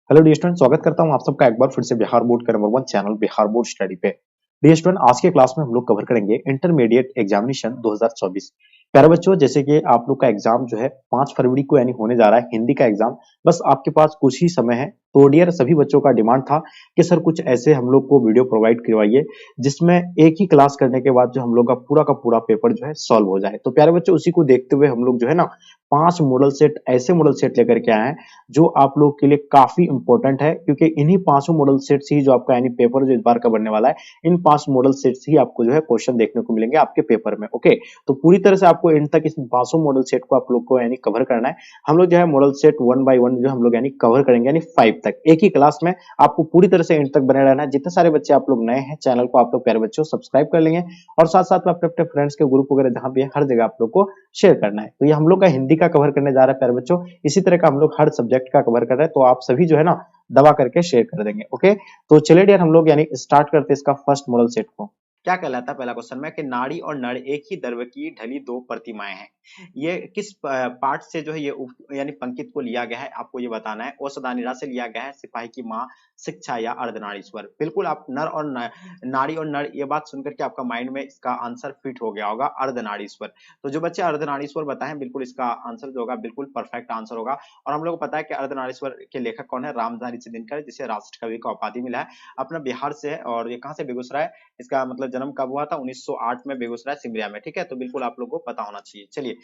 Hello dear student, स्वागत करता हूं आप सबका एक बार फिर से बिहार बोर्ड के number 1 channel Bihar board study पे। डियर स्टूडेंट, आज के क्लास में हम लोग कवर करेंगे इंटरमीडिएट एग्जामिनेशन 2024। प्यारे बच्चों, जैसे कि आप लोग का एग्जाम जो है 5 फरवरी को यानी होने जा रहा है हिंदी का एग्जाम। बस आपके पास कुछ ही समय है, तो डियर सभी बच्चों का डिमांड था कि सर कुछ ऐसे हम लोग को वीडियो प्रोवाइड करवाइए जिसमें एक ही क्लास करने के बाद जो हम लोग का पूरा पेपर जो है सॉल्व हो जाए। तो प्यारे बच्चों, उसी को देखते हुए हम लोग जो है ना 5 मॉडल सेट, ऐसे मॉडल सेट लेकर के आए हैं जो आप लोग के लिए काफी इंपॉर्टेंट है, क्योंकि इन्हीं पांचों मॉडल सेट से ही जो आपका यानी पेपर जो इस बार का बनने वाला है, इन 5 मॉडल सेट से ही आपको जो है क्वेश्चन देखने को मिलेंगे आपके पेपर में। ओके, तो पूरी तरह से आपको एंड तक इस पांचों मॉडल सेट को आप लोग को यानी कवर करना है। हम लोग जो है मॉडल सेट 1 बाय 1 जो हम लोग यानी कवर करेंगे, यानी 5 तक एक ही क्लास में। आपको पूरी तरह से एंड तक बने रहना है। जितने सारे बच्चे आप लोग नए हैं चैनल को, आप लोग प्यारे बच्चों सब्सक्राइब कर लेंगे और साथ साथ में अपने अपने फ्रेंड्स के ग्रुप वगैरह जहां भी है हर जगह आप लोग को शेयर करना है। तो ये हम लोग का हिंदी का कवर करने जा रहा है प्यारे बच्चों। इसी तरह का हम लोग हर सब्जेक्ट का कवर कर रहे हैं, तो आप सभी जो है ना दबा करके शेयर कर देंगे। ओके, तो चलिए डियर हम लोग यानी स्टार्ट करते हैं इसका फर्स्ट मॉडल सेट को। क्या कहलाता है पहला क्वेश्चन में कि नाड़ी और नर एक ही द्रव्य की ढली दो प्रतिमाएं हैं। ये किस पार्ट से जो है ये यानी पंकित को लिया गया है, आपको ये बताना है। औषधानिरा से लिया गया है, सिपाही की माँ, शिक्षा या अर्धनारीश्वर। बिल्कुल आप नर और नाड़ी और नर, ये बात सुनकर के आपका माइंड में इसका आंसर फिट हो गया होगा, अर्धनारीश्वर। तो जो बच्चे अर्धनारीश्वर बताएं, बिल्कुल इसका आंसर जो होगा बिल्कुल परफेक्ट आंसर होगा। और हम लोग को पता है कि अर्धनारीश्वर के लेखक कौन है, रामधारी सिद्दीनकर, जिसे राष्ट्र कवि का उपाधि मिला है। अपना बिहार से है और ये कहाँ से, बेगूसराय। इसका मतलब जन्म कब हुआ था, 1908 में, बेगूसराय सिमरिया में। ठीक है, तो बिल्कुल आप लोग को पता होना चाहिए। चलिए,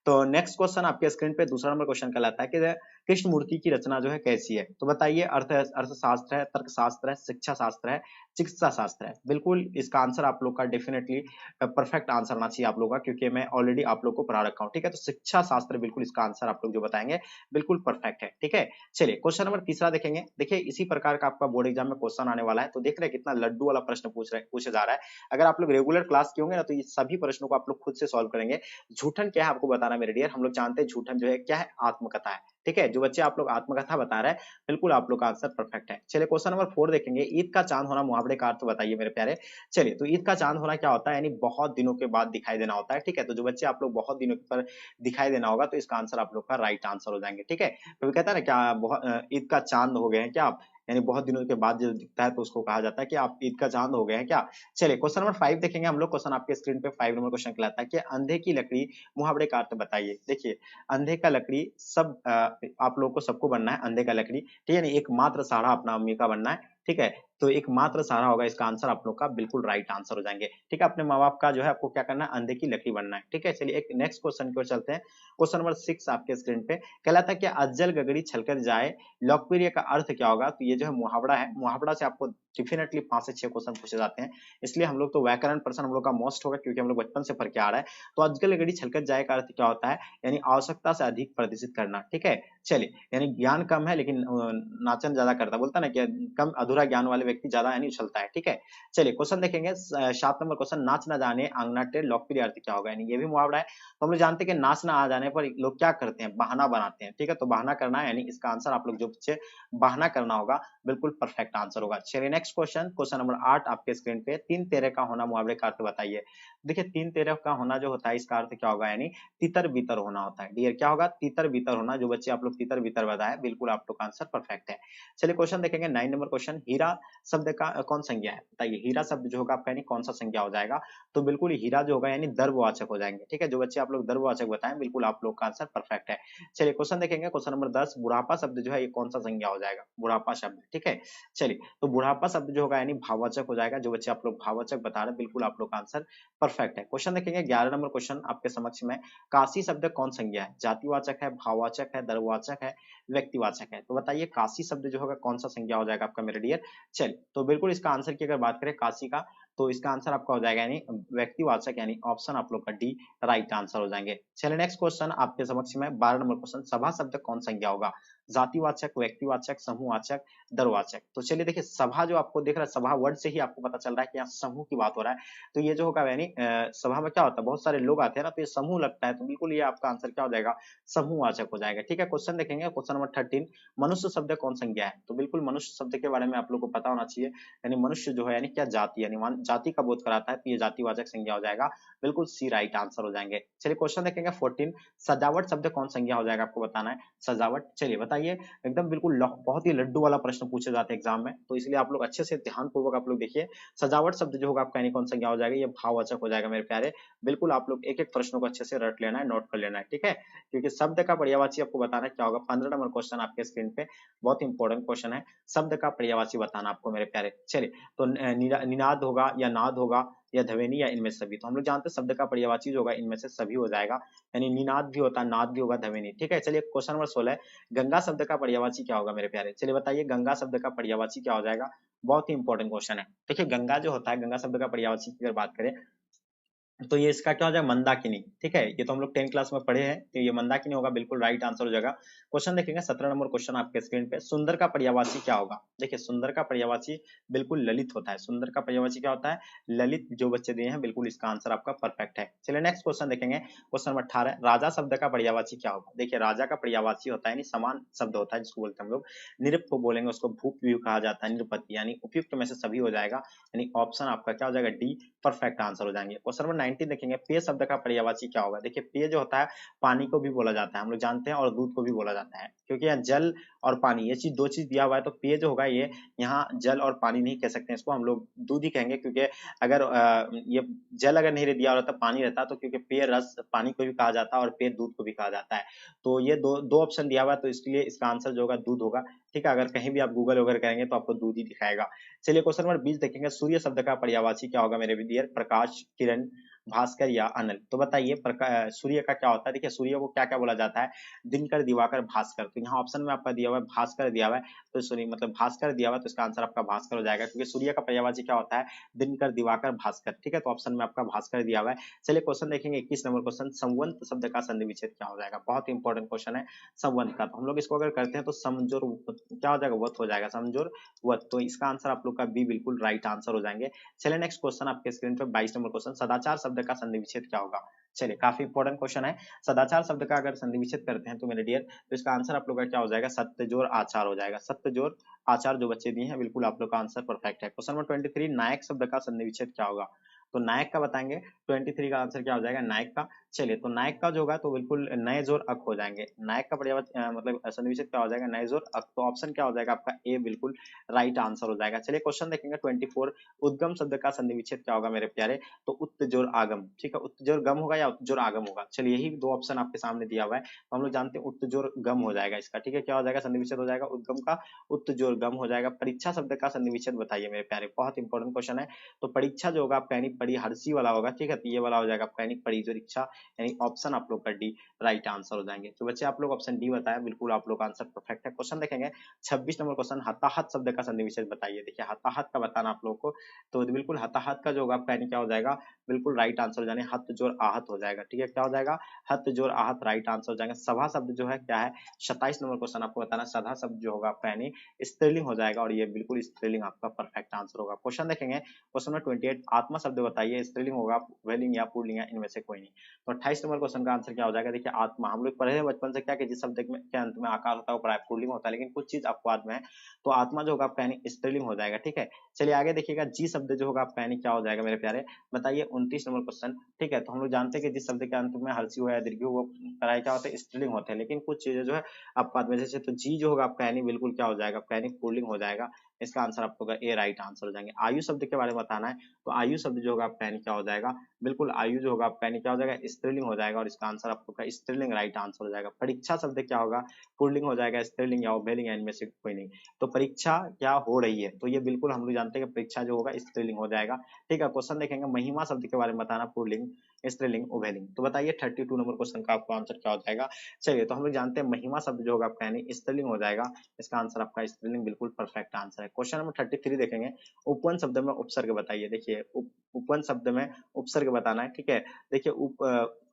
तो नेक्स्ट क्वेश्चन आपके स्क्रीन पे दूसरा नंबर क्वेश्चन कहलाता है कि कृष्ण मूर्ति की रचना जो है कैसी है। तो बताइए, अर्थशास्त्र है, तर्कशास्त्र है, शिक्षा शास्त्र है, चिकित्सा शास्त्र है। बिल्कुल इसका आंसर आप लोग का डेफिनेटली परफेक्ट आंसर आना चाहिए आप लोग का, क्योंकि मैं ऑलरेडी आप लोग को पढ़ा रखा हूँ। ठीक है, तो शिक्षा शास्त्र बिल्कुल इसका आंसर आप लोग जो बताएंगे बिल्कुल परफेक्ट है। ठीक है, चलिए क्वेश्चन नंबर तीसरा देखेंगे। देखिए, इसी प्रकार का आपका बोर्ड एग्जाम में क्वेश्चन आने वाला है, तो देख रहे हैं कितना लड्डू वाला प्रश्न पूछा जा रहा है। अगर आप लोग रेगुलर क्लास किए होंगे ना, तो ये सभी प्रश्नों को आप लोग खुद से सॉल्व करेंगे। झूठन क्या है आपको बताना मेरे डियर। हम लोग जानते हैं झूठन जो है क्या है, आत्मकथा है। ठीक है, जो बच्चे आप लोग आत्मकथा बता रहे हैं, बिल्कुल आप लोग का आंसर परफेक्ट है। चलिए क्वेश्चन नंबर 4 देखेंगे। ईद का चांद होना मुहावरे का अर्थ बताइए मेरे प्यारे। चलिए, तो ईद का चांद होना क्या होता है, यानी बहुत दिनों के बाद दिखाई देना होता है। ठीक है, तो जो बच्चे आप लोग बहुत दिनों पर दिखाई देना होगा, तो इसका आंसर आप लोग का राइट आंसर हो जाएंगे। ठीक है, तो कहता है ना क्या, ईद का चांद हो गए हैं क्या आप, यानी बहुत दिनों के बाद जो दिखता है तो उसको कहा जाता है कि आप ईद का चांद हो गए हैं क्या। चलिए क्वेश्चन नंबर 5 देखेंगे हम लोग। क्वेश्चन आपके स्क्रीन पे 5 नंबर क्वेश्चन कहलाता है कि अंधे की लकड़ी मुहावरे का अर्थ बताइए। देखिए, अंधे का लकड़ी सब आप लोगों को सबको बनना है अंधे का लकड़ी। ठीक है, नहीं एक मात्र सहारा अपना अम्मी का बनना है। ठीक है, तो एक मात्र सहारा होगा इसका आंसर आप लोग का, बिल्कुल राइट आंसर हो जाएंगे। ठीक है, अपने माँ बाप का जो है आपको क्या करना है, अंधे की लकड़ी बनना है। ठीक है, चलिए एक नेक्स्ट क्वेश्चन की ओर चलते हैं। क्वेश्चन नंबर 6 आपके स्क्रीन पे कहलाता है कि अज्जल गगड़ी छलकर जाए, लोकप्रिय का अर्थ क्या होगा। तो ये जो है मुहावरा है, मुहावरा से आपको डेफिनेटली 5 से 6 क्वेश्चन पूछे जाते हैं। इसलिए हम लोग तो व्याकरण पर्सन हम लोग का मोस्ट होगा, क्योंकि हम लोग बचपन से पढ़ के आ रहा है। तो अज्जल गगड़ी छलकर जाए का अर्थ क्या होता है, यानी आवश्यकता से अधिक प्रदर्शित करना। ठीक है, चलिए यानी ज्ञान कम है लेकिन नाचन ज्यादा करता है, बोलता है ना कि कम अधूरा ज्ञान वाले व्यक्ति ज्यादा यानी उछलता है। ठीक है, चलिए क्वेश्चन देखेंगे। 7 नंबर क्वेश्चन, नाच ना जाने आंगना टेढ़ लोकप्रिय अर्थ क्या होगा, यानी ये भी मुहावरा है। तो हम लोग जानते हैं कि नाच ना आ जाने पर लोग क्या करते हैं, बहाना बनाते हैं। ठीक है, तो बहाना करना है, यानी इसका आंसर आप लोग जो बच्चे बहाना करना होगा, बिल्कुल परफेक्ट आंसर होगा। चलिए नेक्स्ट क्वेश्चन, क्वेश्चन नंबर 8 आपके स्क्रीन पे, तीन तेरे का होना मुहावरे का अर्थ बताइए। देखिए, तीन तेरे का होना जो होता है इसका अर्थ क्या होगा, यानी तितर बितर होना होता है। डियर क्या होगा, तितर बितर होना। जो बच्चे आप लोग तितर बितर बताए, बिल्कुल आप लोग का आंसर परफेक्ट है। चलिए क्वेश्चन देखेंगे 9 नंबर क्वेश्चन, हीरा शब्द का कौन संज्ञा है बताइए। हीरा शब्द जो होगा आपका यानी कौन सा संज्ञा हो जाएगा। तो बिल्कुल हीरा जो होगा यानी द्रव्यवाचक हो जाएंगे। ठीक है, जो बच्चे आप लोग द्रव्यवाचक बताएं, बिल्कुल आप लोग का आंसर परफेक्ट है। चलिए क्वेश्चन देखेंगे। क्वेश्चन नंबर 10, बुढ़ापा शब्द जो है ये कौन सा संज्ञा हो जाएगा, बुढ़ापा शब्द। ठीक है, चलिए तो बुढ़ापा शब्द जो होगा यानी भाववाचक हो जाएगा। जो बच्चे आप लोग भाववाचक बता रहे हैं, बिल्कुल आप लोग का आंसर परफेक्ट है। क्वेश्चन देखेंगे 11 नंबर क्वेश्चन आपके समक्ष में, काशी शब्द कौन संज्ञा है, जातिवाचक है, भाववाचक है, द्रव्यवाचक है, व्यक्तिवाचक है। तो बताइए काशी शब्द जो होगा कौन सा संज्ञा हो जाएगा आपका मेरे डियर। चलिए, तो बिल्कुल इसका आंसर की अगर बात करें काशी का, तो इसका आंसर आपका हो जाएगा यानी व्यक्तिवाचक, यानी ऑप्शन आप लोग का डी राइट आंसर हो जाएंगे। चलिए नेक्स्ट क्वेश्चन आपके समक्ष में 12 नंबर क्वेश्चन, सभा शब्द कौन संज्ञा होगा, जातिवाचक, व्यक्तिवाचक, समूहवाचक, दरवाचक। तो चलिए देखिए, सभा जो आपको दिख रहा है, सभा वर्ड से ही आपको पता चल रहा है कि यहाँ समूह की बात हो रहा है। तो ये जो होगा यानी सभा में क्या होता है, बहुत सारे लोग आते हैं ना, तो ये समूह लगता है। तो बिल्कुल ये आपका आंसर क्या हो जाएगा, समूहवाचक हो जाएगा। ठीक है, क्वेश्चन देखेंगे। क्वेश्चन नंबर 13, मनुष्य शब्द कौन संज्ञा है। तो बिल्कुल मनुष्य शब्द के बारे में आप लोग को पता होना चाहिए, यानी मनुष्य जो है यानी क्या, जाति, यानी जाति का बोध कराता है। तो ये जातिवाचक संज्ञा हो जाएगा, बिल्कुल सी राइट आंसर हो जाएंगे। चलिए क्वेश्चन देखेंगे 14, सजावट शब्द कौन संज्ञा हो जाएगा, आपको बताना है। सजावट, चलिए बताइए बताइए एकदम बिल्कुल बहुत ही लड्डू वाला प्रश्न पूछे जाते हैं एग्जाम में, तो इसलिए आप लोग अच्छे से ध्यानपूर्वक आप लोग देखिए। सजावट शब्द जो होगा आपका यानी कौन सा क्या हो जाएगा, ये भाववाचक हो जाएगा मेरे प्यारे। बिल्कुल आप लोग एक एक प्रश्नों को अच्छे से रट लेना है, नोट कर लेना है, ठीक है, क्योंकि शब्द का पर्यायवाची आपको बताना है क्या होगा। 15 नंबर क्वेश्चन आपके स्क्रीन पे, बहुत इंपॉर्टेंट क्वेश्चन है, शब्द का पर्यायवाची बताना आपको मेरे प्यारे। चलिए, तो निनाद होगा या नाद होगा या ध्वनि या इनमें सभी, तो हम लोग जानते हैं शब्द का पर्यायवाची जो होगा इनमें से सभी हो जाएगा, यानी निनाद भी होता है, नाद भी होगा, ध्वनि, ठीक है। चलिए क्वेश्चन नंबर 16, गंगा शब्द का पर्यायवाची क्या होगा मेरे प्यारे। चलिए बताइए गंगा शब्द का पर्यायवाची क्या हो जाएगा, बहुत ही इंपॉर्टेंट क्वेश्चन है। देखिए गंगा जो होता है, गंगा शब्द का पर्यायवाची की अगर बात करें तो ये इसका क्या हो जाएगा, मंदाकिनी, ठीक है, ये तो हम लोग 10 क्लास में पढ़े हैं, तो ये मंदाकिनी होगा, बिल्कुल राइट आंसर हो जाएगा। क्वेश्चन देखेंगे 17 नंबर क्वेश्चन आपके स्क्रीन पे, सुंदर का पर्यायवाची क्या होगा। देखिए सुंदर का पर्यायवाची बिल्कुल ललित होता है, सुंदर का पर्यायवाची क्या होता है, ललित। जो बच्चे दिए हैं बिल्कुल इसका आंसर आपका परफेक्ट है। चलिए नेक्स्ट क्वेश्चन देखेंगे, क्वेश्चन नंबर 18, राजा शब्द का पर्यायवाची क्या होगा। देखिए राजा का पर्यायवाची होता है यानी समान शब्द होता है, जिसको बोलते हैं हम लोग निरुक्त को बोलेंगे, उसको भूप भी कहा जाता है, निरुपति यानी उपयुक्त में से सभी हो जाएगा, यानी ऑप्शन आपका क्या हो जाएगा, डी परफेक्ट आंसर हो जाएंगे। क्वेश्चन नंबर 19 देखेंगे, पेय शब्द का पर्यायवाची क्या होगा। देखिए पेय जो होता है पानी को भी बोला जाता है, हम लोग जानते हैं, और दूध को भी बोला जाता है, क्योंकि यहाँ जल और पानी ये चीज दो चीज दिया हुआ है, तो पेय जो होगा ये यहाँ जल और पानी नहीं कह सकते, इसको हम लोग दूध ही कहेंगे, क्योंकि अगर ये जल अगर नहीं दिया रहता, पानी रहता, तो क्योंकि पेय रस पानी को भी कहा जाता है और पेय दूध को भी कहा जाता है, तो ये दो दो ऑप्शन दिया हुआ है, तो इसके लिए इसका आंसर जो होगा दूध होगा, ठीक है। अगर कहीं भी आप गूगल वगैरह करेंगे तो आपको दूध ही दिखाएगा। चलिए क्वेश्चन नंबर 20 देखेंगे, सूर्य शब्द का पर्यायवाची क्या होगा मेरे विद्यार्थी, प्रकाश, किरण, भास्कर या अनल। तो बताइए सूर्य का क्या होता है। देखिए सूर्य को क्या क्या बोला जाता है, दिनकर, दिवाकर, भास्कर। तो यहाँ ऑप्शन में आपका दिया हुआ है भास्कर दिया हुआ है, तो सॉरी मतलब भास्कर दिया हुआ है, तो इसका आंसर आपका भास्कर हो जाएगा, क्योंकि सूर्य का पर्यायवाची क्या होता है, दिनकर, दिवाकर, भास्कर, ठीक है, तो ऑप्शन में आपका भास्कर दिया हुआ है। चलिए क्वेश्चन देखेंगे 21 नंबर क्वेश्चन, संवंत शब्द का संधि विच्छेद क्या हो जाएगा, बहुत इंपॉर्टेंट क्वेश्चन है संवंत का। तो हम लोग इसको अगर करते हैं तो समझोर क्या हो जाएगा, वत हो जाएगा, समझोर वत, तो इसका आंसर आप लोग का बी बिल्कुल राइट आंसर हो जाएंगे। चलिए नेक्स्ट क्वेश्चन आपके स्क्रीन पे 22 नंबर क्वेश्चन, सदाचार शब्द का संधि विच्छेद क्या होगा। चलिए काफी इंपॉर्टेंट क्वेश्चन है, सदाचार शब्द का अगर संधि विच्छेद करते हैं तो मेरे डियर, तो इसका आंसर आप लोग का क्या हो जाएगा, सत्य जोड़ आचार हो जाएगा, सत्य जोड़ आचार जो बच्चे दिए हैं बिल्कुल आप लोग का आंसर परफेक्ट है। क्वेश्चन नंबर 23, नायक शब्द का संधि विच्छेद क्या होगा, तो नायक का बताएंगे, 23 का आंसर क्या हो जाएगा, नायक का। चलिए तो नायक का जो होगा तो बिल्कुल नए जोर अक हो जाएंगे, नायक का पर्यायवाची मतलब संधि विच्छेद क्या हो जाएगा, नए जोर अक, तो ऑप्शन क्या हो जाएगा आपका ए बिल्कुल राइट आंसर हो जाएगा। चलिए क्वेश्चन देखेंगे 24, उद्गम शब्द का संधि विच्छेद क्या होगा मेरे प्यारे, तो उत्त जोर आगम, ठीक है, उत्त जोर गम होगा या उत्त जोर आगम होगा। चलिए यही दो ऑप्शन आपके सामने दिया हुआ है, तो हम लोग जानते हैं उत्त जोर गम हो जाएगा इसका, ठीक है, क्या हो जाएगा, संधि विच्छेद हो जाएगा उद्गम का, उत्त जोर गम हो जाएगा। परीक्षा शब्द का संधि विच्छेद बताइए मेरे प्यारे, बहुत इंपॉर्टेंट क्वेश्चन है। तो परीक्षा जो होगा आपका यानी परिहर्षी वाला होगा, ठीक है, तो ये वाला हो जाएगा आपका यानी परिजोरीक्षा, यानी ऑप्शन आप लोग का डी राइट आंसर हो जाएंगे। तो बच्चे आप लोग ऑप्शन डी बताया, बिल्कुल आप लोग का आंसर परफेक्ट है। क्वेश्चन देखेंगे 26 नंबर क्वेश्चन, हताहत शब्द का संधि विच्छेद बताइए। देखिए हताहत का बताना आप लोग को, तो बिल्कुल हताहत का जो होगा आपका यानी क्या हो जाएगा, बिल्कुल राइट आंसर हो जाने, हत जोर आहत हो जाएगा, ठीक है, क्या हो जाएगा, हत जोर आहत राइट आंसर हो जाएगा। सभा शब्द जो है क्या है, 27 नंबर क्वेश्चन आपको बताना, सभा शब्द जो होगा आपका यानी स्त्रीलिंग हो जाएगा, और ये बिल्कुल स्त्रीलिंग आपका परफेक्ट आंसर होगा। क्वेश्चन देखेंगे क्वेश्चन नंबर 28, आत्मा शब्द बताइए, स्त्रीलिंग होगा, पुल्लिंग या पुल्लिंग, इनमें से कोई नहीं। तो 28 नंबर क्वेश्चन का आंसर क्या हो जाएगा, देखिए आत्मा, हम लोग पढ़े हैं बचपन से क्या कि जिस शब्द के अंत में आकार होता है वो पुल्लिंग होता है, लेकिन कुछ चीज अपवाद में है, तो आत्मा जो होगा आपका यानी स्त्रीलिंग हो जाएगा, ठीक है। चलिए आगे देखिएगा, जी शब्द जो होगा आपका यानी क्या हो जाएगा मेरे प्यारे, बताइए 29 नंबर क्वेश्चन, ठीक है, तो हम लोग जानते हैं कि जिस शब्द के अंत में हर्षी हो या दीर्घ हो वो प्राय क्या होता है, स्त्रीलिंग होते हैं, लेकिन कुछ चीजें जो है अपवाद में, जैसे तो जी जो होगा आपका यानी बिल्कुल क्या हो जाएगा आपका यानी पुल्लिंग हो जाएगा, इसका आंसर आपको होगा ए राइट आंसर हो जाएंगे। आयु शब्द के बारे में बताना है, तो आयु शब्द जो होगा आपका यानी क्या हो जाएगा, बिल्कुल आयु जो होगा आपका यानी क्या हो जाएगा, स्त्रीलिंग हो जाएगा, और इसका आंसर आपको का स्त्रीलिंग राइट आंसर हो जाएगा। परीक्षा शब्द क्या होगा, पुल्लिंग हो जाएगा, स्त्रीलिंग या उभयलिंग, इनमें से कोई नहीं। तो परीक्षा क्या हो रही है, तो ये बिल्कुल हम लोग जानते हैं कि परीक्षा जो होगा स्त्रीलिंग हो जाएगा, ठीक है। क्वेश्चन देखेंगे, महिमा शब्द के बारे में बताना, पुल्लिंग, स्त्रीलिंग, उभयलिंग। तो बताइए 32 नंबर क्वेश्चन का आपको आंसर क्या हो जाएगा। चलिए तो हम लोग जानते हैं महिमा शब्द जो होगा आपका यानी स्त्रीलिंग हो जाएगा, इसका आंसर आपका स्त्रीलिंग बिल्कुल परफेक्ट आंसर है। क्वेश्चन नंबर 33 देखेंगे, उपवन शब्द में उपसर्ग बताइए। देखिए उपवन शब्द में उपसर्ग बताना है, ठीक है। देखिए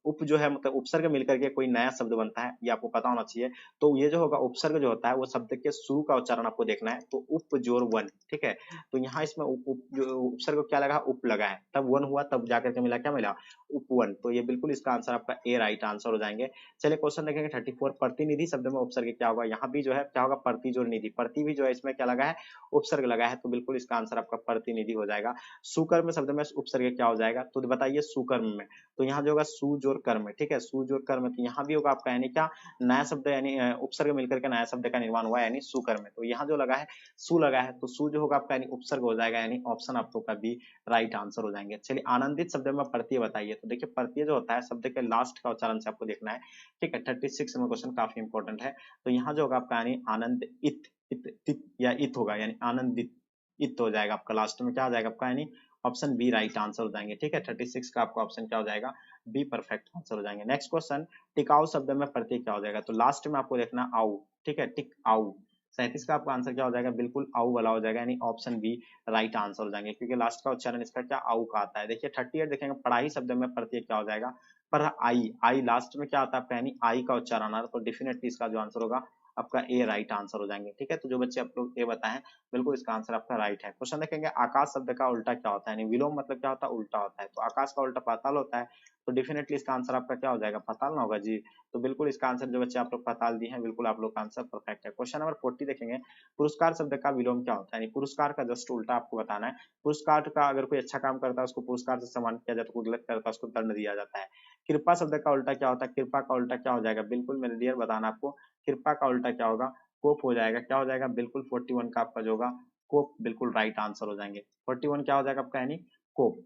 उप जो है मतलब उपसर्ग मिलकर के कोई नया शब्द बनता है, ये आपको पता होना चाहिए। तो ये जो होगा उपसर्ग जो होता है वो शब्द के शुरू का उच्चारण आपको देखना है, तो उप जोर वन, ठीक है। तो यहाँ इसमें उपसर्ग क्या लगा, उप लगा है, तब वन हुआ, तब जाकर के मिला क्या, मिला उपवन, तो ये बिल्कुल इसका आंसर आपका ए राइट आंसर हो जाएंगे। चलिए क्वेश्चन देखेंगे 34, प्रतिनिधि शब्द में उपसर्ग क्या होगा। यहाँ भी जो है क्या होगा, प्रति जोड़ निधि, प्रति भी जो है इसमें क्या लगा है, उपसर्ग लगा है, तो बिल्कुल इसका आंसर आपका प्रतिनिधि हो जाएगा। सुकर्म शब्द में उपसर्ग क्या हो जाएगा, तो बताइए सुकर्म में, तो यहाँ जो होगा सु जोड़ कर्म, ठीक है, सु जोड़ कर्म, तो यहाँ भी होगा आपका यानी क्या, नया शब्द यानी उपसर्ग मिलकर के नया शब्द का निर्माण हुआ यानी सुकर्म, तो यहाँ जो लगा है सु लगा है, तो सु जो होगा आपका यानी उपसर्ग हो जाएगा, यानी ऑप्शन आप लोग का बी राइट आंसर हो जाएंगे। चलिए आनंदित शब्द में प्रत्यय बताइए, तो देखिए प्रत्यय जो होता है शब्द के लास्ट का उच्चारण से आपको देखना है, ठीक है। 36 में क्वेश्चन काफी इंपॉर्टेंट है, तो यहाँ जो होगा आपका यानी आनंद इत, इत या इत होगा, यानी आनंदित इत हो जाएगा आपका, लास्ट में क्या हो जाएगा आपका यानी ऑप्शन बी राइट आंसर हो जाएंगे, ठीक है। 36 का आपका ऑप्शन क्या हो जाएगा, बी परफेक्ट आंसर हो जाएंगे। नेक्स्ट क्वेश्चन, टिकाऊ शब्द में प्रत्यय क्या हो जाएगा, तो लास्ट में आपको देखना आउ, ठीक है, टिक आउ। 37 का आपका आंसर क्या हो जाएगा, बिल्कुल आउ वाला हो जाएगा, यानी ऑप्शन बी राइट आंसर हो जाएंगे, क्योंकि लास्ट का उच्चारण इसका क्या आउ का आता है। देखिए 38 देखेंगे, पढ़ाई शब्द में प्रत्यय क्या हो जाएगा, पर आई, आई लास्ट में क्या आता है आपका, यानी आई का उच्चारण आ रहा है, तो डेफिनेटली इसका जो आंसर होगा आपका ए राइट आंसर हो जाएंगे, ठीक है। तो जो बच्चे आप लोग ए बताएं, बिल्कुल इसका आंसर आपका राइट है। क्वेश्चन देखेंगे, आकाश शब्द का उल्टा क्या होता है, यानी विलोम मतलब क्या होता है, उल्टा होता है, तो आकाश का उल्टा पाताल होता है, तो डेफिनेटली इसका आंसर आपका क्या हो जाएगा, पाताल ना होगा जी, तो बिल्कुल इसका आंसर जो बच्चे आप लोग पाताल दिए हैं, बिल्कुल आप लोग का आंसर परफेक्ट है। क्वेश्चन नंबर 40 देखेंगे, पुरस्कार शब्द का विलोम क्या होता है, यानी पुरस्कार का जस्ट उल्टा आपको बताना है। पुरस्कार का अगर कोई अच्छा काम करता है उसको पुरस्कार से सम्मान किया जाता है, कोई गलत करता है उसको दंड दिया जाता है। कृपा शब्द का उल्टा क्या होता है, कृपा का उल्टा क्या हो जाएगा, बिल्कुल मेरे डियर बताना आपको, कृपा का उल्टा क्या होगा, कोप हो जाएगा, क्या हो जाएगा, बिल्कुल 41 का आपका जो होगा कोप, बिल्कुल राइट आंसर हो जाएंगे। 41 क्या हो जाएगा आपका, यानी कोप,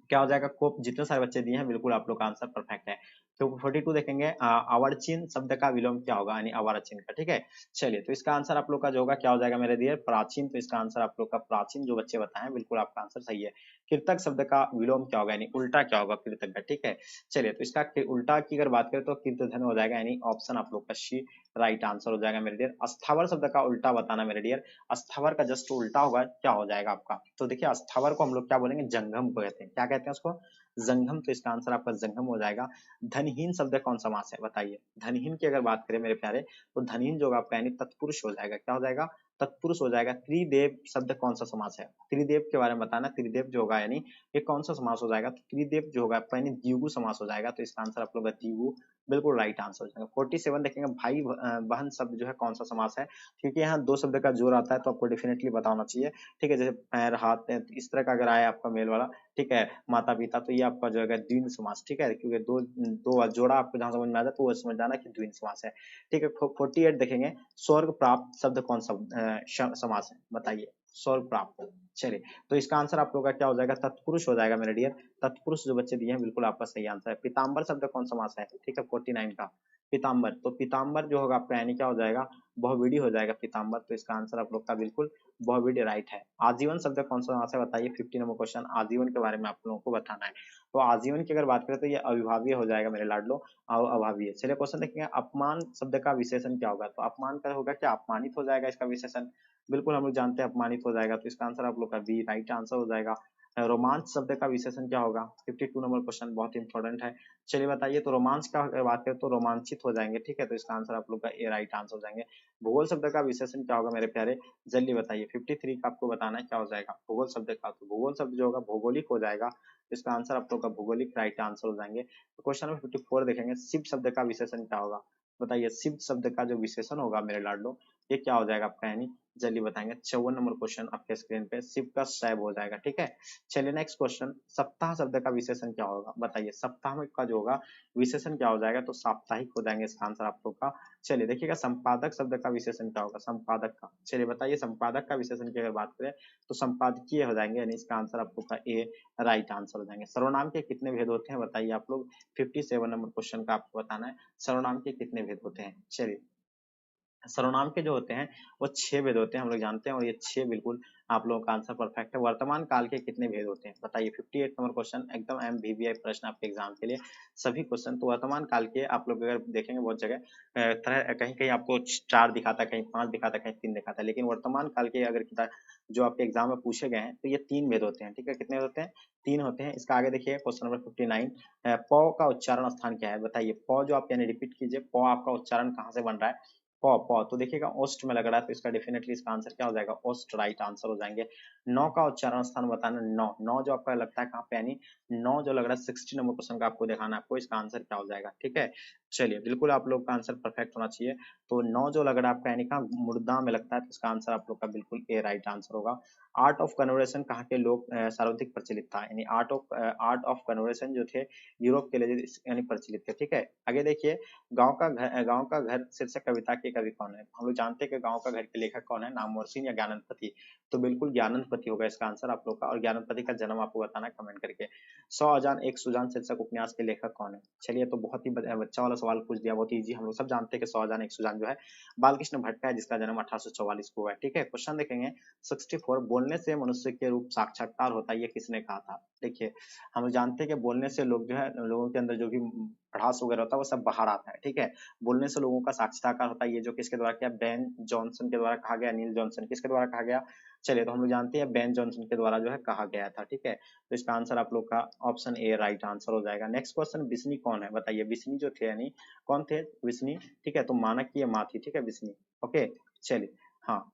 क्या हो जाएगा कोप, जितने सारे बच्चे दिए हैं बिल्कुल आप लोग का आंसर परफेक्ट है। तो 42 देखेंगे, अवर्चिन शब्द का विलोम क्या होगा, यानी अवारचिन का, ठीक है। चलिए तो इसका आंसर आप लोग का जो होगा क्या हो जाएगा मेरे दिए, प्राचीन, तो इसका आंसर आप लोग का प्राचीन जो बच्चे बताएं बिल्कुल आपका आंसर सही है। कृतक शब्द का विलोम क्या होगा, यानी उल्टा क्या होगा कृतक का, ठीक है। चलिए तो इसका उल्टा की अगर बात करें तो कीर्तधन हो जाएगा, यानी ऑप्शन आप लोग का सी राइट आंसर हो जाएगा मेरे डियर। अस्थावर शब्द का उल्टा बताना मेरे डियर, अस्थावर का जस्ट उल्टा होगा क्या हो जाएगा आपका, तो देखिए अस्थावर को हम लोग क्या बोलेंगे, जंगम को कहते हैं, क्या कहते हैं उसको, जंगम, तो इसका आंसर आपका जंगम हो जाएगा। धनहीन शब्द कौन समास है बताइए, धनहीन की अगर बात करें मेरे प्यारे, तो धनहीन जो आपका यानी तत्पुरुष हो जाएगा, क्या हो जाएगा, तत्पुरुष हो जाएगा। त्रिदेव शब्द कौन सा समास है, त्रिदेव के बारे में बताना, त्रिदेव जो होगा यानी ये कौन सा समास हो जाएगा, तो त्रिदेव जो होगा आपका यानी द्विगु समास हो जाएगा, तो इसका आंसर आप लोग का द्विगु बिल्कुल राइट आंसर हो जाएगा। 47 देखेंगे, भाई बहन शब्द जो है कौन सा समास है, क्योंकि यहाँ दो शब्द का जोड़ आता है तो आपको डेफिनेटली बताना चाहिए, ठीक है। जैसे पैर हाथ इस तरह का अगर आया आपका मेल वाला, ठीक है, माता पिता, तो ये आपका जो है द्विंद समास, ठीक है, क्योंकि दो दो जोड़ा आपको जहां समझ में आ जाए तो वो समझ जाना कि द्विंद समास है, ठीक है। 48 देखेंगे, स्वर्ग प्राप्त शब्द कौन सा समास है बताइए, स्वर्ग प्राप्त, चलिए तो इसका आंसर आप लोगों का क्या हो जाएगा, तत्पुरुष हो जाएगा मेरे डियर। तत्पुरुष जो बच्चे दिए हैं बिल्कुल आपका सही आंसर है। पीताम्बर शब्द कौन समास है, ठीक है, 49 का पीताम्बर, तो पीताम्बर जो होगा आपका यानी क्या हो जाएगा, बहुविधि हो जाएगा पीताम्बर, तो इसका आंसर आप लोग का बिल्कुल बहुविधि राइट है। आजीवन शब्द कौन सा समास है बताइए, 50 नंबर क्वेश्चन, आजीवन के बारे में आप लोगों को बताना है। तो आजीवन की अगर बात करें तो ये अविभाज्य हो जाएगा मेरे लाडलो, अभावी है। चलिए क्वेश्चन देखेंगे, अपमान शब्द का विशेषण क्या होगा, तो अपमान का होगा क्या, अपमानित हो जाएगा इसका विशेषण, बिल्कुल हम लोग जानते हैं अपमानित हो जाएगा, तो इसका आंसर आप लोग का बी राइट आंसर हो जाएगा। रोमांच शब्द का विशेषण क्या होगा, 52 नंबर क्वेश्चन बहुत इंपॉर्टेंट है। चलिए बताइए, तो रोमांच का अगर बात करें तो रोमांचित हो जाएंगे, ठीक है, तो इसका आंसर आप लोग का ए राइट आंसर हो जाएंगे। भूगोल शब्द का विशेषण क्या होगा मेरे प्यारे, जल्दी बताइए, 53 का आपको बताना है क्या हो जाएगा भूगोल शब्द का, तो भूगोल शब्द जो होगा भौगोलिक हो जाएगा, इसका आंसर आप लोग का भौगोलिक राइट आंसर हो जाएंगे। तो क्वेश्चन नंबर 54 देखेंगे, शिव शब्द का विशेषण क्या होगा बताइए, शिव शब्द का जो विशेषण होगा मेरे लाडलो, ये क्या हो जाएगा आपका, यानी जल्दी बताएंगे। 54 नंबर क्वेश्चन आपके स्क्रीन पे शिव का शैव हो जाएगा, ठीक है। चलिए नेक्स्ट क्वेश्चन, सप्ताह शब्द का विशेषण क्या होगा बताइए, सप्ताह में का जो होगा विशेषण क्या हो जाएगा, तो साप्ताहिक हो जाएंगे इसका आंसर आप लोग का। चलिए देखिएगा, संपादक शब्द का विशेषण क्या होगा, संपादक का, चलिए बताइए संपादक का विशेषण की अगर बात करें तो संपादकीय हो जाएंगे, यानी इसका आंसर आप लोग का ए राइट आंसर हो जाएंगे। सर्वनाम के कितने भेद होते हैं बताइए आप लोग, 57 नंबर क्वेश्चन का आपको बताना है, सर्वनाम के कितने भेद होते हैं। चलिए सर्वनाम के जो होते हैं वो 6 भेद होते हैं, हम लोग जानते हैं, और ये 6 बिल्कुल आप लोगों का आंसर परफेक्ट है। वर्तमान काल के कितने भेद होते हैं बताइए, 58 नंबर क्वेश्चन, एकदम MVVI प्रश्न आपके एग्जाम के लिए सभी क्वेश्चन। तो वर्तमान काल के आप लोग अगर देखेंगे बहुत जगह तरह कहीं कहीं आपको 4 दिखाता है, कहीं 5 दिखाता है, कहीं 3 दिखाता है, लेकिन वर्तमान काल के अगर जो आपके एग्जाम में पूछे गए हैं तो ये 3 भेद होते हैं, ठीक है, कितने होते हैं, 3 होते हैं। इसका आगे देखिए क्वेश्चन नंबर 59, प का उच्चारण स्थान क्या है बताइए, प जो आप यानी रिपीट कीजिए, प आपका उच्चारण कहाँ से बन रहा है, पौ पौ तो देखिएगा ओस्ट में लग रहा है, तो इसका डेफिनेटली इसका आंसर क्या हो जाएगा, ओस्ट राइट आंसर हो जाएंगे। नौ का उच्चारण स्थान बताना, नौ नौ जो आपका लगता है कहाँ पे, यानी नौ जो लग रहा है 60 नंबर क्वेश्चन का आपको दिखाना है आपको, इसका आंसर क्या हो जाएगा, ठीक है। चलिए बिल्कुल आप लोग का आंसर परफेक्ट होना चाहिए। तो नौ जो लग रहा है आपका यानी कहाँ, मुर्दा में लगता है, तो इसका आंसर आप लोग का बिल्कुल ए राइट आंसर होगा। आर्ट ऑफ कन्वर्सेशन कहाँ के लोग सर्वाधिक प्रचलित था, यानी आर्ट ऑफ कन्वर्सेशन जो थे यूरोप के लिए यानी प्रचलित थे, ठीक है। आगे देखिए, गांव का घर शीर्षक कविता के कवि कौन है। हम लोग जानते हैं कि गांव का घर के लेखक कौन है, नामवरसिंह या ज्ञानंदपति। तो बिल्कुल ज्ञानंदपति होगा इसका आंसर आप लोग का, और ज्ञानंदपति का जन्म आपको बताना है कमेंट करके। 100 अजान एक सुजान शीर्षक उपन्यास के लेखक कौन है। चलिए तो बहुत ही बच्चा वाला सवाल पूछ दिया, बहुत ईजी, हम लोग सब जानते हैं कि 100 अजान एक सुजान जो है बालकृष्ण भट्ट का है, जिसका जन्म 1844 को हुआ है, ठीक है। क्वेश्चन देखेंगे 64, बोलने से मनुष्य के रूप साक्षात्कार होता है, ये किसने कहा था। देखिए हम लोग जानते हैं कि बोलने से लोग जो है, लोगों के अंदर जो भी भड़ास वगैरह होता है वो सब बाहर आता है, ठीक है। बोलने से लोगों का साक्षात्कार होता है, ये जो किसके द्वारा किया, बेन जॉनसन के द्वारा कहा गया, नील जॉनसन किसके द्वारा कहा गया। चलिए तो हम लोग जानते हैं बेन जॉनसन के द्वारा जो है कहा गया था, ठीक है। तो इसका आंसर आप लोग का ऑप्शन ए राइट आंसर हो जाएगा। नेक्स्ट क्वेश्चन, विष्णु कौन है बताइए। विष्णु जो थे यानी कौन थे, विष्णु, ठीक है। तो मानक की ये माँ थी, ठीक है, विष्णु। ओके चलिए, हाँ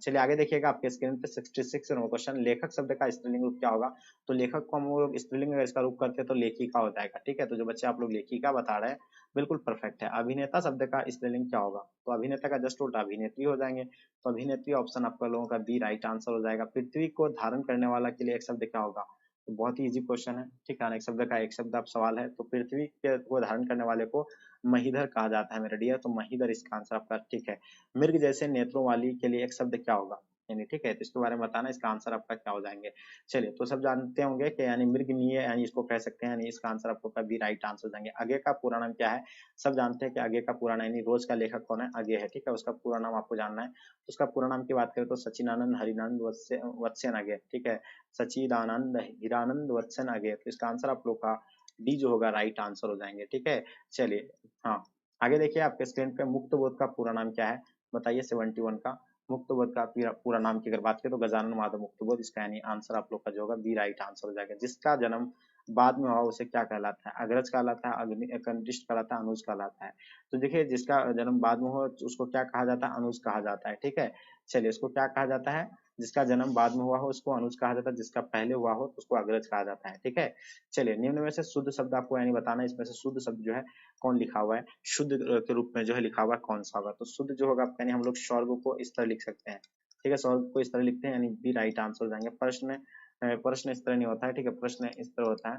चलिए आगे देखिएगा आपके स्क्रीन पे 66 नंबर क्वेश्चन, लेखक शब्द का स्त्रीलिंग रूप क्या होगा। तो लेखक को हम लोग स्त्रीलिंग अगर इसका रूप करते हैं तो लेखिका हो जाएगा, ठीक है। तो जो बच्चे आप लोग लेखिका बता रहे हैं बिल्कुल परफेक्ट है। अभिनेता शब्द का स्त्रीलिंग क्या होगा। तो अभिनेता का जस्ट उल्टा अभिनेत्री हो जाएंगे, तो अभिनेत्री ऑप्शन आपका लोगों का बी राइट आंसर हो जाएगा। पृथ्वी को धारण करने वाला के लिए एक शब्द क्या होगा। तो बहुत ही इजी क्वेश्चन है, ठीक है। एक शब्द का एक शब्द आप सवाल है, तो पृथ्वी के को धारण करने वाले को महीधर कहा जाता है मेरे डियर, तो महीधर इसका आंसर आपका, ठीक है। मृग जैसे नेत्रों वाली के लिए एक शब्द क्या होगा, यानी ठीक है, तो इसके बारे में बताना, इसका आंसर आपका क्या हो जाएंगे। चलिए तो सब जानते होंगे कि यानी मृगनीय यानी इसको कह सकते हैं, यानी इसका आंसर आपको भी राइट आंसर हो जाएंगे। अगे का पूरा नाम क्या है, सब जानते हैं कि अगे का पूरा नाम, यानी रोज का लेखक कौन है, अगे है, ठीक है। उसका पूरा नाम आपको जानना है, तो उसका पूरा नाम की बात करें तो सचिदानंद हरिनंद वत्सेन अगे, ठीक है। सचिदानंद हिरानंद वत्सेन अगे, तो इसका आंसर आप लोग का डी जो होगा राइट आंसर हो जाएंगे, ठीक है। चलिए हाँ आगे देखिए आपके स्क्रीन पे, मुक्त बोध का पूरा नाम क्या है बताइए। 71 का मुक्त बोध का पूरा नाम की अगर बात करें तो गजानन माधव मुक्त बोध, इसका यानी आंसर आप लोग का जो होगा बी राइट आंसर हो जाएगा। जिसका जन्म बाद में हुआ उसे क्या कहलाता है, अग्रज कहलाता है, कनिष्ठ कहलाता है, अनुज कहलाता है। तो देखिए जिसका जन्म बाद में हो उसको क्या कहा जाता है, अनुज कहा जाता है, ठीक है। चलिए इसको क्या कहा जाता है, जिसका जन्म बाद में हुआ हो उसको अनुज कहा जाता है, जिसका पहले हुआ हो तो उसको अग्रज कहा जाता है, ठीक है। चलिए निम्न में से शुद्ध शब्द आपको यानी बताना है, इसमें से शुद्ध शब्द जो है कौन लिखा हुआ है, शुद्ध के रूप में जो है लिखा हुआ है कौन सा होगा। तो शुद्ध जो होगा यानी हम लोग स्वर्ग को इस तरह लिख सकते हैं, ठीक है, स्वर्ग को इस तरह लिखते हैं, यानी बी राइट आंसर हो जाएंगे। प्रश्न इस तरह नहीं होता है, ठीक है, प्रश्न इस तरह होता है।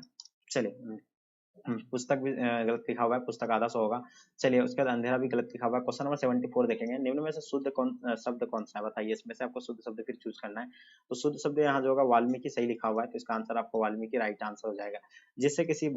चलिए पुस्तक भी गलत लिखा हुआ है, पुस्तक आधा सौ होगा। चलिए उसके बाद अंधेरा भी गलत लिखा हुआ है। क्वेश्चन नंबर 74 देखेंगे, निम्न में से शुद्ध शब्द कौन सा है बताइए। इसमें से आपको शुद्ध शब्द फिर चूज करना है। तो शुद्ध शब्द यहाँ जो होगा वाल्मीकि सही लिखा हुआ है, तो इसका आंसर आपको वाल्मीकि राइट आंसर हो जाएगा। जिससे किसी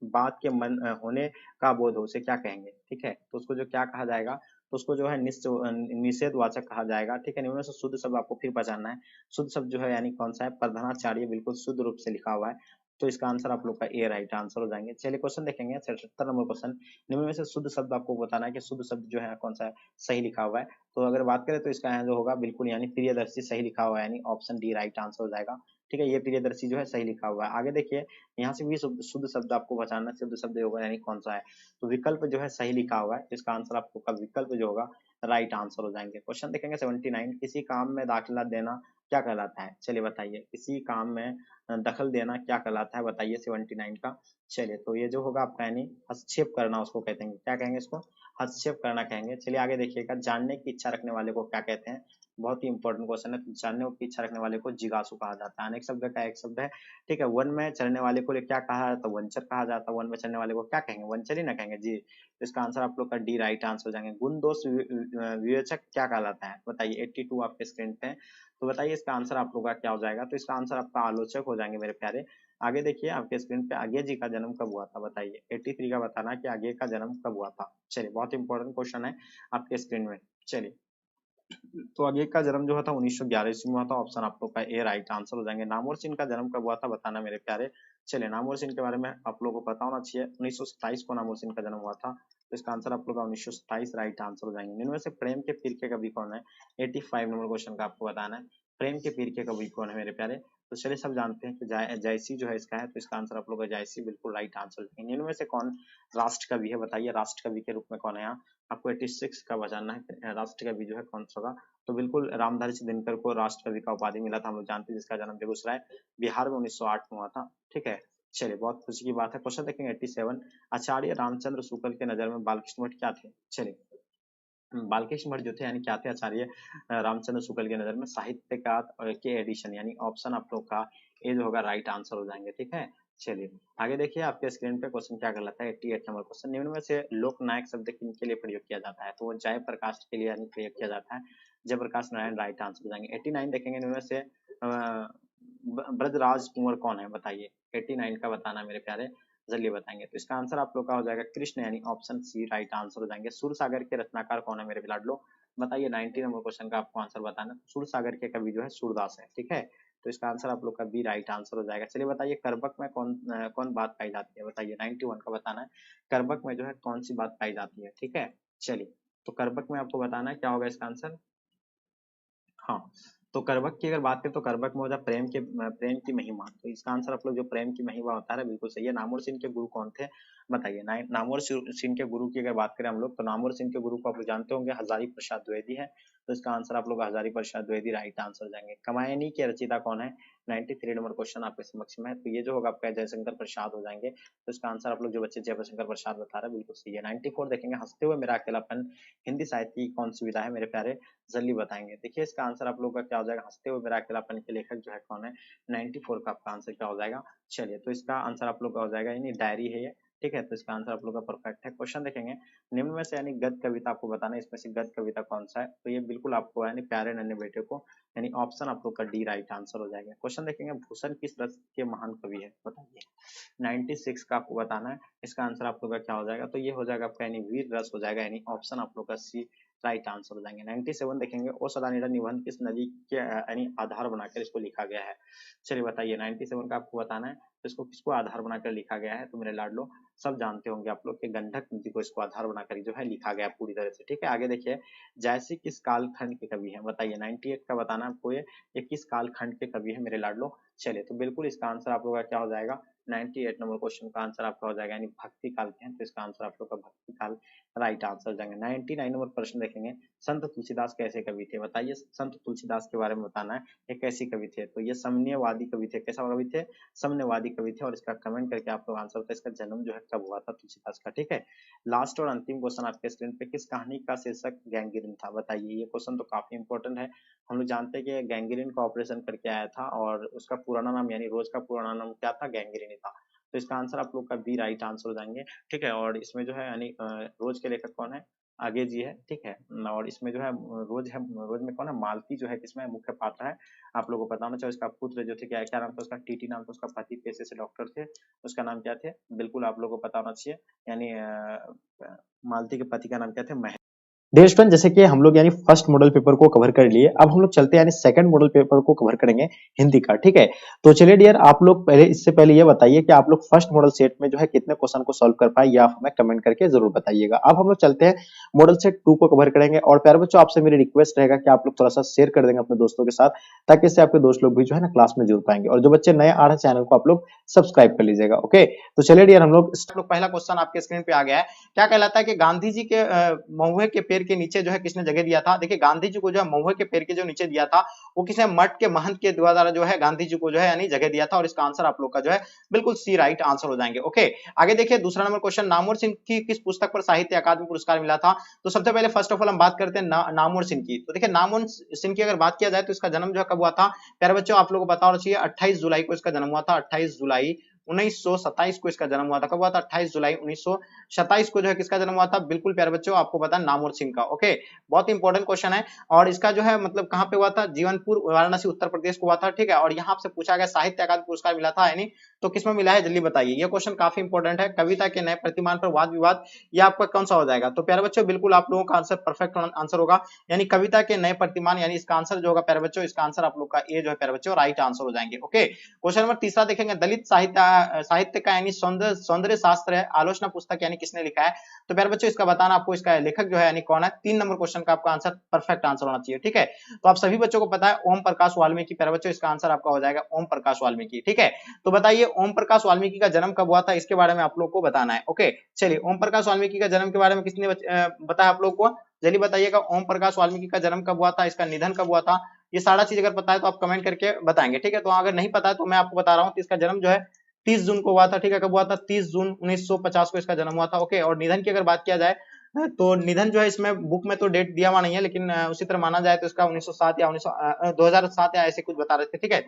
बात के मन होने का बोध हो उसे क्या कहेंगे, ठीक है। तो उसको जो क्या कहा जाएगा, तो उसको जो है निषेध वाचक कहा जाएगा, ठीक है। निम्न में से शुद्ध शब्द आपको फिर पहचानना है। शुद्ध शब्द जो है यानी कौन सा है, प्रधानाचार्य, बिल्कुल शुद्ध रूप से लिखा हुआ है, तो इसका आंसर आप लोग का ए राइट आंसर हो जाएंगे। चलिए क्वेश्चन देखेंगे 77 नंबर क्वेश्चन, निम्न में से शुद्ध शब्द आपको बताना है कि शुद्ध शब्द जो है कौन सा है, सही लिखा हुआ है। तो अगर बात करें तो इसका यहाँ जो होगा बिल्कुल यानी प्रियदर्शी सही लिखा हुआ है, यानी ऑप्शन डी राइट आंसर हो जाएगा, ठीक है। ये प्रियदर्शी जो है सही लिखा हुआ है। आगे देखिए यहाँ से भी शुद्ध शब्द आपको बचाना, शुद्ध शब्द होगा यानी कौन सा है, तो विकल्प जो है सही लिखा हुआ है, इसका आंसर आपको का विकल्प जो होगा राइट आंसर हो जाएंगे। क्वेश्चन देखेंगे 79, किसी काम में दाखिला देना क्या कहलाता है। चलिए बताइए किसी काम में दखल देना क्या कहलाता है बताइए 79 का। चलिए तो ये जो होगा आपका यानी हस्तक्षेप करना उसको कहते हैं, क्या कहेंगे इसको, हस्तक्षेप करना कहेंगे। चलिए आगे देखिएगा, जानने की इच्छा रखने वाले को क्या कहते हैं। बहुत ही इंपॉर्टेंट क्वेश्चन है। तो जानने की इच्छा रखने वाले को जिज्ञासु कहा जाता है। अनेक शब्द का एक शब्द है, ठीक है। वन में चढ़ने वाले को क्या कहा जाता है, वंचर कहा जाता है। वन में चढ़ने वाले को क्या कहेंगे, वंचर ही ना कहेंगे जी। तो इसका आंसर आप लोग का डी राइट आंसर हो जाएंगे। गुण दोष विवेचक क्या कहलाता है बताइए, 82 आपके स्क्रीन पे। तो बताइए इसका आंसर आप लोग का क्या हो जाएगा। तो इसका आंसर आपका आलोचक हो जाएंगे मेरे प्यारे। आगे देखिए आपके स्क्रीन पे, आगे जी का जन्म कब हुआ था बताइए। 83 का बताना कि आगे का जन्म कब हुआ था। चलिए बहुत इंपॉर्टेंट क्वेश्चन है आपके स्क्रीन में। चलिए तो आगे का जन्म जो था 1911 ईस्वी में हुआ था, ऑप्शन आप लोग का ए राइट आंसर हो जाएंगे। नामवर सिंह का जन्म कब हुआ था बताना मेरे प्यारे। चलिए नामवर सिंह के बारे में आप लोगों को पता होना चाहिए, 1927 को नामवर सिंह का जन्म हुआ था, तो इसका आंसर आप लोग का 1927 राइट आंसर हो जाएंगे। इनमें से प्रेम के पीर के कवि कौन है, 85 नंबर क्वेश्चन का आपको बताना है। प्रेम के पीर के कवि कौन है मेरे प्यारे? तो चलिए सब जानते हैं कि जायसी जो है इसका है, तो इसका आंसर आप लोग का जायसी बिल्कुल राइट आंसर। इनमें से कौन राष्ट्र कवि है बताइए, राष्ट्र कवि के रूप में कौन है यहाँ? आपको 86 का बताना है, राष्ट्र कवि जो है कौन सा होगा? तो बिल्कुल रामधारी सिंह को राष्ट्र कवि का उपाधि मिला था, हम लोग जानते हैं, जिसका जन्म बेगूसराय बिहार में 1908 में हुआ था। ठीक है, चलिए बहुत खुशी की बात है। क्वेश्चन देखेंगे 87, आचार्य रामचंद्र शुक्ल के नजर में बालकृष्ण भट्ट क्या थे? चलिए, बालकृष्ण भट्ट जो थे यानी क्या थे? आचार्य रामचंद्र शुक्ल के नजर में साहित्यकार के एडिशन, यानी ऑप्शन आप लोग का ए जो होगा राइट आंसर हो जाएंगे। ठीक है, चलिए आगे देखिए आपके स्क्रीन पे क्वेश्चन क्या कहलाता है। 88 नंबर क्वेश्चन, निम्न में से लोकनायक शब्द किनके लिए प्रयोग किया जाता है? तो वो जयप्रकाश के लिए यानी प्रयोग किया जाता है, जयप्रकाश नारायण राइट आंसर हो जाएंगे। 89 देखेंगे, निम्न में से ब्रजराज कुंवर कौन है बताइए? 89 का बताना है मेरे प्यारे, जल्दी बताएंगे। तो इसका आंसर आप लोग का हो जाएगा कृष्ण, यानी ऑप्शन सी राइट आंसर हो जाएंगे। सूर सागर के रचनाकार कौन है मेरे लाडलो? बताइए, 90 नंबर क्वेश्चन का आपको आंसर बताना। सूर सागर के कवि जो है सूरदास है। ठीक है, तो इसका आंसर आप लोग का बी राइट आंसर हो जाएगा। चलिए बताइए, करबक में कौन बात पाई जाती है? बताइए, 91 का बताना है, करबक में जो है कौन सी बात पाई जाती है? ठीक है, चलिए तो करबक में आपको बताना है क्या होगा इसका आंसर। हाँ, तो करबक की अगर बात करें तो करबक में होता है प्रेम की महिमा। तो इसका आंसर आप लोग जो प्रेम की महिमा होता है बिल्कुल सही है। नामवर सिंह के गुरु कौन थे बताइए? नामवर सिंह के गुरु की अगर बात करें हम लोग, तो नामवर सिंह के गुरु को आप लोग जानते होंगे, हजारी प्रसाद द्विवेदी है। तो इसका आंसर आप लोग हजारी प्रसाद द्विवेदी राइट आंसर जाएंगे। कमायनी के रचयिता कौन है? 93 नंबर क्वेश्चन आपके समक्ष में है, तो ये जो होगा आपका जयशंकर प्रसाद हो जाएंगे। तो इसका आंसर आप लोग जो बच्चे जयशंकर प्रसाद बता रहे हैं बिल्कुल सही है। 94 देखेंगे, हंसते हुए मेरा अकेलापन हिंदी साहित्य की कौन सी विधा है मेरे प्यारे? जल्दी बताएंगे। देखिए इसका आंसर आप लोगों का क्या हो जाएगा, हंसते हुए मेरा अकेलापन के लेखक जो है कौन है? 94 का आपका आंसर क्या हो जाएगा? चलिए, तो इसका आंसर आप लोग का हो जाएगा, यानी डायरी है ये। ठीक है, तो इसका आंसर आप लोग का परफेक्ट है। क्वेश्चन देखेंगे, निम्न में से यानी गद्य कविता आपको बताना है, इसमें से गद्य कविता कौन सा है? तो ये बिल्कुल आपको यानी प्यारे नन्हे बेटे को, यानी ऑप्शन आप लोग का डी राइट आंसर हो जाएगा। क्वेश्चन देखेंगे, भूषण किस रस के महान कवि है बताइए? 96 का आपको बताना है, इसका आंसर आप लोग का क्या हो जाएगा? तो ये हो जाएगा आपका यानी वीर रस हो जाएगा, यानी ऑप्शन आप लोग का सी राइट आंसर हो जाएंगे। 97 देखेंगे, ओ सदानीरा निबंध किस नदी के यानी आधार बनाकर इसको लिखा गया है? चलिए बताइए, 97 का आपको बताना है, तो इसको किसको आधार बनाकर लिखा गया है? तो मेरे लाडलो सब जानते होंगे आप लोग के गंडक नदी को इसको आधार बनाकर जो है लिखा गया पूरी तरह से। ठीक है, आगे देखिए, जायसी किस कालखंड के कवि है बताइए? 98 का बताना आपको, ये किस कालखंड के कवि है मेरे लाडलो? चलिए, तो बिल्कुल इसका आंसर आप लोग का क्या हो जाएगा? 98 नंबर क्वेश्चन का आंसर आपका हो जाएगा, यानी भक्ति काल के हैं, तो इसका आंसर आप लोग का भक्ति काल राइट आंसर जाएंगे। 99 नंबर प्रश्न देखेंगे, संत तुलसीदास कैसे कवि थे बताइए? संत तुलसीदास के बारे में बताना है, ये कैसी कवि थे? तो ये साम्यवादी कवि थे। कैसा कवि थे? साम्यवादी कवि थे। और इसका कमेंट करके आप लोग आंसर बताइए, इसका जन्म जो है कब हुआ था तुलसीदास का? ठीक है, लास्ट और अंतिम क्वेश्चन आपके स्क्रीन पे, किस कहानी का शीर्षक गैंग्रीन था बताइए? ये क्वेश्चन तो काफी इंपॉर्टेंट है। हम लोग जानते हैं कि गैंग्रीन का ऑपरेशन करके आया था, और उसका पुराना नाम यानी रोज का पुराना नाम क्या था? गैंग्रीन ही था। तो इसका आंसर आप लोग का बी राइट आंसर हो जाएंगे। ठीक है, और इसमें जो है यानी रोज के लेखक कौन है? आगे जी है। ठीक है, और इसमें जो है रोज में कौन है? मालती जो है इसमें मुख्य पात्र है। आप लोगों को पता होना चाहिए। इसका पुत्र जो थे, क्या क्या नाम था उसका? टीटी नाम था उसका। पति पेशे से डॉक्टर थे, उसका नाम क्या थे? बिल्कुल आप लोगों को पता होना चाहिए, यानी मालती के पति का नाम क्या थे? महेश। डियर स्टूडेंट, जैसे कि हम लोग यानी फर्स्ट मॉडल पेपर को कवर कर लिए, अब हम लोग चलते हैं यानी सेकंड मॉडल पेपर को कवर करेंगे हिंदी का। ठीक है, तो चलिए डियर, आप लोग पहले इससे पहले ये बताइए कि आप लोग फर्स्ट मॉडल सेट में जो है कितने क्वेश्चन को सॉल्व कर पाए, या आप हमें कमेंट करके जरूर बताइएगा। अब हम लोग चलते हैं मॉडल सेट 2 को कवर करेंगे। और प्यारे बच्चों, आपसे मेरी रिक्वेस्ट रहेगा कि आप लोग थोड़ा सा शेयर कर देंगे अपने दोस्तों के साथ, ताकि इससे आपके दोस्त लोग भी जो है ना क्लास में जुड़ पाएंगे। और जो बच्चे नए आ रहे हैं चैनल को आप लोग सब्सक्राइब कर लीजिएगा। ओके, तो चलिए डियर, हम लोग पहला क्वेश्चन आपके स्क्रीन पे आ गया है। क्या कहलाता है कि गांधी जी के महुए के पेड़ के नीचे जो है किसने जगह दिया था? देखिए, गांधी जी को जो है महुए के पेड़ के जो नीचे दिया था, वो किसी मठ के महंत के द्वारा जो है गांधी जी को जो है यानी जगह दिया था। और इसका आंसर आप लोग का जो है बिल्कुल सी राइट आंसर हो जाएंगे। ओके, आगे देखिए दूसरा नंबर क्वेश्चन, नामवर सिंह की किस पुस्तक पर साहित्य अकादमी पुरस्कार मिला था? तो सबसे पहले फर्स्ट ऑफ ऑल हम बात करते हैं नामवर सिंह की। तो देखिए, नामवर सिंह की अगर बात किया जाए तो इसका जन्म जो है कब हुआ था? प्यारे बच्चों, आप लोगों को पता होना चाहिए 28 जुलाई को इसका जन्म हुआ था। 28 जुलाई 1927 को इसका जन्म हुआ था। कब हुआ था? 28 जुलाई 1927 को जो है किसका जन्म हुआ था? बिल्कुल प्यारे बच्चों, आपको पता है नामवर सिंह का। ओके, बहुत इंपॉर्टेंट क्वेश्चन है। और इसका जो है मतलब कहां पे हुआ था? जीवनपुर, वाराणसी, उत्तर प्रदेश को हुआ था। ठीक है, और यहां से पूछा गया साहित्य अकादमी पुरस्कार मिला था यानी तो किसमें मिला है जल्दी बताइए। ये क्वेश्चन काफी इंपॉर्टेंट है। कविता के नए प्रतिमान पर वाद विवाद, ये आपका कौन सा हो जाएगा। तो प्यारे बच्चों बिल्कुल आप लोगों का आंसर परफेक्ट आंसर होगा, यानी कविता के नए प्रतिमान, यानी इसका आंसर जो होगा प्यारे बच्चों, इसका आंसर आप लोग का ए जो है प्यारे बच्चों राइट आंसर हो जाएंगे। ओके, क्वेश्चन नंबर तीसरा देखेंगे, दलित साहित्य का यानी सौंदर्य शास्त्र है, आलोचना पुस्तक यानी किसने लिखा है। तो प्यारे बच्चों इसका बताना आपको, इसका लेखक जो है यानी कौन है। 3 नंबर क्वेश्चन का आपका आंसर परफेक्ट आंसर होना चाहिए। ठीक है, तो आप सभी बच्चों को पता है ओम प्रकाश वाल्मीकि, प्यारे बच्चों इसका आंसर आपका हो जाएगा ओम प्रकाश वाल्मीकि। ठीक है, तो बताइए ओम प्रकाश वाल्मीकि का जन्म कब हुआ था, इसके बारे में आप लोग को बताना है। ओके, चलिए ओम प्रकाश वाल्मीकि का जन्म के बारे में किसने बताया आप लोग को, जल्दी बताइएगा। ओम प्रकाश वाल्मीकि का जन्म कब हुआ था, इसका निधन कब हुआ था, ये सारा चीज अगर पता है तो आप कमेंट करके बताएंगे। ठीक है, तो अगर नहीं पता है तो मैं आपको बता रहा हूँ, इसका जन्म जो है 30 जून को हुआ था। ठीक है, कब हुआ था, 30 जून 1950 को इसका जन्म हुआ था। ओके, और निधन की अगर बात किया जाए तो निधन जो है इसमें बुक में तो डेट दिया हुआ नहीं है, लेकिन उसी तरह माना जाए तो इसका 1907 या 2007 या ऐसे कुछ बता रहे थे। ठीक है,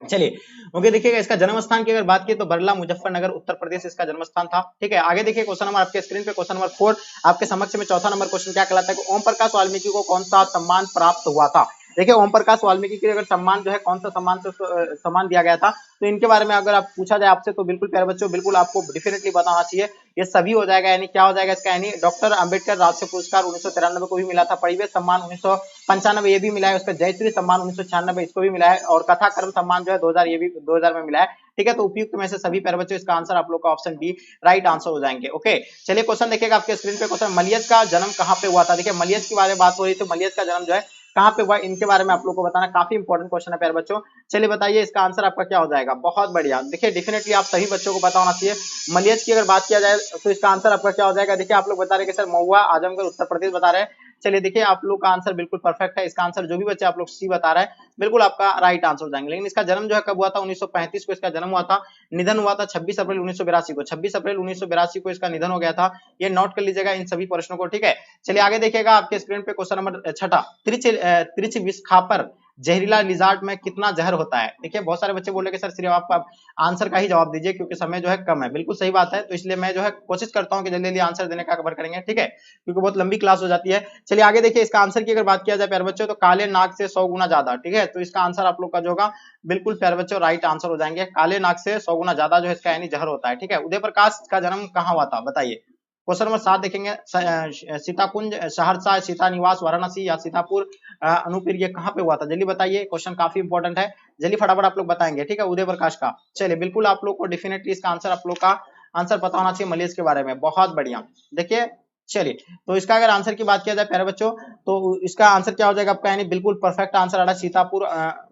चलिए ओके, देखिएगा इसका जन्म स्थान की अगर बात की तो बरला मुजफ्फरनगर उत्तर प्रदेश इसका जन्म स्थान था। ठीक है, आगे देखिए क्वेश्चन नंबर आपके स्क्रीन पे, क्वेश्चन नंबर 4 आपके समक्ष में। चौथा नंबर क्वेश्चन क्या कहलाता है कि ओम प्रकाश वाल्मीकि को कौन सा सम्मान प्राप्त हुआ था। देखिए ओम प्रकाश वाल्मीकि के अगर सम्मान जो है कौन सा सम्मान से सम्मान दिया गया था, तो इनके बारे में अगर आप पूछा जाए आपसे तो बिल्कुल प्यारे बच्चों बिल्कुल आपको डेफिनेटली बताना चाहिए, ये सभी हो जाएगा। यानी क्या हो जाएगा इसका, यानी डॉक्टर अंबेडकर राष्ट्रीय पुरस्कार 1993 को भी मिला था, परिवेश सम्मान 1995 ये भी मिला है, उसका जयश्री सम्मान 1996 इसको भी मिला है, और कथा कर्म सम्मान जो है 2000 ये भी 2000 में मिला है। ठीक है, तो उपयुक्त में से सभी प्यारे बच्चों इसका आंसर आप लोग का ऑप्शन बी राइट आंसर हो जाएंगे। ओके, चलिए क्वेश्चन देखिएगा आपके स्क्रीन पे, क्वेश्चन मलियज का जन्म कहाँ पे हुआ था। देखिए मलियज के बारे में बात हो रही है, तो मलियज का जन्म जो है कहाँ पे हुआ, इनके बारे में आप लोग को बताना, काफी इंपॉर्टेंट क्वेश्चन है प्यारे बच्चों। चलिए बताइए इसका आंसर आपका क्या हो जाएगा। बहुत बढ़िया, देखिए डेफिनेटली आप सभी बच्चों को पता होना चाहिए। मलियज की अगर बात किया जाए तो इसका आंसर आपका क्या हो जाएगा। देखिए आप लोग बता रहे हैं कि सर महुआ आजमगढ़ उत्तर प्रदेश बता रहे हैं। चलिए देखिए आप लोग का आंसर बिल्कुल परफेक्ट है, इसका आंसर जो भी बच्चे आप लोग सी बता रहे हैं बिल्कुल आपका राइट आंसर हो जाएंगे। लेकिन इसका जन्म जो है कब हुआ था, 1935 को इसका जन्म हुआ था, निधन हुआ था 26 अप्रैल 1982 को, 26 अप्रैल 1982 को इसका निधन हो गया था। ये नोट कर लीजिएगा इन सभी प्रश्नों को। ठीक है, चलिए आगे देखिएगा आपके स्क्रीन पे क्वेश्चन नंबर 6, त्रिच विस्खापर जहरीला लिजार्ड में कितना जहर होता है। देखिए बहुत सारे बच्चे बोल रहे कि सर सिर्फ आप आंसर का ही जवाब दीजिए क्योंकि समय जो है कम है, बिल्कुल सही बात है, तो इसलिए मैं जो है कोशिश करता हूं कि जल्दी जल्दी आंसर देने का कवर करेंगे। ठीक है, क्योंकि बहुत लंबी क्लास हो जाती है। चलिए आगे देखिए इसका आंसर की अगर बात किया जाए प्यारे बच्चों, तो काले नाग से 100 गुना ज्यादा। ठीक है, तो इसका आंसर आप लोग का जो होगा बिल्कुल प्यारे बच्चों राइट आंसर हो जाएंगे, काले नाग से 100 गुना ज्यादा जो है इसका यानी जहर होता है। ठीक है, उदय प्रकाश का जन्म कहाँ हुआ था बताइए। क्वेश्चन नंबर 7 देखेंगे, सीताकुंज, सहरसा, सीता निवास, वाराणसी या सीतापुर, अनूपपुर, ये कहाँ पे हुआ था जल्दी बताइए। क्वेश्चन काफी इंपॉर्टेंट है, जल्दी फटाफट आप लोग बताएंगे। ठीक है, उदय प्रकाश का। चलिए बिल्कुल आप लोग को डेफिनेटली इसका आंसर आप लोग का आंसर पता होना चाहिए मलेज के बारे में। बहुत बढ़िया, देखिए चलिए तो इसका अगर आंसर की बात किया जाए प्यारे बच्चों तो इसका आंसर क्या हो जाएगा आपका, यानी बिल्कुल परफेक्ट आंसर आ रहा है सीतापुर।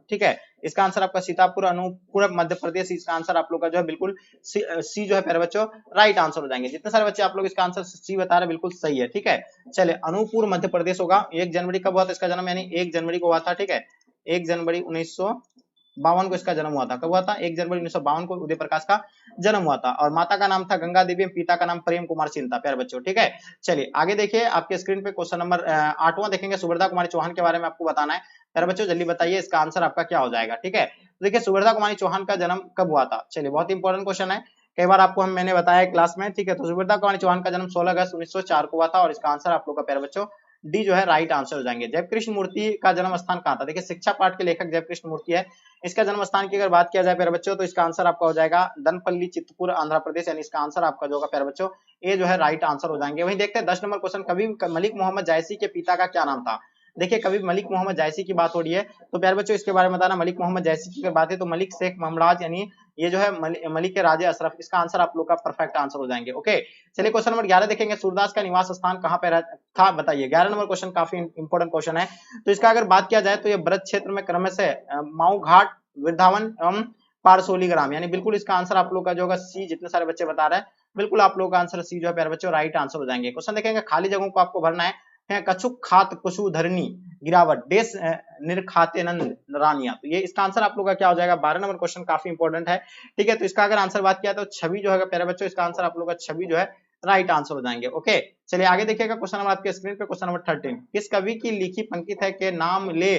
ठीक है, इसका आंसर आपका सीतापुर, अनूपपुर, मध्य प्रदेश, इसका आंसर आप लोग का जो है बिल्कुल सी जो है प्यारे बच्चों राइट आंसर हो जाएंगे। जितने सारे बच्चे आप लोग इसका आंसर सी बता रहे हैं बिल्कुल सही है। ठीक है, चलिए अनूपपुर मध्य प्रदेश होगा। 1 जनवरी कब हुआ था इसका जन्म, यानी 1 जनवरी को हुआ था। ठीक है, 1 जनवरी 1952 को इसका जन्म हुआ था। कब हुआ था, 1 जनवरी 1952 को उदय प्रकाश का जन्म हुआ था, और माता का नाम था गंगा देवी, पिता का नाम प्रेम कुमार सिंह था प्यारे बच्चों। ठीक है, चलिए आगे देखिए आपके स्क्रीन पे क्वेश्चन नंबर 8वां देखेंगे, सुभद्रा कुमारी चौहान के बारे में आपको बताना है प्यारे बच्चों, जल्दी बताइए इसका आंसर आपका क्या हो जाएगा। ठीक है, तो देखिए सुभद्रा कुमारी चौहान का जन्म कब हुआ था। चलिए बहुत इंपॉर्टेंट क्वेश्चन है, कई बार आपको मैंने बताया क्लास में। ठीक है, तो सुभद्रा कुमारी चौहान का जन्म 16 अगस्त 1904 को हुआ था, और इसका आंसर आप लोग का प्यारे बच्चों डी जो है राइट आंसर हो जाएंगे। जयकृष्ण मूर्ति का जन्म स्थान कहाँ था। देखिए शिक्षा पाठ के लेखक जयकृष्ण मूर्ति है, इसका जन्म स्थान की अगर बात किया जाए प्यारे बच्चों तो इसका आंसर आपका हो जाएगा दनपल्ली, चित्तपुर, आंध्र प्रदेश, यानी इसका आंसर आपका जो होगा प्यारे बच्चों ये जो है राइट आंसर हो जाएंगे। वहीं देखते हैं 10 नंबर क्वेश्चन, कवि मलिक मोहम्मद जायसी के पिता का क्या नाम था। देखिए कवि मलिक मोहम्मद जायसी की बात हो रही है, तो प्यारे बच्चों इसके बारे में बताना। मलिक मोहम्मद जायसी की अगर बात है तो मलिक शेख ममराज, यानी ये जो है मलिक के राजे अशरफ, इसका आंसर आप लोग का परफेक्ट आंसर हो जाएंगे। ओके, चलिए क्वेश्चन नंबर 11 देखेंगे, सूरदास का निवास स्थान कहाँ पे था बताइए। 11 नंबर क्वेश्चन काफी इंपॉर्टेंट क्वेश्चन है, तो इसका अगर बात किया जाए तो ये ब्रज क्षेत्र में क्रमशः माऊ घाट, वृंदावन एवं पारसोली ग्राम, यानी बिल्कुल इसका आंसर आप लोग का जो होगा सी, जितने सारे बच्चे बता रहे हैं बिल्कुल आप लोग का आंसर सी जो है प्यारे बच्चों राइट आंसर हो जाएंगे। क्वेश्चन देखेंगे, खाली जगहों को आपको भरना है कछुक खात कुशु धरनी गिरावट देश निर्खाते नंद रानिया, तो ये इसका आंसर आप लोग का क्या हो जाएगा। 12 नंबर क्वेश्चन काफी इंपॉर्टेंट है। ठीक है, तो इसका अगर आंसर बात किया तो छवि जो है प्यारे बच्चों, इसका आंसर आप लोग का छवि जो है राइट आंसर हो जाएंगे। ओके, चलिए आगे देखिएगा क्वेश्चन नंबर आपके स्क्रीन पे, क्वेश्चन नंबर 13, किस कवि की लिखी पंक्ति है के नाम ले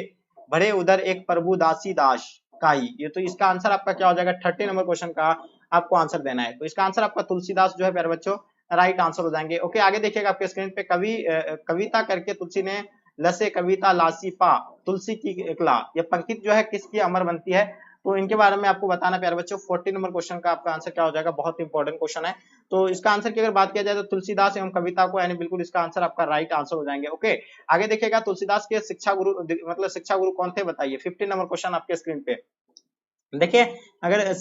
भरे उधर एक प्रभु दासी दास काई, ये तो इसका आंसर आपका क्या हो जाएगा। 30 नंबर क्वेश्चन का आपको आंसर देना है, तो इसका आंसर आपका तुलसीदास जो है प्यारे बच्चों राइट आंसर हो जाएंगे। ओके, आगे देखिएगा आपके स्क्रीन पे, कविता करके तुलसी ने लसे कविता लासी पा तुलसी की एकला, ये पंक्ति जो है किसकी अमर बनती है। तो इनके बारे में आपको बताना प्यारे बच्चों। 14 नंबर क्वेश्चन का आपका आंसर क्या हो जाएगा, बहुत इंपॉर्टेंट क्वेश्चन है। तो इसका आंसर की अगर बात किया जाए तो तुलसीदास एवं कविता को, यानी बिल्कुल इसका आंसर आपका राइट आंसर हो जाएंगे। ओके, आगे देखिएगा तुलसीदास के शिक्षा गुरु मतलब शिक्षा गुरु कौन थे बताइए। 15 नंबर क्वेश्चन आपके स्क्रीन पे देखिए। अगर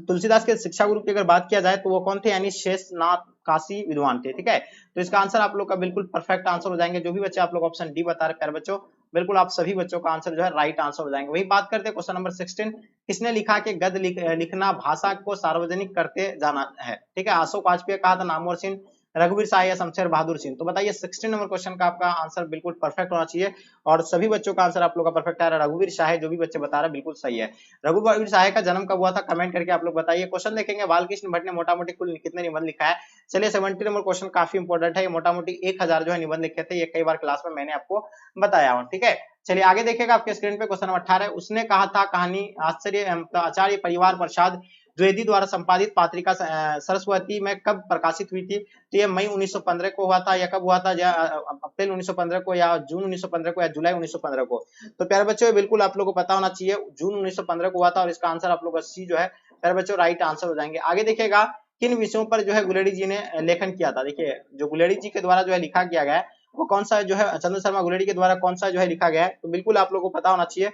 तुलसीदास के शिक्षा गुरु की अगर बात किया जाए तो वो कौन थे, यानी शेषनाथ काशी विद्वान थे। ठीक है, तो इसका आंसर आप लोग का बिल्कुल परफेक्ट आंसर हो जाएंगे। जो भी बच्चे आप लोग ऑप्शन डी बता रहे प्यारे बच्चों, बिल्कुल आप सभी बच्चों का आंसर जो है राइट आंसर हो जाएंगे। वही बात करते हैं क्वेश्चन नंबर 16, किसने लिखा कि गद्य लिखना भाषा को सार्वजनिक करते जाना है। ठीक है, अशोक वाजपेयी कहा था, नामवर सिंह, रघुवीर शाह या शमशेर बहादुर सिंह। तो बताइए 16 नंबर क्वेश्चन का आपका आंसर बिल्कुल परफेक्ट होना चाहिए और सभी बच्चों का आंसर आप लोग का परफेक्ट आ रहा है। रघुवीर शाह जो भी बच्चे बता रहे हैं बिल्कुल सही है। रघुवीर शाह का जन्म कब हुआ था, कमेंट करके आप लोग बताइए। क्वेश्चन देखेंगे, बालकृष्ण भट्ट ने मोटा मोटी कुल कितने निबंध लिखा है। चलिए 70 नंबर क्वेश्चन काफी इंपॉर्टेंट है। ये मोटा मोटी 1000 जो है निबंध लिखे थे, ये कई बार क्लास में मैंने आपको बताया हूँ। ठीक है, चलिए आगे देखिएगा आपके स्क्रीन पे क्वेश्चन नंबर 18, उसने कहा था कहानी आश्चर्य आचार्य परिवार प्रसाद द्विवेदी द्वारा संपादित पत्रिका सरस्वती में कब प्रकाशित हुई थी। तो ये मई 1915 को हुआ था, या कब हुआ था, या अप्रैल 1915 को, या जून 1915 को, या जुलाई 1915 को। तो प्यारे बच्चों बिल्कुल आप लोगों को पता होना चाहिए, जून 1915 को हुआ था और इसका आंसर आप लोग का सी जो है प्यारे बच्चों राइट आंसर हो जाएंगे। आगे देखिएगा, किन विषयों पर जो है गुलेरी जी ने लेखन किया था। देखिए जो गुलेरी जी के द्वारा जो है लिखा किया गया है वो कौन सा जो है, चंद्र शर्मा गुलेरी के द्वारा कौन सा जो है लिखा गया है, तो बिल्कुल आप लोगों को पता होना चाहिए।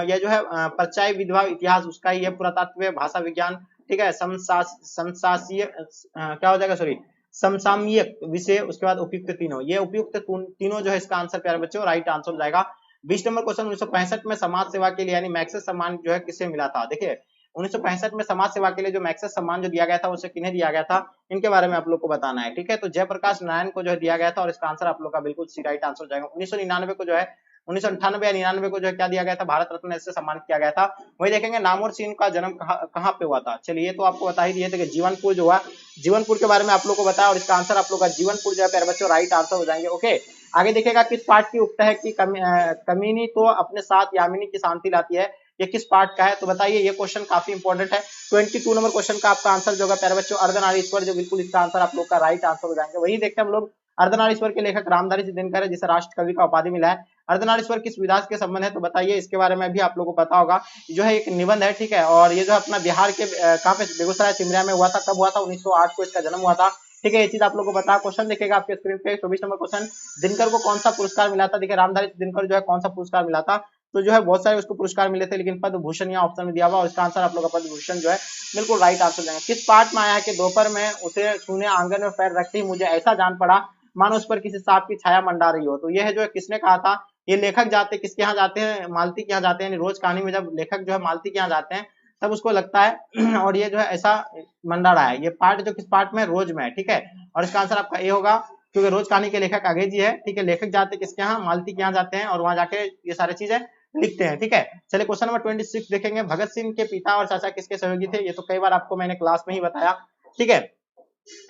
यह जो है परिचय विधवा इतिहास उसका ही है, पुरातत्व, भाषा विज्ञान, ठीक है, समसासीय क्या हो जाएगा, सॉरी समसामयिक विषय, उसके बाद उपयुक्त तीनों, ये उपयुक्त तीनों जो है इसका आंसर प्यारे बच्चों राइट आंसर हो जाएगा। 20 नंबर क्वेश्चन, 1965 में समाज सेवा के लिए यानी मैक्सेस सम्मान जो है किसे मिला था। देखिए 1965 में समाज सेवा के लिए जो मैक्सेस सम्मान जो दिया गया था उसे किन्हें दिया गया था, इनके बारे में आप लोग को बताना है। ठीक है, तो जयप्रकाश नारायण को जो है दिया गया था और इसका आंसर आप लोग का बिल्कुल सी राइट आंसर हो जाएगा। 1999 को जो है 1998 या 99 को जो है क्या दिया गया था, भारत रत्न से सम्मानित किया गया था। वही देखेंगे नामवर सिंह का जन्म कहाँ पे हुआ था। चलिए ये तो आपको बता ही दिए थे कि जीवनपुर जो हुआ, जीवनपुर के बारे में आप लोग को बताया और इसका आंसर आप लोग का जीवनपुर जो है प्यारे बच्चों राइट आंसर हो जाएंगे। ओके, आगे देखिएगा, किस पाठ की उक्त है कि कमीनी तो अपने साथ यामिनी की शांति लाती है, ये किस पार्ट का है। तो बताइए, ये क्वेश्चन काफी इंपॉर्टेंट है। 22 नंबर क्वेश्चन का आपका आंसर जो होगा प्यारे बच्चों अर्धनारीश्वर, जो बिल्कुल इसका आंसर आप लोग का राइट आंसर हो जाएंगे। वही देखते हैं हम लोग, अर्धनारीश्वर के लेखक रामधारी सिद्धिनकर है जिसे राष्ट्र कवि का उपाधि मिला है। अर्धनारीश्वर किस विधा के संबंध है, तो बताइए इसके बारे में भी आप लोगों को पता होगा। जो है एक निबंध है, ठीक है, और ये जो अपना बिहार के कहाँ पे, बेगूसराय सिमरिया में हुआ था। कब हुआ था, 1908 को इसका जन्म हुआ था। ठीक है, ये चीज आप लोगों को बता। क्वेश्चन देखिएगा आपके स्क्रीन पे 24 नंबर क्वेश्चन, दिनकर को कौन सा पुरस्कार मिला था। देखिए रामधारी दिनकर जो है कौन सा पुरस्कार मिला था, तो जो है बहुत सारे उसको पुरस्कार मिले थे, लेकिन पद्म भूषण यहाँ ऑप्शन में दिया हुआ और इसका आंसर आप लोग का पद्म भूषण जो है बिल्कुल राइट आंसर देंगे। किस पार्ट में आया है कि दोपहर में उसे सुने आंगन में पैर रखते ही मुझे ऐसा जान पड़ा मानो उस पर किसी सांप की छाया मंडा रही हो। तो यह है जो है किसने कहा था, ये लेखक जाते किसके यहाँ जाते हैं, मालती के यहाँ जाते हैं। रोज कहानी में जब लेखक जो है मालती के यहाँ जाते हैं तब उसको लगता है और ये जो है ऐसा मंडा रहा है। ये पार्ट जो किस पार्ट में, रोज में है। ठीक है, और इसका आंसर आपका ए होगा, क्योंकि रोज कहानी के लेखक आगे जी है। ठीक है, लेखक जाते किसके यहाँ, मालती के यहाँ जाते हैं और वहां जाके ये सारी चीजें लिखते हैं। ठीक है, चलिए क्वेश्चन नंबर 26 देखेंगे, भगत सिंह के पिता और चाचा किसके सहयोगी थे। ये तो कई बार आपको मैंने क्लास में ही बताया। ठीक है,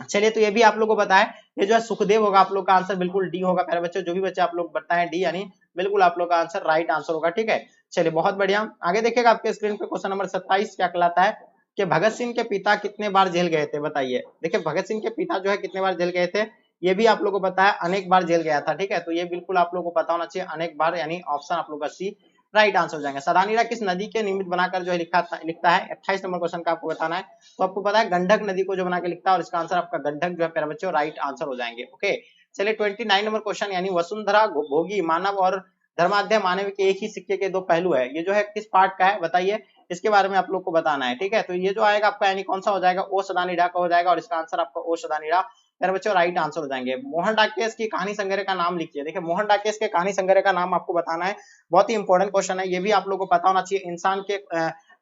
चलिए तो ये भी आप लोगों को बताएं, ये जो है सुखदेव होगा। आप लोग का आंसर बिल्कुल डी होगा प्यारे बच्चों। जो भी बच्चे आप लोग बताएं डी, यानी बिल्कुल आप लोग का आंसर राइट आंसर होगा। ठीक है, चलिए बहुत बढ़िया। आगे देखिएगा आपके स्क्रीन पे क्वेश्चन नंबर 27 क्या कहलाता है कि भगत सिंह के पिता कितने बार जेल गए थे। बताइए, देखिए भगत सिंह के पिता जो है कितने बार जेल गए थे, ये भी आप लोग को पता है, अनेक बार जेल गया था। ठीक है, तो ये बिल्कुल आप लोग को पता होना चाहिए, अनेक बार, यानी ऑप्शन आप लोग का सी राइट आंसर हो जाएंगे। सदानीरा किस नदी के निमित्त बनाकर जो है लिखता है। 28 नंबर क्वेश्चन का आपको बताना है। तो आपको पता है गंडक नदी को जो बना के लिखता है और इसका आंसर आपका गंडक जो है प्यारे बच्चों राइट आंसर हो जाएंगे। ओके, चलिए 29 नंबर क्वेश्चन, यानी वसुंधरा भोगी मानव और धर्माध्य मानव के एक ही सिक्के के दो पहलू है, ये जो है किस पार्ट का है बताइए, इसके बारे में आप लोग को बताना है। ठीक है, तो ये जो आएगा आपका यानी कौन सा हो जाएगा, ओ सदानीरा का हो जाएगा और इसका आंसर आपका ओ सदानीरा मेरे बच्चों राइट आंसर हो जाएंगे। मोहन डाकेश की कहानी संग्रह का नाम लिखिए। देखिए मोहन डाकेश के कहानी संग्रह का नाम आपको बताना है, बहुत ही इंपॉर्टेंट क्वेश्चन है, ये भी आप लोग को पता होना चाहिए। इंसान के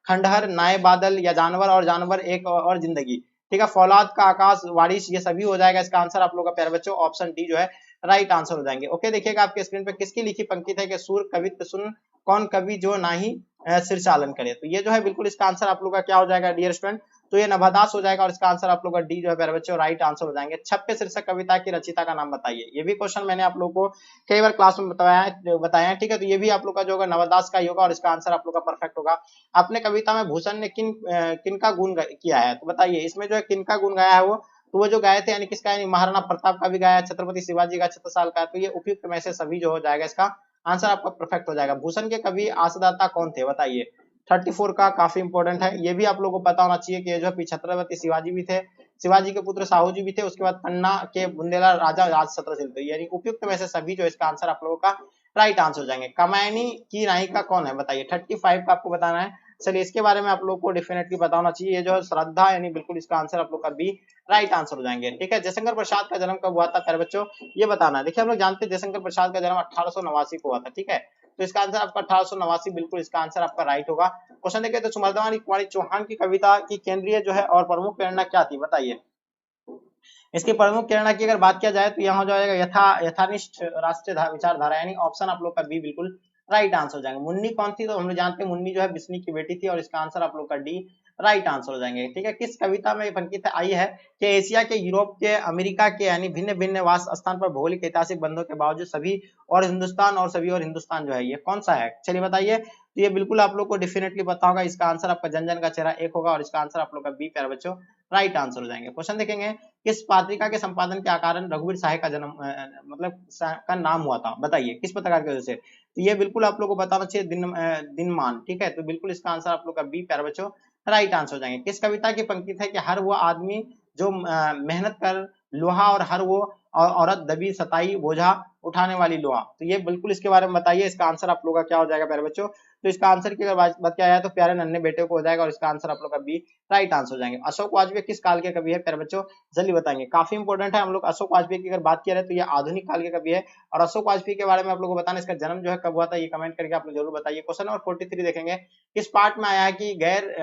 खंडहर, नाय बादल, या जानवर और जानवर एक और जिंदगी, ठीक है, फौलाद का आकाश, वारिश, ये सभी हो जाएगा। इसका आंसर आप लोग का प्यारे बच्चों ऑप्शन डी जो है राइट आंसर हो जाएंगे। ओके, देखिएगा आपके स्क्रीन पे किसकी लिखी पंक्ति है कि सूर कवित्व सुन कौन कवि जो नाही सिर चालन करे। तो ये जो है बिल्कुल इसका आंसर आप लोग का क्या हो जाएगा डियर स्टूडेंट, तो ये नवादास हो जाएगा और इसका आंसर आप लोग का डी जो है प्यारे बच्चों राइट आंसर हो जाएंगे। छप्पे शीर्षक कविता की रचयिता का नाम बताइए। ये भी क्वेश्चन मैंने आप लोग को कई बार क्लास में बताया है। ठीक है, तो ये भी आप लोग का जो होगा नवादास का ही होगा और इसका आंसर आप लोग का परफेक्ट होगा। अपने कविता में भूषण ने किन का गुण किया है, तो बताइए इसमें जो है किन का गुण गाया है वो जो गाए थे, यानी किसका, यानी महाराणा प्रताप का भी गाया, छत्रपति शिवाजी का, छत्रसाल का। तो ये उपयुक्त में से सभी जो हो जाएगा, इसका आंसर आपका परफेक्ट हो जाएगा। भूषण के कवि आशदाता कौन थे बताइए। 34 का काफी इंपॉर्टेंट है, ये भी आप लोगों को पता होना चाहिए कि जो 75 शिवाजी भी थे, शिवाजी के पुत्र साहू जी भी थे, उसके बाद पन्ना के बुंदेला राजा राजछत्र थे, यानी उपयुक्त में से सभी जो इसका आंसर आप लोगों का राइट आंसर हो जाएंगे। कामायनी की नायिका कौन है बताइए, 35 का आपको बताना है। चलिए इसके बारे में आप लोग को डेफिनेटली पता होना चाहिए, ये जो है श्रद्धा, यानी बिल्कुल इसका आंसर आप लोग का बी राइट आंसर हो जाएंगे। ठीक है, जयशंकर प्रसाद का जन्म कब हुआ था प्यारे बच्चों, ये बताना है। देखिए हम लोग जानते हैं जयशंकर प्रसाद का जन्म 1889 को हुआ था। ठीक है, तो इसका आंसर आपका 1889 बिल्कुल इसका आंसर आपका राइट होगा। क्वेश्चन देखिए, तो सुमर्दवानी कुमारी चौहान की कविता की केंद्रीय जो है और प्रमुख प्रेरणा क्या थी बताइए। इसकी प्रमुख प्रेरणा की अगर बात किया जाए तो यहाँ हो जाएगा यथानिष्ठ राष्ट्रीय विचारधारा, यानी ऑप्शन आप लोग का बी बिल्कुल राइट आंसर हो जाएंगे। मुन्नी कौन थी, तो हम लोग जानते हैं मुन्नी जो है बिस्नी की बेटी थी, और इसका आंसर आप लोग का डी राइट आंसर हो जाएंगे। ठीक है, किस कविता में अंकित आई है कि एशिया के, यूरोप के, अमेरिका के यानी भिन्न भिन्न वास स्थान पर भौगोलिक ऐतिहासिक बंधों के बावजूद सभी और हिंदुस्तान जो है, ये कौन सा है, चलिए बताइए। तो ये बिल्कुल आप लोग को डेफिनेटली पता होगा, इसका आंसर आपका जन जन का चेहरा एक होगा, और इसका आंसर आप लोग का बी प्यारे बच्चों राइट आंसर हो जाएंगे। क्वेश्चन देखेंगे, किस पत्रिका के संपादन के कारण रघुवीर साहे का जन्म मतलब का नाम हुआ था बताइए, किस पत्रकार की वजह से, तो ये बिल्कुल आप लोग को बताना चाहिए दिनमान। ठीक है, तो बिल्कुल इसका आंसर आप लोग का बी प्यारे बच्चों राइट आंसर हो जाएंगे। किस कविता की पंक्ति है कि हर वो आदमी जो मेहनत कर लोहा, और हर वो औरत दबी सताई बोझा उठाने वाली लोहा, तो ये बिल्कुल इसके बारे में बताइए। इसका आंसर आप लोग का क्या हो जाएगा प्यारे बच्चों, तो इसका आंसर की अगर बात किया जाए तो प्यारे नन्हे बेटे को हो जाएगा, और इसका आंसर आप लोग का बी राइट आंसर हो जाएंगे। अशोक वाजपेयी किस काल के कवि है प्यारे बच्चों, जल्दी बताएंगे, काफी इंपॉर्टेंट है। हम लोग अशोक वाजपेयी की अगर बात किया जाए तो ये आधुनिक काल के कवि है, और अशोक वाजपेयी के बारे में आप लोग को बताना, इसका जन्म जो है कब हुआ था, ये कमेंट करके आप लोग जरूर बताइए। क्वेश्चन नंबर 43 देखेंगे, किस पार्ट में आया है कि गैर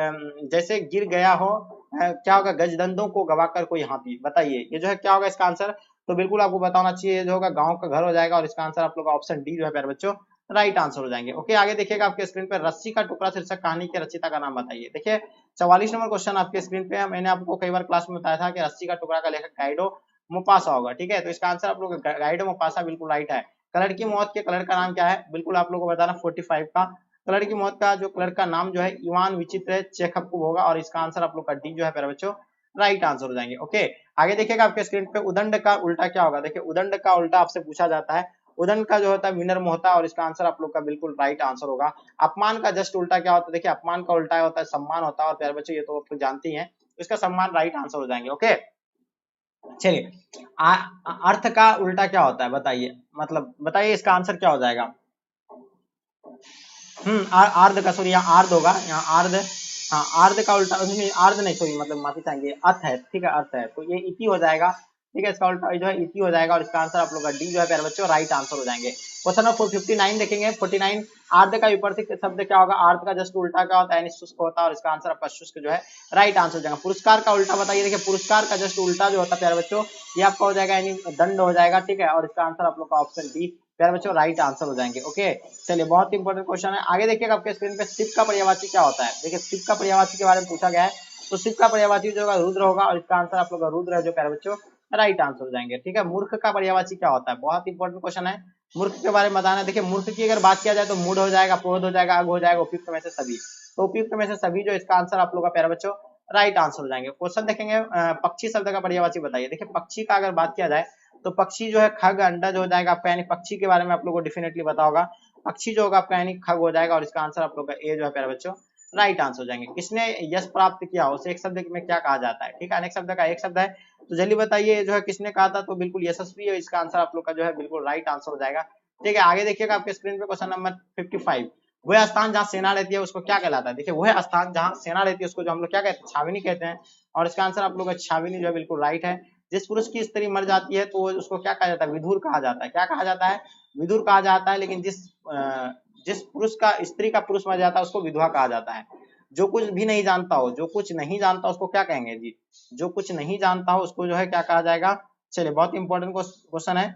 जैसे गिर गया हो क्या होगा, गजदंडों को गवाकर कोई हाथी, बताइए ये जो है क्या होगा इसका आंसर, तो बिल्कुल आपको बताना चाहिए, जो होगा गांव का घर हो जाएगा, और इसका आंसर आप लोग का ऑप्शन डी जो है प्यारे बच्चों राइट आंसर हो जाएंगे। ओके, आगे देखिएगा आपके स्क्रीन पर, रस्सी का टुकड़ा शीर्षक कहानी के रचयिता का नाम बताइए। देखिए 44 नंबर क्वेश्चन आपके स्क्रीन पे है, मैंने आपको कई बार क्लास में बताया था कि रस्सी का टुकड़ा का लेखक गाइडो मोपासा होगा। ठीक है, तो इसका आंसर आप लोग गाइडो मोपासा बिल्कुल राइट है। कलर की मौत के कलर का नाम क्या है, बिल्कुल आप लोग को बताना 45 का कलर की मौत का जो कलर का नाम जो है इवान विचित्र चेखव होगा, और इसका आंसर आप लोग का डी जो है प्यारे बच्चों राइट आंसर हो जाएंगे। ओके, आगे देखिएगा आपके स्क्रीन पे, उदंड का उल्टा क्या होगा, देखिए उदंड का उल्टा आपसे पूछा जाता है, उदंड का जो होता है विनम्र होता है, और इसका आंसर आप लोग का बिल्कुल राइट आंसर होगा। अपमान का जस्ट उल्टा क्या होता है, देखिए अपमान का उल्टा होता है सम्मान होता है, और प्यारे बच्चों ये तो आप लोग जानते ही हैं, इसका सम्मान राइट आंसर हो जाएंगे। ओके, चलिए अर्थ का उल्टा क्या होता है बताइए, मतलब बताइए इसका आंसर क्या हो जाएगा। आर्ध का, सॉरी यहाँ आर्ध होगा, यहाँ आर्ध, हाँ आर्ध का उल्टा, आर्ध नहीं सॉरी, मतलब माफी चाहेंगे, अर्थ है। ठीक है, अर्थ है, तो ये इति हो जाएगा। ठीक है, इसका उल्टा जो है इति हो जाएगा, और इसका आंसर आप लोग का डी जो है प्यारे बच्चों राइट आंसर हो जाएंगे। क्वेश्चन नंबर 59 देखेंगे, 49 आर्ध का विपरीत शब्द क्या होगा, आर्ध का जस्ट उल्टा क्या होता है, यानी शुष्क होता है, और इसका आंसर आपका शुष्क जो है राइट आंसर हो जाएगा। पुरस्कार का उल्टा बताइए, देखिए पुरस्कार का जस्ट उल्टा जो होता है प्यारे बच्चों, ये आपका हो जाएगा यानी दंड हो जाएगा। ठीक है, और इसका आंसर आप लोग का ऑप्शन डी प्यारे बच्चों राइट आंसर हो जाएंगे। ओके, चलिए बहुत इंपॉर्टेंट क्वेश्चन है, आगे देखिएगा आपके स्क्रीन पे, शिव का पर्यायवाची क्या होता है। देखिए शिव का पर्यायवाची के बारे में पूछा गया है, तो शिव का पर्यायवाची जो होगा रुद्र होगा, और इसका आंसर आप लोग का रुद्र है जो प्यारे बच्चों राइट आंसर हो जाएंगे। ठीक है, मूर्ख का पर्यायवाची क्या होता है, बहुत इंपॉर्टेंट क्वेश्चन है, मूर्ख के बारे में बताना। देखिए मूर्ख की अगर बात किया जाए तो मूड हो जाएगा, क्रोध हो जाएगा, अग हो जाएगा, उपयुक्त में से सभी, तो उपयुक्त में से सभी जो इसका आंसर आप लोग का प्यारे बच्चों राइट आंसर हो जाएंगे। क्वेश्चन देखेंगे, पक्षी शब्द का पर्यायवाची बताइए। देखिए पक्षी का अगर बात किया जाए तो पक्षी जो है खग अंडज हो जाएगा आपका, यानी पक्षी के बारे में आप लोगों को डेफिनेटली पता होगा, पक्षी जो होगा आपका यानी खग हो जाएगा, और इसका आंसर आप लोग का ए जो है प्यारे बच्चों राइट आंसर हो जाएंगे। किसने यश प्राप्त किया, उसे एक शब्द में क्या कहा जाता है। ठीक है, अनेक शब्द का एक शब्द है, तो जल्दी बताइए जो है किसने कहा था, तो बिल्कुल यशस्वी है, इसका आंसर आप लोग का जो है बिल्कुल राइट आंसर हो जाएगा। ठीक है, आगे देखिएगा आपके स्क्रीन पे क्वेश्चन नंबर 55, वह स्थान जहाँ सेना रहती है उसको क्या कहलाता है। देखिए वह स्थान जहाँ सेना रहती है उसको जो हम लोग क्या कहते हैं, छावनी कहते हैं, और इसका आंसर आप लोग का छावनी जो है बिल्कुल राइट है। जिस पुरुष की स्त्री मर जाती है तो उसको क्या कहा जाता है, विधुर कहा जाता है, क्या कहा जाता है, विधुर कहा जाता है। लेकिन जिस पुरुष का स्त्री का पुरुष मर जाता है उसको विधवा कहा जाता है। जो कुछ भी नहीं जानता हो, जो कुछ नहीं जानता उसको क्या कहेंगे जी, जो कुछ नहीं जानता हो उसको जो है क्या कहा जाएगा। चलिए बहुत इंपॉर्टेंट क्वेश्चन है,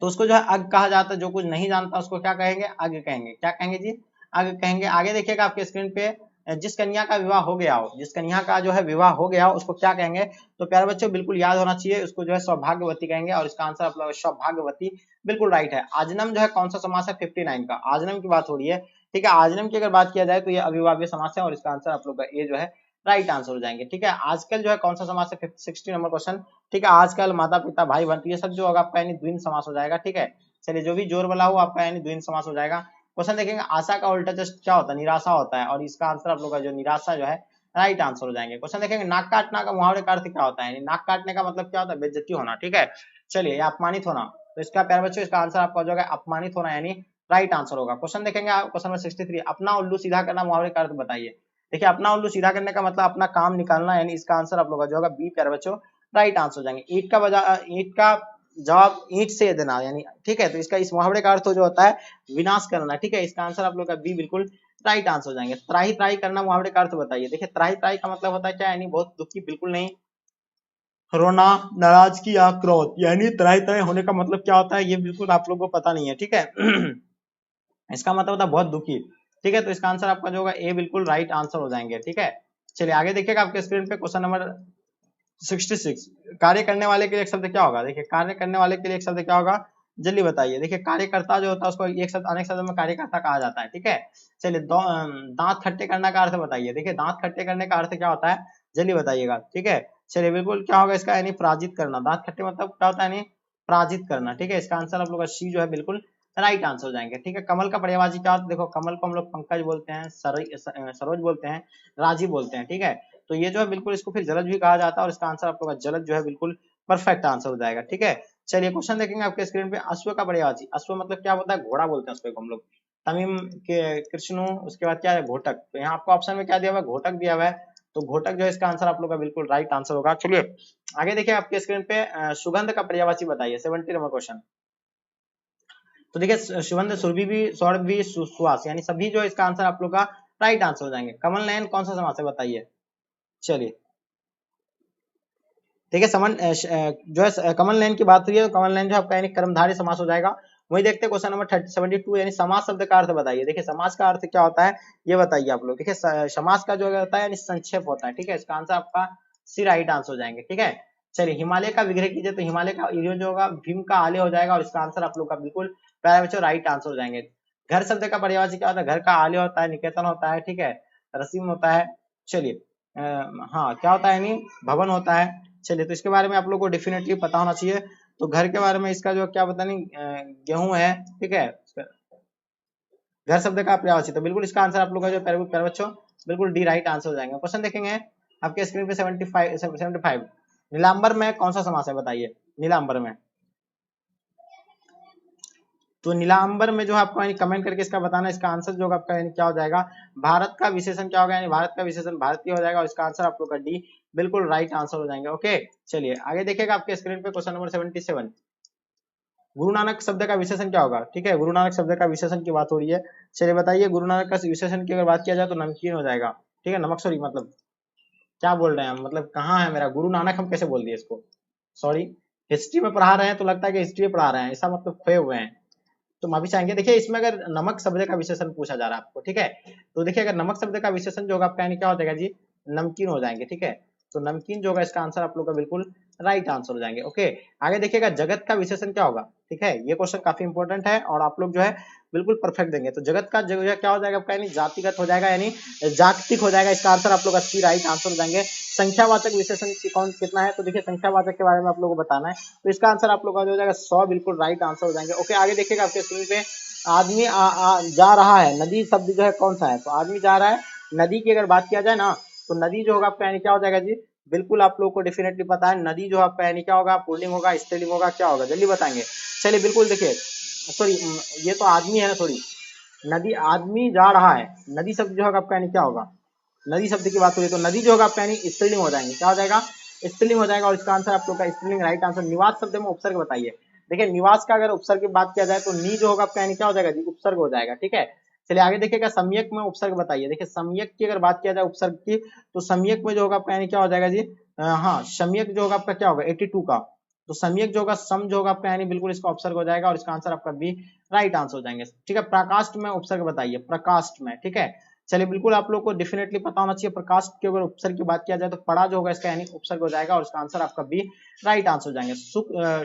तो उसको जो है अग कहा जाता है, जो कुछ नहीं जानता उसको क्या कहेंगे, अग कहेंगे, क्या कहेंगे जी, अग कहेंगे। आगे देखिएगा आपके स्क्रीन पे, जिस कन्या का विवाह हो गया हो, जिस कन्या का जो है विवाह हो गया हो उसको क्या कहेंगे, तो प्यारे बच्चों बिल्कुल याद होना चाहिए, उसको जो है सौभाग्यवती कहेंगे, और इसका आंसर आप लोग सौभाग्यवती बिल्कुल राइट है। आजनम जो है कौन सा समास है, 59 का आजनम की बात हो रही है। ठीक है, आजनम की अगर बात किया जाए तो ये अविभाज्य समास है, और इसका आंसर आप लोग का ए जो है राइट आंसर हो जाएंगे। ठीक है, आजकल जो है कौन सा समास है, 60 नंबर क्वेश्चन। ठीक है, आजकल, माता पिता, भाई बहन, ये सब जो होगा आपका यानी द्विंद समास हो जाएगा। ठीक है, चलिए जो भी जोर वाला हो आपका यानी द्विंद समास हो जाएगा। क्वेश्चन देखेंगे आशा का उल्टा जस्ट क्या होता है, निराशा होता है, और इसका आंसर आप लोग का जो निराशा जो है राइट आंसर हो जाएंगे। क्वेश्चन देखेंगे नाक काटना का मुहावरे का अर्थ क्या होता है, नाक काटने का मतलब क्या होता है, बेइज्जती होना, ठीक है। चलिए अपमानित होना, तो इसका प्यारे बच्चों इसका आंसर आपका जो है अपमानित होना यानी राइट आंसर होगा। क्वेश्चन देखेंगे आप क्वेश्चन नंबर 63, अपना उल्लू सीधा करना मुहावरे का अर्थ बताइए। देखिए अपना उल्लू सीधा करने का मतलब अपना काम निकालना, यानी इसका आंसर आप लोग का जो होगा बी प्यारे बच्चों राइट आंसर हो जाएंगे। ईंट का जवाब ईंट से देना यानी, ठीक है, तो इसका इस मुहावरे का अर्थ जो होता है विनाश करना, ठीक है, इसका आंसर आप लोग का बी बिल्कुल राइट आंसर हो जाएंगे। त्राही त्राही करना मुहावरे का अर्थ बताइए। देखिए त्राही त्राही का मतलब होता है क्या, यानी बहुत दुखी, बिल्कुल नहीं, रोना, नाराजगी या क्रोध, यानी त्राही त्राही होने का मतलब क्या होता है ये बिल्कुल आप लोगों को पता नहीं है, ठीक है। इसका मतलब होता है बहुत दुखी, ठीक है, तो इसका आंसर आपका जो होगा ए बिल्कुल राइट आंसर हो जाएंगे, ठीक है। चलिए आगे देखिएगा आपके स्क्रीन पे क्वेश्चन नंबर 66, कार्य करने वाले के लिए एक शब्द क्या होगा। देखिए कार्य करने वाले के लिए एक शब्द क्या होगा, जल्दी बताइए। देखिए कार्यकर्ता जो होता है उसको एक शब्द अनेक शब्द में कार्यकर्ता कहा जाता है, ठीक है। चलिए दांत खट्टे करने का अर्थ बताइए। देखिए दांत खट्टे करने का अर्थ क्या होता है, जल्दी बताइएगा, ठीक है। चलिए बिल्कुल क्या होगा इसका, यानी पराजित करना, दांत खट्टे मतलब क्या होता है, यानी पराजित करना, ठीक है, इसका आंसर आप लोग का सी जो है बिल्कुल राइट आंसर हो जाएंगे, ठीक है। कमल का पर्यायवाची क्या होता है, देखो कमल को हम लोग पंकज बोलते हैं, सरोज बोलते हैं, राजीव बोलते हैं, ठीक है। तो ये जो है बिल्कुल इसको फिर जलज भी कहा जाता है, और इसका आंसर आप लोग का जलज जो है बिल्कुल परफेक्ट आंसर हो जाएगा, ठीक है। चलिए क्वेश्चन देखेंगे आपके स्क्रीन पे, अश्व का पर्यायवाची, अश्व मतलब क्या होता है, घोड़ा बोलते हैं उसको हम लोग, तमीम के कृष्णु, उसके बाद क्या है घोटक, तो यहाँ आपको ऑप्शन में क्या दिया हुआ है, घोटक दिया हुआ है, तो घोटक जो है इसका आंसर आप लोग का बिल्कुल राइट आंसर होगा। चलिए आगे देखिए आपके स्क्रीन पे सुगंध का पर्यायवाची बताइए, 70 नंबर क्वेश्चन। तो देखिए सुगंध, सुरभि भी, सौरभ भी, सुवास, यानी सभी जो इसका आंसर आप लोग का राइट आंसर हो जाएंगे। कमल नयन कौन सा समास है बताइए। चलिए देखिए समन जो है कमल नयन की बात हुई है, तो कमल नयन जो आपका यानी कर्मधारय समास हो जाएगा। वही देखते हैं क्वेश्चन नंबर 72, यानी समास शब्द का अर्थ बताइए। देखिए समास का अर्थ क्या होता है ये बताइए आप लोग। देखिए समास का जो होता है यानी संक्षेप होता है, ठीक है, इसका आंसर आपका सी राइट आंसर हो जाएंगे, ठीक है। चलिए हिमालय का विग्रह कीजिए, तो हिमालय का जो होगा भीम का आलय हो जाएगा, और इसका आंसर आप लोग का बिल्कुल प्यारे बच्चों राइट आंसर हो जाएंगे। घर शब्द का पर्यायवाची क्या होता है, घर का आलय होता है, निकेतन होता है, ठीक है, रसीम होता है। चलिए हाँ क्या होता है, यानी भवन होता है। चलिए तो इसके बारे में आप लोग को डेफिनेटली पता होना चाहिए। तो घर के बारे में इसका जो क्या पता नहीं, गेहूं है, ठीक है, घर शब्द का पर्यायवाची, तो बिल्कुल इसका आंसर आप लोग का जो प्यारे बच्चों बिल्कुल डी राइट आंसर हो जाएंगे। क्वेश्चन देखेंगे आपके स्क्रीन पे 75, नीलांबर में कौन सा समास है बताइए। नीलांबर में, तो नीलांबर में जो है आपको कमेंट करके इसका बताना, इसका आंसर जो आपका क्या हो जाएगा, भारत का विशेषण क्या होगा, यानी भारत का विशेषण भारतीय हो जाएगा, और इसका आंसर आप लोग का डी बिल्कुल राइट आंसर हो जाएंगे। ओके चलिए आगे देखिएगा आपके स्क्रीन पे क्वेश्चन नंबर 77, गुरु नानक शब्द का विशेषण क्या होगा। ठीक है, गुरु नानक शब्द का विशेषण की बात हो रही है। चलिए बताइए, गुरु नानक का विशेषण की अगर बात किया जाए तो नमकीन हो जाएगा। ठीक है, नमक सॉरी, मतलब क्या बोल रहे हैं हम, मतलब कहाँ है मेरा गुरु नानक, हम कैसे बोल दिए इसको, सॉरी। हिस्ट्री में पढ़ा रहे हैं तो लगता है कि हिस्ट्री में पढ़ा रहे हैं, ऐसा मतलब खोए हुए हैं, तो माफी चाहेंगे। देखिए इसमें अगर नमक शब्द का विशेषण पूछा जा रहा है आपको, ठीक है, तो देखिए अगर नमक शब्द का विशेषण जो होगा आपका यानी क्या हो जाएगा जी, नमकीन हो जाएंगे। ठीक है, तो नमकीन जो होगा इसका आंसर आप लोग का बिल्कुल राइट आंसर हो जाएंगे। ओके आगे देखिएगा, जगत का विशेषण क्या होगा। ठीक है, ये क्वेश्चन काफी इंपॉर्टेंट है और आप लोग जो है बिल्कुल परफेक्ट देंगे। तो जगत का जो है क्या हो जाएगा आपका, यानी जातिगत हो जाएगा, यानी जागतिक हो जाएगा। इसका आंसर आप लोग अच्छी राइट आंसर हो जाएंगे। संख्यावाचक विशेषण कौन कितना है, तो देखिए संख्यावाचक के बारे में आप लोग को बताना है, तो इसका आंसर आप लोग का जो हो जाएगा 100 बिल्कुल राइट आंसर हो जाएंगे। ओके आगे देखिएगा आपके स्क्रीन पे, आदमी जा रहा है, नदी शब्द जो है कौन सा है, तो आदमी जा रहा है, नदी की अगर बात किया जाए ना, तो नदी जो होगा आपका यानी क्या हो जाएगा जी, बिल्कुल आप लोगों को डेफिनेटली पता है, नदी जो आपका यानी क्या होगा, पुल्लिंग होगा, स्त्रीलिंग होगा, क्या होगा, जल्दी बताएंगे। चलिए बिल्कुल देखिए, सॉरी ये तो आदमी है ना, सॉरी, नदी, आदमी जा रहा है, नदी शब्द जो होगा आपका यानी क्या होगा, नदी शब्द की बात हो रही है तो नदी जो होगा आपका यानी स्त्रीलिंग हो जाएंगे, क्या हो जाएगा, स्त्रीलिंग हो जाएगा, और इसका आंसर आप लोग का स्त्रीलिंग राइट आंसर। निवास शब्द में उपसर्ग बताइए। देखिए निवास का अगर उपसर्ग की बात किया जाए तो नी जो होगा आपका यानी क्या हो जाएगा जी, उपसर्ग हो जाएगा। ठीक है, चलिए आगे देखिएगा, सम्यक में उपसर्ग बताइए। देखिए सम्यक की अगर बात किया जाए उपसर्ग की, तो सम्यक में जो होगा आपका यानी क्या हो जाएगा जी, हाँ सम्यक जो होगा आपका क्या होगा 82 का, तो सम्यक जो होगा, सम जो होगा आपका यानी बिल्कुल इसका उपसर्ग हो जाएगा, और इसका आंसर आपका बी राइट आंसर हो जाएंगे। ठीक है, प्रकाष्ठ में उपसर्ग बताइए, प्रकाष्ठ में। ठीक है, चलिए बिल्कुल आप लोग को डेफिनेटली पता होना चाहिए, प्रकाश के अगर उपसर्ग की बात किया जाए तो पड़ा जो होगा इसका यानी उपसर्ग हो जाएगा, और इसका आंसर आपका बी राइट आंसर हो जाएंगे।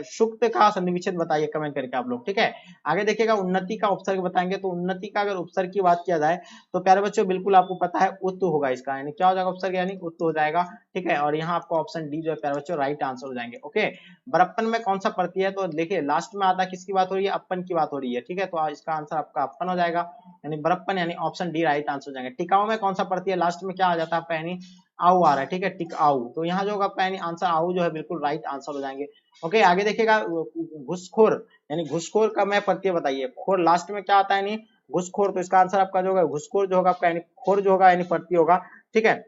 सुक्त का संधि विच्छेद बताइए कमेंट करके आप लोग। ठीक है, आगे देखिएगा, उन्नति का उपसर्ग बताएंगे, तो उन्नति का अगर उपसर्ग की बात किया जाए तो प्यारे बच्चों बिल्कुल आपको पता है उत्त होगा इसका, यानी क्या हो जाएगा उपसर्ग, यानी उत्त हो जाएगा। ठीक है, और यहाँ आपको ऑप्शन डी जो है प्यारे बच्चों राइट आंसर हो जाएंगे। ओके, बड़प्पन में कौन सा प्रत्यय है, तो देखिए लास्ट में आता किसकी बात हो रही है, अपन की बात हो रही है। ठीक है, तो इसका आंसर आपका अपन हो जाएगा। यानी बरप्पन, यानी ऑप्शन डी राइट आंसर हो जाएंगे। टिकाऊ में कौन सा पड़ती है, लास्ट में क्या आ जाता है आपका, यानी आऊ आ रहा है, ठीक है, टिकाऊ, तो यहाँ जो होगा आपका यानी आंसर आऊ जो है बिल्कुल राइट आंसर हो जाएंगे। ओके, आगे देखिएगा, घुसखोर, यानी घुसखोर का मैं पड़ती है बताइए, खोर लास्ट में क्या आता है, यानी घुसखोर, तो इसका आंसर आपका जो होगा घुसखोर जो होगा आपका, यानी खोर जो होगा यानी पड़ती होगा, ठीक है।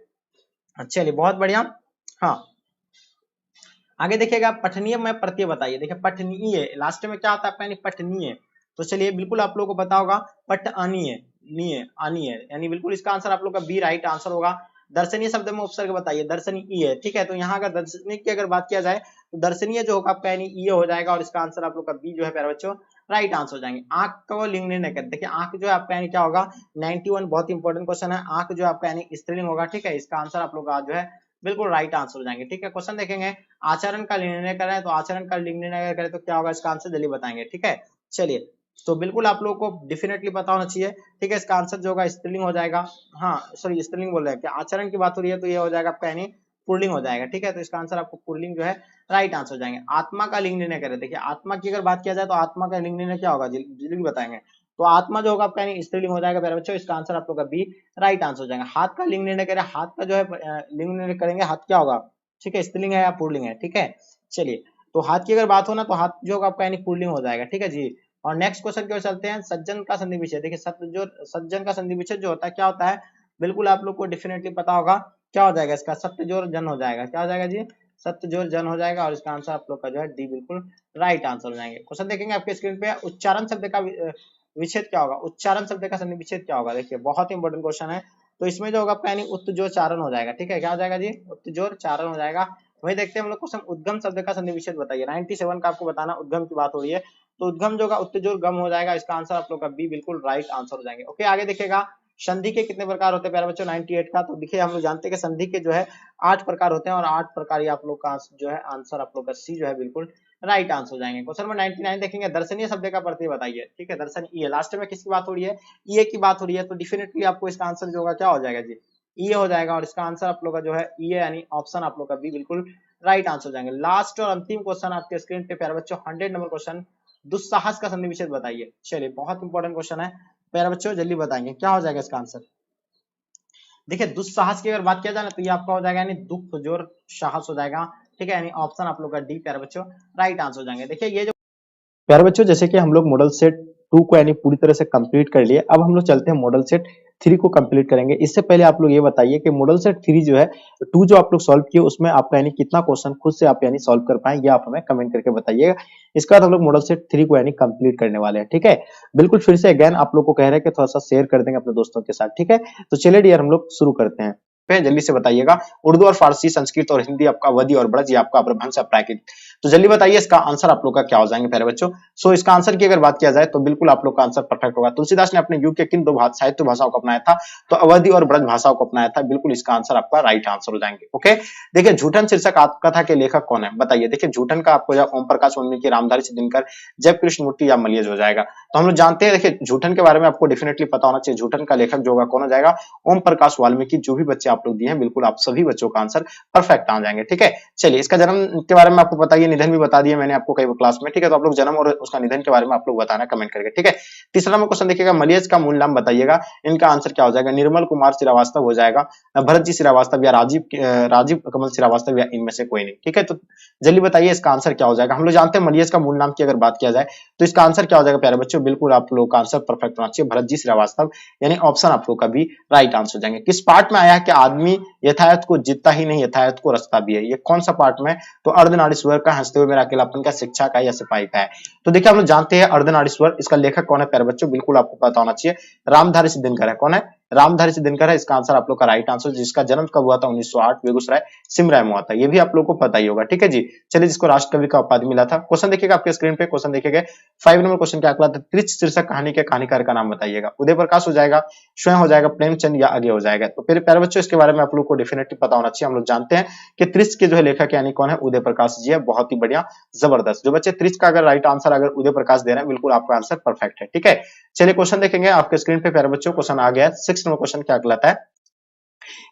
चलिए बहुत बढ़िया। हाँ, आगे देखिएगा, पठनीय में प्रत्यय बताइए। देखिए पठनीय लास्ट में क्या आता है आपका, यानी पठनीय, तो चलिए बिल्कुल आप लोगों को पता होगा, पठनीय, नीय, अनीय, यानी बिल्कुल इसका आंसर आप लोग का बी राइट आंसर होगा। दर्शनीय शब्द में उपसर्ग बताइए, दर्शनीय, ठीक है, तो यहाँ अगर दर्शनीय की अगर बात किया जाए तो दर्शनीय जो होगा आपका यानी ये हो जाएगा, और इसका आंसर आप लोग का बी जो है प्यारे बच्चों राइट आंसर हो जाएंगे। आंख का लिंग निर्णय करते, देखिए आंख जो है आपका यानी क्या होगा, 91 बहुत इंपॉर्टेंट क्वेश्चन है, आंख जो आपका यानी स्त्रीलिंग होगा, ठीक है, इसका आंसर आप लोग का जो है बिल्कुल राइट आंसर हो जाएंगे, ठीक है। क्वेश्चन देखेंगे, आचरण का निर्णय करें, तो आचरण का निर्णय करें तो क्या होगा, इसका आंसर जल्दी बताएंगे, ठीक है। चलिए, तो बिल्कुल आप लोगों को डेफिनेटली पता होना चाहिए, ठीक है, इसका आंसर जो होगा स्त्रीलिंग हो जाएगा। हाँ सॉरी, स्त्रीलिंग बोल रहे हैं, क्या आचरण की बात हो रही है तो ये हो जाएगा आपका यानी पुल्लिंग हो जाएगा, ठीक है, तो इसका आंसर आपको पुल्लिंग जो है राइट आंसर हो जाएंगे। आत्मा का लिंग निर्णय करें, देखिए आत्मा की अगर बात किया जाए तो आत्मा का लिंग निर्णय क्या होगा, जल्दी बताएंगे, तो आत्मा जो होगा आपका यानी स्त्रीलिंग हो जाएगा प्यारे बच्चों, इसका आंसर आप लोग का बी राइट आंसर हो जाएगा। हाथ का लिंग निर्णय करें, हाथ का जो है लिंग निर्णय करेंगे, हाथ क्या होगा, ठीक है, स्त्रीलिंग है या पुल्लिंग है, ठीक है। चलिए, तो हाथ की अगर बात हो ना तो हाथ जो होगा आपका यानी पुल्लिंग हो जाएगा, ठीक है जी। और नेक्स्ट क्वेश्चन की ओर चलते हैं, सज्जन का संधि विच्छेद। देखिए सज्जन का संधि विच्छेद जो होता है क्या होता है, बिल्कुल आप लोग को डेफिनेटली पता होगा, क्या हो जाएगा इसका, सत्य जोड़ जन हो जाएगा, क्या हो जाएगा जी, सत्य जोड़ जन हो जाएगा, और इसका आंसर आप लोग का जो है डी बिल्कुल राइट आंसर हो जाएंगे। क्वेश्चन देखेंगे आपके स्क्रीन पे, उच्चारण शब्द का विच्छेद क्या होगा, उच्चारण शब्द का संधि विच्छेद क्या होगा, देखिए बहुत इंपॉर्टेंट क्वेश्चन है, तो इसमें जो होगा आपका यानी उत्तजोर चारण हो जाएगा, ठीक है, क्या हो जाएगा जी, उत्तजोर चारण हो जाएगा। वही देखते हैं हम लोग क्वेश्चन, उद्गम शब्द का संधि विच्छेद बताइए, 97 का आपको बताना, उद्गम की बात हो रही है, तो उद्गम जो होगा उत्तजोर गम हो जाएगा, इसका आंसर आप लोग का बी बिल्कुल राइट आंसर हो जाएंगे। ओके, आगे देखिएगा, संधि के कितने प्रकार होते हैं प्यारे बच्चों, 98 का, तो देखिए हम लोग जानते हैं कि संधि के जो है 8 प्रकार होते हैं, और 8 प्रकार ही आप लोग का जो है आंसर आप लोग का सी जो है बिल्कुल राइट आंसर हो जाएंगे। क्वेश्चन नंबर 99 देखेंगे, दर्शनीय शब्द का प्रत्यय बताइए, ठीक है, दर्शन ये लास्ट में किसकी बात हो रही है, ये की बात हो रही है, तो डेफिनेटली आपको इसका आंसर जो होगा क्या हो जाएगा जी, ये हो जाएगा, और इसका आंसर आप लोग का जो है ये यानी ऑप्शन आप लोग का बी बिल्कुल राइट आंसर हो जाएंगे। लास्ट और अंतिम क्वेश्चन आपके स्क्रीन पे प्यारे बच्चों, 100 नंबर क्वेश्चन, दुस्साहस का संधि विच्छेद बताइए। चलिए बहुत इंपॉर्टेंट क्वेश्चन है प्यारे बच्चों, जल्दी बताएंगे क्या हो जाएगा इसका आंसर। देखिए दुस्साहस की अगर बात किया जाए ना तो ये आपका हो जाएगा यानी दुख जोर साहस हो जाएगा, ठीक है, यानी ऑप्शन आप लोग का डी प्यारे बच्चों राइट आंसर हो जाएंगे। देखिए ये जो प्यारे बच्चों, जैसे कि हम लोग मॉडल सेट 2 को यानी पूरी तरह से कंप्लीट कर लिए, अब हम लोग चलते हैं मॉडल सेट 3 को कंप्लीट करेंगे। इससे पहले आप लोग ये बताइए कि मॉडल सेट 3 जो है 2 जो आप लोग सॉल्व किए उसमें आपका यानी कितना क्वेश्चन खुद से आप यानी सॉल्व कर पाए, ये आप हमें कमेंट करके बताइएगा। इसके बाद हम लोग मॉडल सेट 3 को यानी कंप्लीट करने वाले हैं, ठीक है। बिल्कुल फिर से अगेन आप लोग को कह रहे हैं कि थोड़ा सा शेयर कर देंगे अपने दोस्तों के साथ, ठीक है। तो चलिए डियर हम लोग शुरू करते हैं, जल्दी से बताइएगा। उर्दू और फारसी, संस्कृत और हिंदी आपका अवधि और ब्रज, ये आपका अपभ्रंश प्राकृत, तो जल्दी बताइए इसका आंसर आप लोग का क्या हो जाएंगे प्यारे बच्चों। सो इसका आंसर की अगर बात किया जाए तो बिल्कुल आप लोग का आंसर परफेक्ट होगा। तुलसीदास ने अपने युग के किन 2 साहित्य भाषाओं को अपनाया था, तो अवधि और ब्रज भाषाओं को अपनाया था, बिल्कुल इसका आंसर आपका राइट आंसर हो जाएंगे। ओके, देखिए झूठन शीर्षक आत्मकथा के लेखक कौन है बताइए। देखिए झूठन का आपको ओम प्रकाश वाल्मीकि, रामधारी सिद्धिनकर, जय कृष्ण मूर्ति या मलियज हो जाएगा। तो हम लोग जानते हैं, देखिए झूठन के बारे में आपको डेफिनेटली पता होना चाहिए, झूठन का लेखक जो होगा कौन हो जाएगा, ओम प्रकाश वाल्मीकि। जो भी बच्चे आप लोग दिए हैं बिल्कुल आप सभी बच्चों का आंसर परफेक्ट आ जाएंगे, ठीक है। चलिए इसका जन्म के बारे में आपको बताइए, निधन भी बता दिया मैंने आपको कई क्लास में, ठीक है, तो आप लोग जन्म और उसका निधन के बारे में आप लोग बताना कमेंट करके, ठीक है। तीसरा नंबर क्वेश्चन देखिएगा, मलियज का मूल नाम बताइएगा, इनका आंसर क्या हो जाएगा, निर्मल कुमार श्रीवास्तव हो जाएगा, भरत जी श्रीवास्तव या राजीव कमल श्रीवास्तव या इनमें से कोई नहीं, ठीक है। तो जल्दी बताइए इसका आंसर क्या हो जाएगा। हम लोग जानते हैं मलियज का मूल नाम की अगर बात किया जाए तो इसका आंसर क्या हो जाएगा प्यारे बच्चों, बिल्कुल आप लोग का आंसर परफेक्ट होना चाहिए, भरत जी श्रीवास्तव, यानी ऑप्शन आप लोग का भी राइट आंसर हो जाएंगे। किस पार्ट में आया है कि आदमी यथायथ को जीतता ही नहीं यथायथ को रचता भी है, ये कौन सा पार्ट में, तो अर्धनारीश्वर का, हंसते हुए मेरा अकेलापन का, शिक्षा का या सिपाही का है। तो देखिए हम लोग जानते हैं अर्धनारीश्वर, इसका लेखक कौन है प्यारे बच्चों, बिल्कुल आपको पता होना चाहिए, रामधारी सिद्धिनकर है। कौन है, रामधारी सिद्धिनकर है, इसका आंसर आप लोग का राइट आंसर, जिसका जन्म कब हुआ था, 1908 बेगूसराय सिमराय में हुआ था, ये भी आप लोग को पता ही होगा, ठीक है जी। चलिए जिसको राष्ट्रकवि का उपाधि मिला था। क्वेश्चन देखिएगा आपके स्क्रीन पे, क्वेश्चन देखिएगा 5 नंबर क्वेश्चन क्या कहलाता है, त्रिच शीर्षक कहानी के कहानीकार का नाम बताइएगा। उदय प्रकाश हो जाएगा, स्वयं हो जाएगा, प्रेमचंद या आगे हो जाएगा। तो फिर प्यारे बच्चों इसके बारे में आप लोग को डेफिनेटली पता होना चाहिए। हम लोग जानते हैं कि त्रिच के जो है लेखक यानी कौन है, उदय प्रकाश जी है, बहुत ही बढ़िया जबरदस्त। जो बच्चे त्रिच का अगर राइट आंसर अगर उदय प्रकाश दे रहे हैं बिल्कुल आपका आंसर परफेक्ट है, ठीक है। चलिए क्वेश्चन देखेंगे आपके स्क्रीन पे प्यारे बच्चों, क्वेश्चन आ गया 6 नंबर क्वेश्चन क्या कहलाता है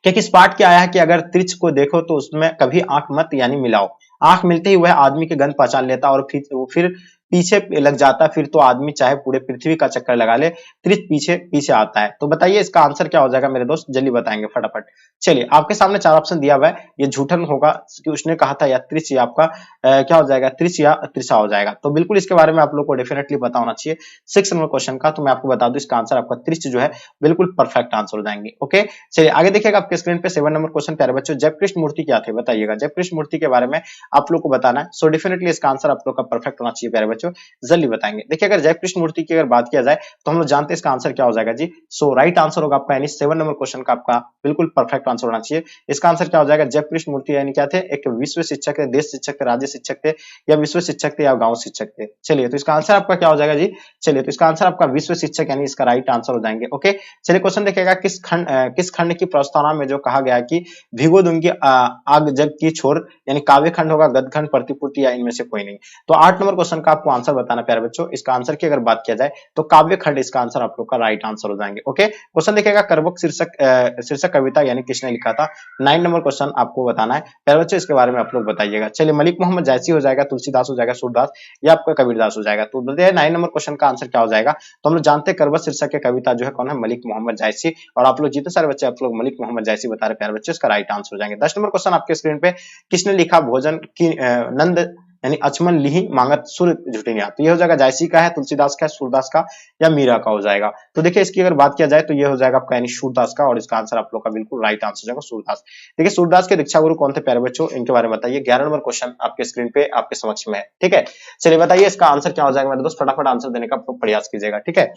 कि किस पार्ट क्या आया है कि अगर त्रिच को देखो तो उसमें कभी आंख मत यानी मिलाओ, आंख मिलते ही वह आदमी के गंध पहचान लेता और फिर पीछे लग जाता फिर तो आदमी चाहे पूरे पृथ्वी का चक्कर लगा ले, त्रिच पीछे पीछे आता है। तो बताइए इसका आंसर क्या हो जाएगा मेरे दोस्त, जल्दी बताएंगे फटाफट। चलिए आपके सामने चार ऑप्शन दिया हुआ है, ये झूठन होगा कि उसने कहा था या त्रिच, या आपका क्या हो जाएगा, त्रिच या त्रिशा हो जाएगा। तो बिल्कुल इसके बारे में आप लोग को डेफिनेटली पता होना चाहिए 6 नंबर क्वेश्चन का। तो मैं आपको बता दूं इसका आंसर आपका त्रिच जो है बिल्कुल परफेक्ट आंसर हो जाएंगे। ओके चलिए आगे देखिएगा आपके स्क्रीन पे 7 नंबर क्वेश्चन। प्यारे बच्चों जयकृष्ण मूर्ति क्या थे बताइएगा, जयकृष्ण मूर्ति के बारे में आप लोग को बताना है। सो डेफिनेटली इसका आंसर आप लोग का परफेक्ट होना चाहिए प्यारे बच्चों, जल्दी बताएंगे। देखिए अगर जयकृष्ण मूर्ति की अगर बात किया जाए तो हम लोग जानते हैं इसका आंसर क्या हो जाएगा जी। सो राइट आंसर होगा आपका यानी 7 नंबर क्वेश्चन का आपका बिल्कुल परफेक्ट आंसर होना चाहिए। इसका आंसर क्या हो जाएगा, जयकृष्ण मूर्ति यानी क्या थे, एक विश्व शिक्षक थे, देश शिक्षक थे, राज्य शिक्षक थे, या विश्व शिक्षक थे, या गांव शिक्षक थे। चलिए तो इसका आंसर आपका क्या हो जाएगा जी, चलिए तो इसका आंसर आपका विश्व शिक्षक यानी इसका राइट आंसर हो जाएंगे। ओके चलिए क्वेश्चन देखिएगा, किस खंड की प्रस्तावना में जो कहा गया है कि भिगो दूंगी आग जग की छोर, यानी काव्य खंड होगा, गद्य खंड, प्रतिपूर्ति, या इनमें से कोई नहीं। तो 8 नंबर क्वेश्चन का आपको आंसर बताना प्यारे बच्चों। इसका आंसर की अगर बात किया जाए तो काव्य खंड इसका आंसर आप लोग का राइट आंसर हो जाएंगे। ओके क्वेश्चन देखिएगा, करवक शीर्षक कविता यानी किसने लिखा था, 9 नंबर क्वेश्चन आपको बताना है प्यारे बच्चों, इसके बारे में आप लोग बताइएगा। चलिए मलिक मोहम्मद जायसी हो जाएगा, तुलसीदास हो जाएगा, सूरदास, या आपका कबीरदास हो जाएगा। तो बताइए 9 नंबर क्वेश्चन का आंसर क्या हो जाएगा। तो हम लोग जानते हैं करवत शीर्षक की कविता जो है कौन है, मलिक मोहम्मद जायसी। और आप लोग जितने सारे बच्चे आप लोग मलिक मोहम्मद जायसी बता रहे प्यारे बच्चे, इसका राइट आंसर हो जाएंगे। 10 नंबर क्वेश्चन आपके स्क्रीन पे, किसने लिखा भोजन की नंद यानी अचमन लिहि मांगत सुर झुटिया। तो ये हो जाएगा जायसी का है, तुलसीदास का है, सूरदास का, या मीरा का हो जाएगा। तो देखिए इसकी अगर बात किया जाए तो ये हो जाएगा आपका यानी सूरदास का, और इसका आंसर आप लोग का बिल्कुल राइट आंसर हो जाएगा सूरदास। देखिए सूरदास के दीक्षा गुरु कौन थे प्यारे बच्चों, इनके बारे में बताइए। 11 नंबर क्वेश्चन आपके स्क्रीन पे आपके समक्ष में है, ठीक है। चलिए बताइए इसका आंसर क्या हो जाएगा मेरे दोस्त, फटाफट आंसर देने का प्रयास कीजिएगा, ठीक है।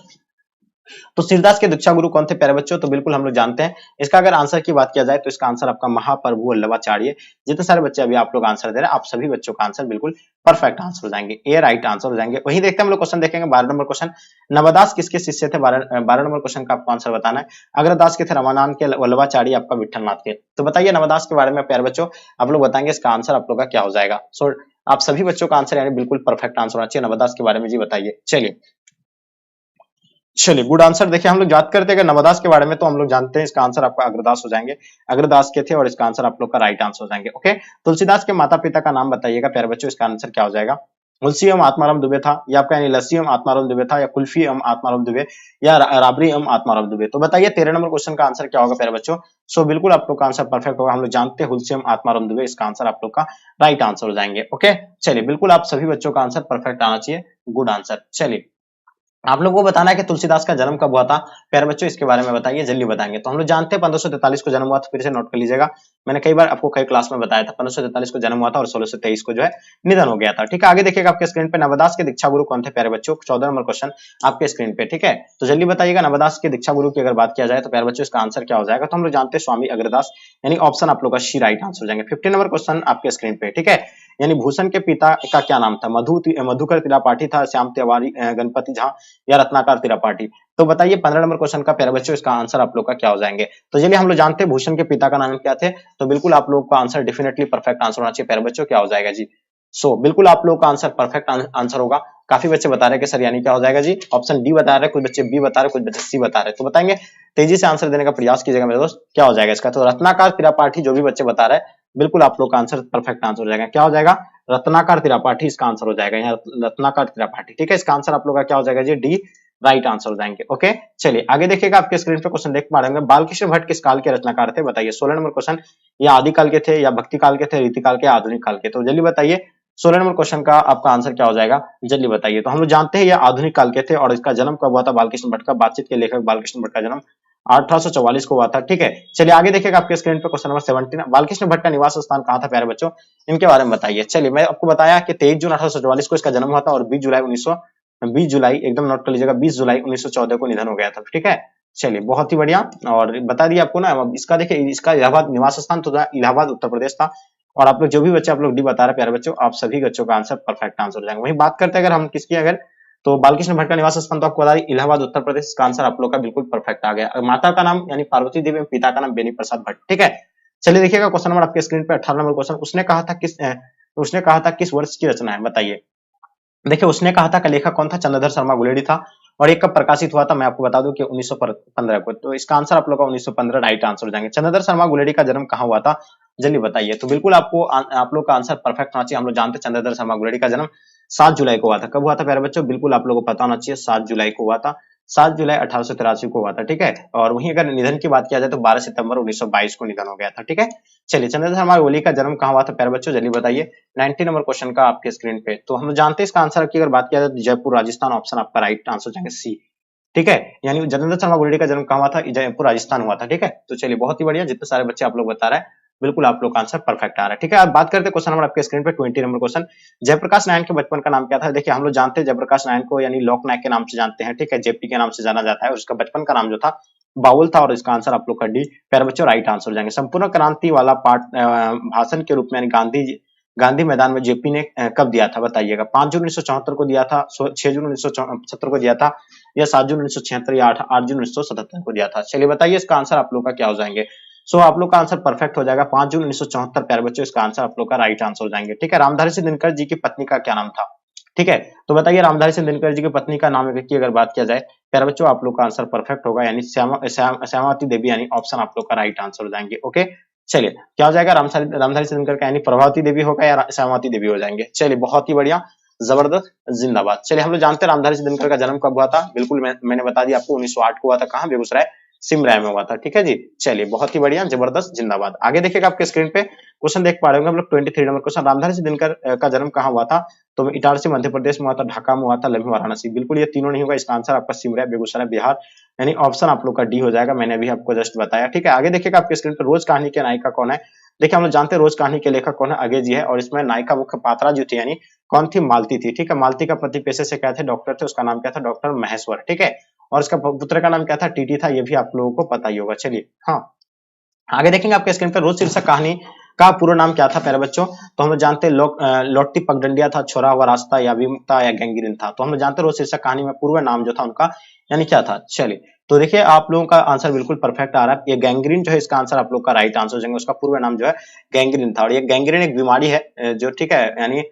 तो सूरदास के दीक्षा गुरु कौन थे प्यारे बच्चों, तो बिल्कुल हम लोग जानते हैं। इसका अगर आंसर की बात किया जाए तो इसका आंसर आपका महाप्रभु वल्लभाचार्य। जितने सारे बच्चे अभी आप लोग आंसर दे रहे हैं, आप सभी बच्चों का आंसर बिल्कुल परफेक्ट आंसर हो जाएंगे, ए राइट आंसर हो जाएंगे। वहीं देखते हैं हम लोग क्वेश्चन देखेंगे 12 नंबर क्वेश्चन, नवदास किसके शिष्य थे, 12 नंबर क्वेश्चन का आपको आंसर बताना है। अग्रदास के थे रमानंद के, वल्लभाचार्य आपका विठलनाथ के। तो बताइए नवदास के बारे में प्यारे बच्चों आप लोग बताएंगे, इसका आंसर आप लोग का क्या हो जाएगा। सो आप सभी बच्चों का आंसर यानी बिल्कुल परफेक्ट आंसर होना चाहिए नवदास के बारे में जी, बताइए। चलिए गुड आंसर। देखिए हम लोग बात करते हैं नवदास के बारे में, तो हम लोग जानते हैं इसका आंसर आपका अग्रदास हो जाएंगे, अग्रदास के थे, और इसका आंसर आप लोग का राइट आंसर हो जाएंगे। ओके तुलसीदास के माता पिता का नाम बताइएगा प्यारे बच्चों, इसका आंसर क्या हो जाएगा। तुलसी एवं आत्माराम दुबे था, या आपका यानी लस्सी एवं आत्माराम दुबे था, या कुल्फी एवं आत्माराम दुबे, या राबड़ी एवं आत्माराम दुबे। तो बताइए 13 नंबर क्वेश्चन का आंसर क्या होगा प्यारे बच्चों। सो बिल्कुल आप लोग का आंसर परफेक्ट होगा, हम लोग जानते हैं हुलसी एवं आत्माराम दुबे, इसका आंसर आप लोग का राइट आंसर हो जाएंगे। ओके चलिए बिल्कुल आप सभी बच्चों का आंसर परफेक्ट आना चाहिए, गुड आंसर। चलिए आप लोगों को बताना है कि तुलसीदास का जन्म कब हुआ था प्यारे बच्चों, इसके बारे में बताइए, जल्दी बताएंगे। तो हम लोग जानते हैं 1543 को जन्म हुआ था, फिर से नोट कर लीजिएगा, मैंने कई बार आपको कई क्लास में बताया था 1543 को जन्म हुआ था और 1623 को जो है निधन हो गया था, ठीक है। आगे देखिएगा आपके स्क्रीन पे, नवदास के दीक्षा गुरु कौन थे प्यारे बच्चों, 14 नंबर क्वेश्चन आपके स्क्रीन पे, ठीक है। तो जल्दी बताइएगा नवदास के दीक्षा गुरु की अगर बात किया जाए तो प्यारे बच्चों इसका आंसर क्या हो जाएगा। तो हम लोग जानते हैं स्वामी अग्रदास, यानी ऑप्शन आप लोग का सी राइट आंसर हो जाएंगे। 15 नंबर क्वेश्चन आपके स्क्रीन पे, ठीक है। यानी भूषण के पिता का क्या नाम था, मधुकर त्रिपाठी था, श्याम तिवारी, गणपति झा, या रत्नाकर त्रिपाठी। तो बताइए 15 नंबर क्वेश्चन का प्यारे बच्चों इसका आंसर आप लोग का क्या हो जाएंगे। तो चलिए हम लोग जानते हैं भूषण के पिता का नाम क्या थे, तो बिल्कुल आप लोग का आंसर डेफिनेटली परफेक्ट आंसर होना चाहिए प्यारे बच्चों, क्या हो जाएगा जी। सो बिल्कुल आप लोग का आंसर परफेक्ट आंसर होगा। काफी बच्चे बता रहे हैं कि सर यानी क्या हो जाएगा जी, ऑप्शन डी बता रहे हैं, कुछ बच्चे बी बता रहे हैं, कुछ बच्चे सी बता रहे हैं। तो बताएंगे, तेजी से आंसर देने का प्रयास कीजिएगा मेरे दोस्त, क्या हो जाएगा इसका। तो रत्नाकर त्रिपाठी जो भी बच्चे बता रहे हैं, बिल्कुल आप लोग का आंसर परफेक्ट आंसर हो जाएगा, क्या हो जाएगा, रत्नाकर त्रिपाठी इसका आंसर हो जाएगा, यहाँ रत्नाकर त्रिपाठी, ठीक है। इसका आंसर आप लोग का क्या हो जाएगा जी, डी राइट आंसर हो जाएंगे। ओके चलिए आगे देखिएगा आपके स्क्रीन पे क्वेश्चन देख पा रहे होंगे, बालकृष्ण भट्ट किस काल के रचनाकार थे बताइए। 16 नंबर क्वेश्चन, या आदि काल के थे, या भक्ति काल के थे, रीति काल के, आधुनिक काल के। तो जल्दी बताइए 16 नंबर क्वेश्चन का आपका आंसर क्या हो जाएगा, जल्दी बताइए। तो हम लोग जानते हैं ये आधुनिक काल के थे, और इसका जन्म कब हुआ था बालकृष्ण भट्ट का, बातचीत के लेखक बालकृष्ण भट्ट का जन्म 1844 को हुआ था, ठीक है। चलिए आगे देखिएगा आपके स्क्रीन पे क्वेश्चन नंबर 17, बालकृष्ण भट्ट का निवास स्थान कहाँ था प्यारे बच्चों, इनके बारे में बताइए। चलिए मैं आपको बताया कि 23 जून 1844 को इसका जन्म हुआ था, और 20 जुलाई एकदम नोट कर लीजिएगा, 20 जुलाई 1914 को निधन हो गया था, ठीक है। चलिए बहुत ही बढ़िया, और बता दिया आपको ना। इसका देखिए इसका इलाहाबाद निवास स्थान तो इलाहाबाद उत्तर प्रदेश था। और आप लोग जो भी बच्चे आप लोग डी बता रहे प्यारे बच्चों, आप सभी बच्चों का आंसर परफेक्ट आंसर हो जाएंगे। वही बात करते हैं अगर हम किसकी, अगर तो बालकृष्ण भट्ट का निवास स्थान तो आपको बता दी इलाहाबाद उत्तर प्रदेश, का आंसर आप लोग का बिल्कुल परफेक्ट आ गया। माता का नाम यानी पार्वती देवी, पिता का नाम बेनी प्रसाद भट्ट, ठीक है। चलिए देखिएगा क्वेश्चन नंबर आपके स्क्रीन पे 18 नंबर क्वेश्चन, उसने कहा था किस वर्ष की रचना है बताइए। देखिए उसने कहा था का लेखक कौन था, चंद्रधर शर्मा गुलेडी था, और एक कब प्रकाशित हुआ था, मैं आपको बता दूं कि 1915 को। तो इसका आंसर आप लोग का 1915 राइट आंसर हो जाएंगे। चंद्रधर शर्मा गुलेडी का जन्म कहाँ हुआ था, जल्दी बताइए। तो बिल्कुल आपको आप लोग का आंसर परफेक्ट होना चाहिए। हम लोग जानते हैं चंद्रधर शर्मा गुलेडी का जन्म 7 जुलाई को हुआ था। कब हुआ था प्यारे बच्चों? बिल्कुल आप लोगों को पता होना चाहिए, 7 जुलाई को हुआ था। 7 जुलाई 1883 को हुआ था, ठीक है। और वहीं अगर निधन की बात किया जाए तो 12 सितंबर 1922 को निधन हो गया था, ठीक है। चलिए, चंद्रशेखर शर्मा ओली का जन्म कहाँ हुआ था प्यारे बच्चों? जल्दी बताइए। 90 नंबर क्वेश्चन का आपके स्क्रीन पे। तो हम जानते हैं इसका आंसर की अगर बात किया जाए तो जयपुर राजस्थान, ऑप्शन आपका राइट आंसर हो जाएगा सी, ठीक है। यानी जतिंदर शर्मा गोल्डी का जन्म कहाँ हुआ था? जयपुर राजस्थान हुआ था, ठीक है। तो चलिए, बहुत ही बढ़िया, जितने सारे बच्चे आप लोग बता रहे हैं बिल्कुल आप लोग का आंसर परफेक्ट आ रहा है, ठीक है। अब बात करते हैं क्वेश्चन नंबर आपके स्क्रीन पे 20 नंबर क्वेश्चन। जयप्रकाश नारायण के बचपन का नाम क्या था? देखिए, हम लोग जानते हैं जयप्रकाश नारायण को यानी लोक नायक के नाम से जानते हैं, ठीक है, जेपी के नाम से जाना जाता है। और उसका बचपन का नाम जो था बाउल था, और इसका आंसर आप लोग का डी प्यारे बच्चों राइट आंसर हो जाएंगे। संपूर्ण क्रांति वाला पार्ट भाषण के रूप में यानी गांधी मैदान में जेपी ने कब दिया था बताइएगा? 5 जून 1974 को दिया था, 6 जून 1970 को दिया था, या 7 जून 1976, या 8 जून 1977 को दिया था? चलिए बताइए, इसका आंसर आप लोग का क्या हो जाएंगे? सो आप लोग का आंसर परफेक्ट हो जाएगा, 5 जून 1974 प्यारे बच्चों, इसका आंसर आप लोग का राइट आंसर हो जाएंगे, ठीक है। रामधारी सिंह दिनकर जी की पत्नी का क्या नाम था? ठीक है, तो बताइए रामधारी सिंह दिनकर जी की पत्नी का नाम की अगर बात किया जाए प्यारे बच्चों, आप लोग का आंसर परफेक्ट होगा, यानी श्यामावती देवी, यानी ऑप्शन आप लोग का राइट आंसर हो जाएंगे। ओके, चलिए क्या हो जाएगा? रामधारी सिंह दिनकर का यानी प्रभावती देवी होगा या श्यामावती देवी हो जाएंगे? चलिए, बहुत ही बढ़िया, जबरदस्त, जिंदाबाद। चलिए, हम लोग जानते हैं रामधारी सिंह दिनकर का जन्म कब हुआ था? बिल्कुल मैंने बता दिया आपको, 1908 को हुआ था। कहाँ? बेगूसराय सिमराय में हुआ था, ठीक है जी। चलिए, बहुत ही बढ़िया, जबरदस्त, जिंदाबाद। आगे देखिएगा आपके स्क्रीन पे क्वेश्चन देख पा रहे होंगे हम लोग 23 नंबर क्वेश्चन। रामधारी सिंह दिनकर का जन्म कहाँ हुआ था? तो इटारसी मध्य प्रदेश में हुआ था, ढाका में हुआ था, लखनऊ वाराणसी। बिल्कुल ये तीनों नहीं होगा, इसका आंसर आपका सिमरिया बेगूसराय बिहार, यानी ऑप्शन आप लोग का डी हो जाएगा। मैंने अभी आपको जस्ट बताया, ठीक है। आगे देखिएगा आपके स्क्रीन पर रोज कहानी के नायिका कौन है? देखिए, हम लोग जानते हैं रोज कहानी के लेखक कौन है, अजय जी है। और इसमें नायिका मुख्य पात्रा जो थी यानी कौन थी? मालती थी, ठीक है। मालती का पति पेशे से क्या थे? डॉक्टर थे, उसका नाम क्या था? डॉक्टर महेश्वर, ठीक है। और उसका पुत्र का नाम क्या था? टीटी था, ये भी आप लोगों को पता ही होगा। चलिए, हाँ, आगे देखेंगे आपके स्क्रीन पर रोज शीर्षक कहानी का पूरा नाम क्या था प्यारे बच्चों? तो हम लोग जानते हैं लोट्टी पगडंडिया था, छोरा हुआ रास्ता, या विमुक्ता, या गैंगरीन था। तो हम लोग जानते हैं रोज शीर्षक कहानी में पूर्व नाम जो था उनका यानी क्या था? चलिए, तो देखिए आप लोगों का आंसर बिल्कुल परफेक्ट आ रहा है। ये गैंग्रीन जो है, इसका आंसर आप लोग का राइट आंसर हो जाएंगे। उसका पूर्व नाम जो है गैंग्रीन था। और ये गैंग्रीन एक बीमारी है जो, ठीक है, यानी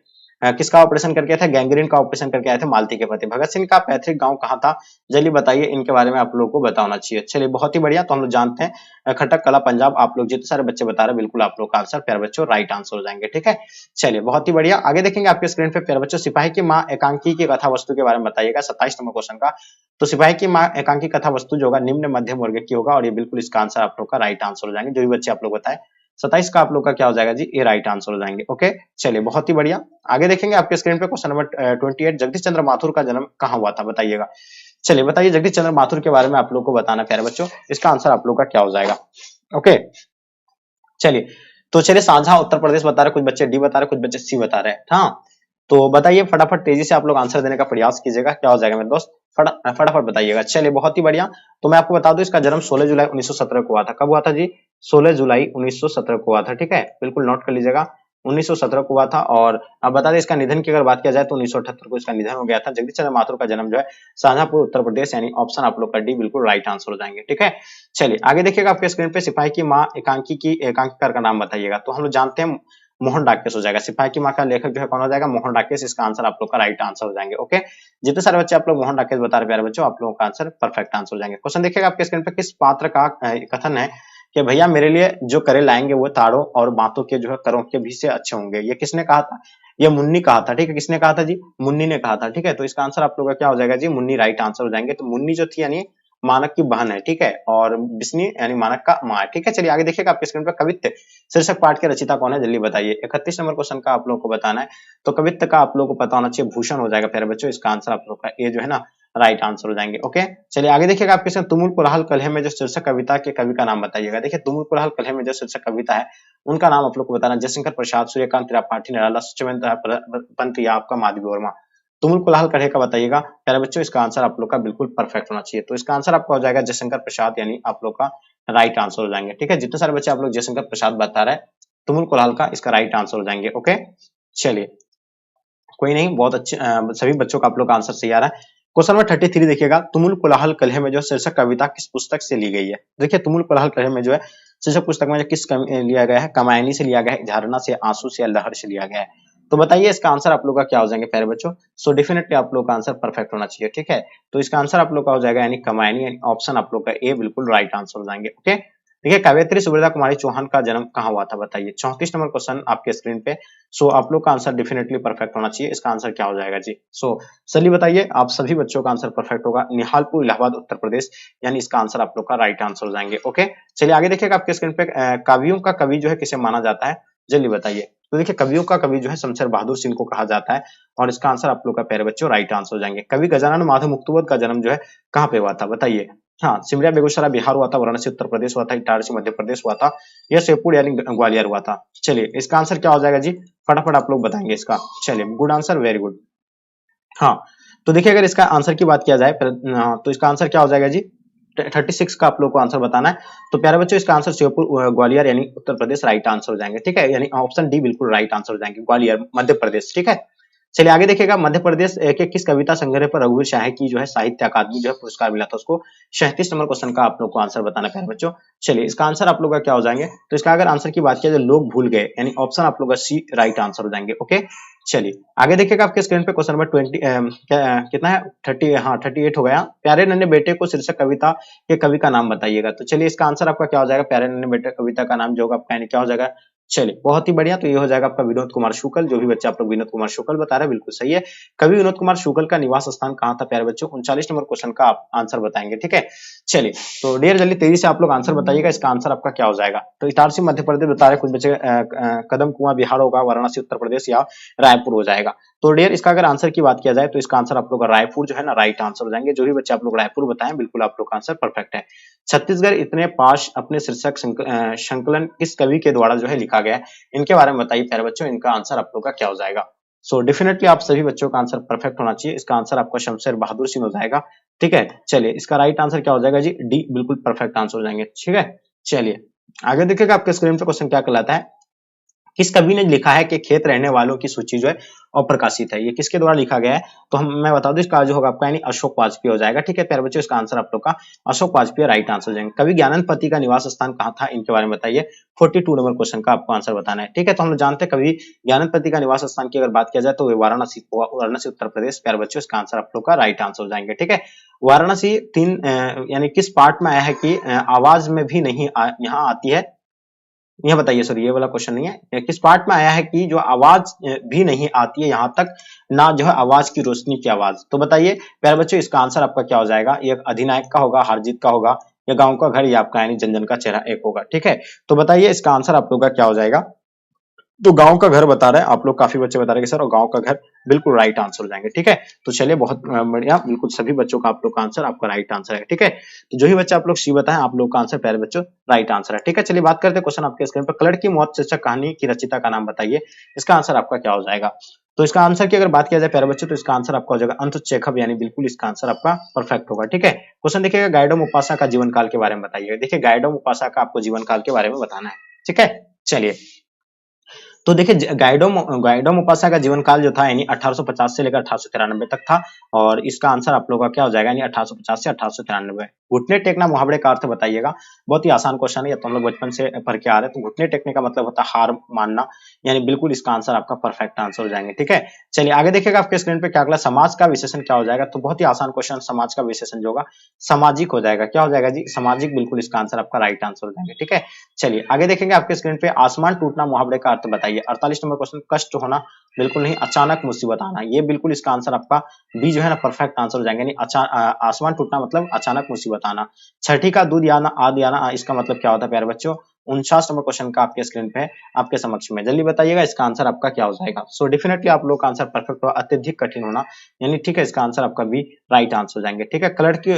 किसका ऑपरेशन करके आए थे? गैंग्रीन का ऑपरेशन करके आए थे मालती के पति। भगत सिंह का पैतृक गांव कहाँ था? जल्दी बताइए, इनके बारे में आप लोगों को बताना चाहिए। चलिए, बहुत ही बढ़िया, तो हम लोग जानते हैं खटक कला पंजाब। आप लोग जितने सारे बच्चे बता रहे हैं बिल्कुल आप लोग का आंसर प्यारे बच्चों राइट आंसर हो जाएंगे, ठीक है। चलिए, बहुत ही बढ़िया, आगे देखेंगे आपके स्क्रीन पे प्यारे बच्चों सिपाही की माँ एकांकी की कथा वस्तु के बारे में बताइएगा, 27 नंबर क्वेश्चन का। तो सिपाही की माँ एकांकी कथा वस्तु जो होगा निम्न मध्यम वर्ग की होगा, और ये बिल्कुल इसका आंसर आप लोग का राइट आंसर हो जाएंगे। जो भी बच्चे आप लोग बताए 27 का आप लोग का क्या हो जाएगा जी? ये राइट आंसर हो जाएंगे। ओके, चलिए, बहुत ही बढ़िया, आगे देखेंगे आपके स्क्रीन पे क्वेश्चन नंबर 28। जगदीश चंद्र माथुर का जन्म कहाँ हुआ था बताइएगा? चलिए बताइए, जगदीश चंद्र माथुर के बारे में आप लोग को बताना प्यारे बच्चों, इसका आंसर आप लोग का क्या हो जाएगा? ओके, चलिए, तो चलिए, साझा उत्तर प्रदेश बता रहे, कुछ बच्चे डी बता रहे, कुछ बच्चे सी बता रहे हैं। हाँ, तो बताइए फटाफट, तेजी से आप लोग आंसर देने का प्रयास कीजिएगा, क्या हो जाएगा मेरे दोस्त? फटाफट बताइएगा। चलिए, बहुत ही बढ़िया, तो मैं आपको बता दूं इसका जन्म 16 जुलाई 1917 को हुआ था। कब हुआ था जी? 16 जुलाई 1917 को हुआ था, ठीक है, बिल्कुल नोट कर लीजिएगा, 1917 को हुआ था। और अब बता दें इसका निधन की अगर बात किया जाए तो 1978 को इसका निधन हो गया था। जगदीश चंद्र माथुर का जन्म जो है शाहजहांपुर उत्तर प्रदेश, यानी ऑप्शन आप लोग का डी बिल्कुल राइट आंसर हो जाएंगे, ठीक है। चलिए, आगे देखिएगा आपके स्क्रीन पे सिपाही की माँ एकांकी की एकांकीकार का नाम बताइएगा। तो हम लोग जानते हैं मोहन डाकेश हो जाएगा। सिपाही की माँ का लेखक जो है कौन हो जाएगा? मोहन डाकेश, इसका आंसर आप लोग का राइट आंसर हो जाएंगे। ओके, जितने सारे बच्चे आप लोग मोहन डाकेश बता रहे प्यारे बच्चों, आप लोगों का आंसर परफेक्ट आंसर हो जाएंगे। क्वेश्चन देखिएगा आपके स्क्रीन पे, किस पात्र का कथन है कि भैया मेरे लिए जो करे लाएंगे वो ताड़ों और बातों के जो है करों के भी से अच्छे होंगे? ये किसने कहा था? ये मुन्नी कहा था, ठीक है। किसने कहा था जी? मुन्नी ने कहा था, ठीक है। तो इसका आंसर आप लोग का क्या हो जाएगा जी? मुन्नी राइट आंसर हो जाएंगे। तो मुन्नी जो थी यानी मानक की बहन है, ठीक है, और बिस्नी यानी मानक का माँ है, ठीक है। चलिए, आगे देखिएगा आपके स्क्रीन पर कवित्त शीर्षक पाठ के रचिता कौन है? जल्दी बताइए। 31 नंबर क्वेश्चन का आप लोगों को बताना है। तो कवित्त का आप लोगों को पता होना चाहिए, भूषण हो जाएगा प्यारे बच्चों। इसका आंसर आप लोग का ए जो है ना राइट आंसर हो जाएंगे। ओके, चलिए आगे देखिएगा आपके साथ तुमुल कुलाहल कलह में जो शीर्षक कविता के कवि का नाम बताइएगा। देखिए, तुमुल कुलाहल कलह में जो शीर्षक कविता है उनका नाम आप लोग को बताना। जयशंकर प्रसाद, सूर्यकांत त्रिपाठी, निराला सचिवेंद्र पंत, या आपका माधवी वर्मा। तुमुल कुलाहल कलह का बताइएगा प्यारे बच्चों, इसका आंसर आप लोग का बिल्कुल परफेक्ट होना चाहिए। तो इसका आंसर आपका हो जाएगा जयशंकर प्रसाद, यानी आप लोग का राइट आंसर हो जाएंगे, ठीक है। जितने सारे बच्चे आप लोग जयशंकर प्रसाद बता रहे हैं तुमुल कुलाहल का, इसका राइट आंसर हो जाएंगे। ओके, चलिए, कोई नहीं, बहुत अच्छे सभी बच्चों का आप लोग का आंसर सही आ रहा है। क्वेश्चन नंबर 33 देखिएगा, तुमुल कुलाहल कलह में जो शीर्षक कविता किस पुस्तक से ली गई है? देखिए, तुमुल कुलाहल कलह में जो है शीर्षक पुस्तक में जो किस लिया गया है? कमायनी से लिया गया है, झरना से, आंसू से, या लहर से लिया गया है? तो बताइए इसका आंसर आप लोग का क्या हो जाएंगे प्यारे बच्चों? सो डेफिनेटली आप लोग का आंसर परफेक्ट होना चाहिए, ठीक है। तो इसका आंसर आप लोग का हो जाएगा यानी कमायनी, यानी ऑप्शन आप लोग का ए बिल्कुल राइट आंसर हो जाएंगे। ओके, देखिए कवयित्री सुभद्रा कुमारी चौहान का जन्म कहाँ हुआ था बताइए। 34 नंबर क्वेश्चन आपके स्क्रीन पे। सो आप लोग का आंसर डेफिनेटली परफेक्ट होना चाहिए। इसका आंसर क्या हो जाएगा जी। सो चलिए बताइए, आप सभी बच्चों का आंसर परफेक्ट होगा। निहालपुर इलाहाबाद उत्तर प्रदेश, यानी इसका आंसर आप लोग का राइट आंसर हो जाएंगे। ओके, चलिए आगे देखिएगा आपके स्क्रीन पे। कवियों का कवि जो है किसे माना जाता है, जल्दी बताइए। तो देखिए कवियों का कवि जो है शमशेर बहादुर सिंह को कहा जाता है, और इसका आंसर आप लोग का प्यारे बच्चों राइट आंसर हो जाएंगे। कवि गजानन माधव मुक्तोबोध का जन्म जो है कहाँ पे हुआ था बताइए। हाँ, सिमरिया बेगूसराय बिहार हुआ था, वाराणसी उत्तर प्रदेश हुआ था, इटारसी मध्य प्रदेश हुआ था, या शेरपुर यानी ग्वालियर हुआ था। चलिए इसका आंसर क्या हो जाएगा जी, फटाफट आप लोग बताएंगे इसका। चलिए गुड आंसर, वेरी गुड। हाँ, तो देखिए अगर इसका आंसर की बात किया जाए तो इसका आंसर क्या हो जाएगा जी। 36 का आप लोग को आंसर बताना है। तो प्यारे बच्चों इसका आंसर श्योपुर ग्वालियर यानी उत्तर प्रदेश राइट आंसर हो जाएंगे। ठीक है, यानी ऑप्शन डी बिल्कुल राइट आंसर हो जाएंगे, ग्वालियर मध्य प्रदेश। ठीक है, चलिए आगे देखिएगा। मध्य प्रदेश के किस कविता संग्रह पर रघुवीर शाह की जो है साहित्य अकादमी जो है पुरस्कार मिला था उसको। 37 नंबर क्वेश्चन का आप लोग को आंसर बताना है प्यारे बच्चों। चलिए इसका आंसर आप लोग का क्या हो जाएंगे, तो इसका अगर आंसर की बात किया जाए लोग भूल गए, यानी ऑप्शन आप लोग का सी राइट आंसर हो जाएंगे। ओके, चलिए आगे देखिएगा आपके स्क्रीन पे क्वेश्चन नंबर 20 कितना है 30, हाँ 38 हो गया। प्यारे नन्हे बेटे को शीर्षक कविता के कवि का नाम बताइएगा। तो चलिए इसका आंसर आपका क्या हो जाएगा, प्यारे नन्हे बेटे कविता का नाम जो होगा आपका यानी क्या हो जाएगा। चलिए बहुत ही बढ़िया, तो ये हो जाएगा आपका विनोद कुमार शुक्ल। जो भी बच्चे आप लोग विनोद कुमार शुक्ल बता रहे हैं बिल्कुल सही है। कवि विनोद कुमार शुक्ल का निवास स्थान कहाँ था प्यारे बच्चों। 39 नंबर क्वेश्चन का आप आंसर बताएंगे। ठीक है, चलिए तो डियर जल्दी तेजी से आप लोग आंसर बताइएगा। इसका आंसर आपका क्या हो जाएगा। तो इटारसी मध्य प्रदेश बता रहे कुछ बच्चे, कदम कुआं बिहार होगा, वाराणसी उत्तर प्रदेश या रायपुर हो जाएगा। तो डियर इसका अगर आंसर की बात किया जाए तो इसका आंसर आप लोग का रायपुर जो है ना राइट आंसर हो जाएंगे। जो भी बच्चे आप लोग रायपुर बताएं बिल्कुल आप लोग का आंसर परफेक्ट है। छत्तीसगढ़ इतने पास अपने शीर्षक संकलन किस कवि के द्वारा जो है लिखा गया है, इनके बारे में बताइए प्यारे बच्चों। इनका आंसर आप लोग का क्या हो जाएगा। सो डेफिनेटली आप सभी बच्चों का आंसर परफेक्ट होना चाहिए। इसका आंसर आपका शमशेर बहादुर सिंह हो जाएगा। ठीक है, चलिए इसका राइट आंसर क्या हो जाएगा जी, डी बिल्कुल परफेक्ट आंसर हो जाएंगे। ठीक है, चलिए आगे देखिएगा आपके स्क्रीन पे क्वेश्चन क्या कहलाता है। किस कवि ने लिखा है कि खेत रहने वालों की सूची जो है अप्रकाशित है, ये किसके द्वारा लिखा गया है। तो मैं बता दूं इसका जो होगा आपका यानी अशोक वाजपेयी हो जाएगा। ठीक है प्यारे बच्चों, इसका आंसर आप लोग का अशोक वाजपेयी राइट आंसर हो जाएंगे। कवि ज्ञानंद का निवास स्थान कहाँ था, इनके बारे में बताइए। 42 नंबर क्वेश्चन का आपको आंसर बताना है। ठीक है, तो हम लोग जानते हैं कवि ज्ञानंद का निवास स्थान की अगर बात किया जाए तो वाराणसी, वाराणसी उत्तर प्रदेश। प्यारे बच्चों इसका आंसर आप लोग का राइट आंसर हो जाएंगे। ठीक है, वाराणसी तीन यानी किस पार्ट में आया है कि आवाज में भी नहीं यहाँ आती है, यह बताइए। सॉरी ये वाला क्वेश्चन नहीं है, किस पार्ट में आया है कि जो आवाज भी नहीं आती है यहाँ तक, ना जो है आवाज की रोशनी की आवाज। तो बताइए प्यारे बच्चों इसका आंसर आपका क्या हो जाएगा। ये अधिनायक का होगा, हारजीत का होगा, या गांव का घर, या आपका यानी जनजन का चेहरा एक होगा। ठीक है, तो बताइए इसका आंसर आप लोग का क्या हो जाएगा। तो गांव का घर बता रहे हैं आप लोग, काफी बच्चे बता रहे हैं कि सर और गांव का घर बिल्कुल राइट आंसर हो जाएंगे। ठीक है, तो चलिए बहुत बढ़िया, बिल्कुल सभी बच्चों का आप लोग का आंसर आपका राइट आंसर है। ठीक है, तो जो ही बच्चे आप लोग सी बताएं आप लोग का आंसर प्यारे बच्चों राइट आंसर है। ठीक है, चलिए बात करते हैं क्वेश्चन आपके स्क्रीन पर। कलट की मौत शीर्षक कहानी की रचिता का नाम बताइए। इसका आंसर आपका क्या हो जाएगा। तो इसका आंसर की अगर बात किया जाए प्यारे बच्चों तो इसका आंसर आपका हो जाएगा अंत चेखव, यानी बिल्कुल इसका आंसर आपका परफेक्ट होगा। ठीक है, क्वेश्चन देखिएगा गाइडो मोपासा का जीवन काल के बारे में बताइए। देखिए गाइडो मोपासा का आपको जीवन काल के बारे में बताना है। ठीक है, चलिए तो देखिए गाइडो मोपासा का जीवन काल जो था यानी 1850 से लेकर 1893 तक था, और इसका आंसर आप लोगों का क्या हो जाएगा यानी 1850 से 1893। घुटने टेकना मुहावरे का अर्थ बताइएगा। बहुत ही आसान क्वेश्चन है, ये तो हम लोग बचपन से पढ़ के आ रहे हैं। तो घुटने टेकने का मतलब होता है हार मानना, यानी बिल्कुल इसका आंसर आपका परफेक्ट आंसर हो जाएंगे। ठीक है, चलिए आगे देखिएगा आपके स्क्रीन पे क्या अगला समाज का विशेषण क्या हो जाएगा। तो बहुत ही आसान क्वेश्चन, समाज का विशेषण जो होगा सामाजिक हो जाएगा। क्या हो जाएगा जी, सामाजिक, बिल्कुल इसका आंसर आपका राइट आंसर हो जाएंगे। ठीक है, चलिए आगे देखेंगे आपके स्क्रीन पे आसमान टूटना मुहावरे का अर्थ बताइए। 48 नंबर क्वेश्चन, कष्ट होना बिल्कुल नहीं, अचानक मुसीबत आना, ये बिल्कुल इसका आंसर आपका बी जो है ना परफेक्ट आंसर हो जाएंगे। यानी आसमान टूटना मतलब अचानक मुसीबत आना। छठी का दूध याना आदि आना, इसका मतलब क्या होता है प्यारे बच्चों। 49 नंबर क्वेश्चन का आपके स्क्रीन पे आपके समक्ष में, जल्दी बताइएगा इसका आंसर आपका क्या हो जाएगा। सो डेफिनेटली आप लोग का आंसर परफेक्ट होगा। अत्यधिक कठिन होना, यानी ठीक है इसका आंसर आपका बी राइट आंसर हो जाएंगे। ठीक है, कलर की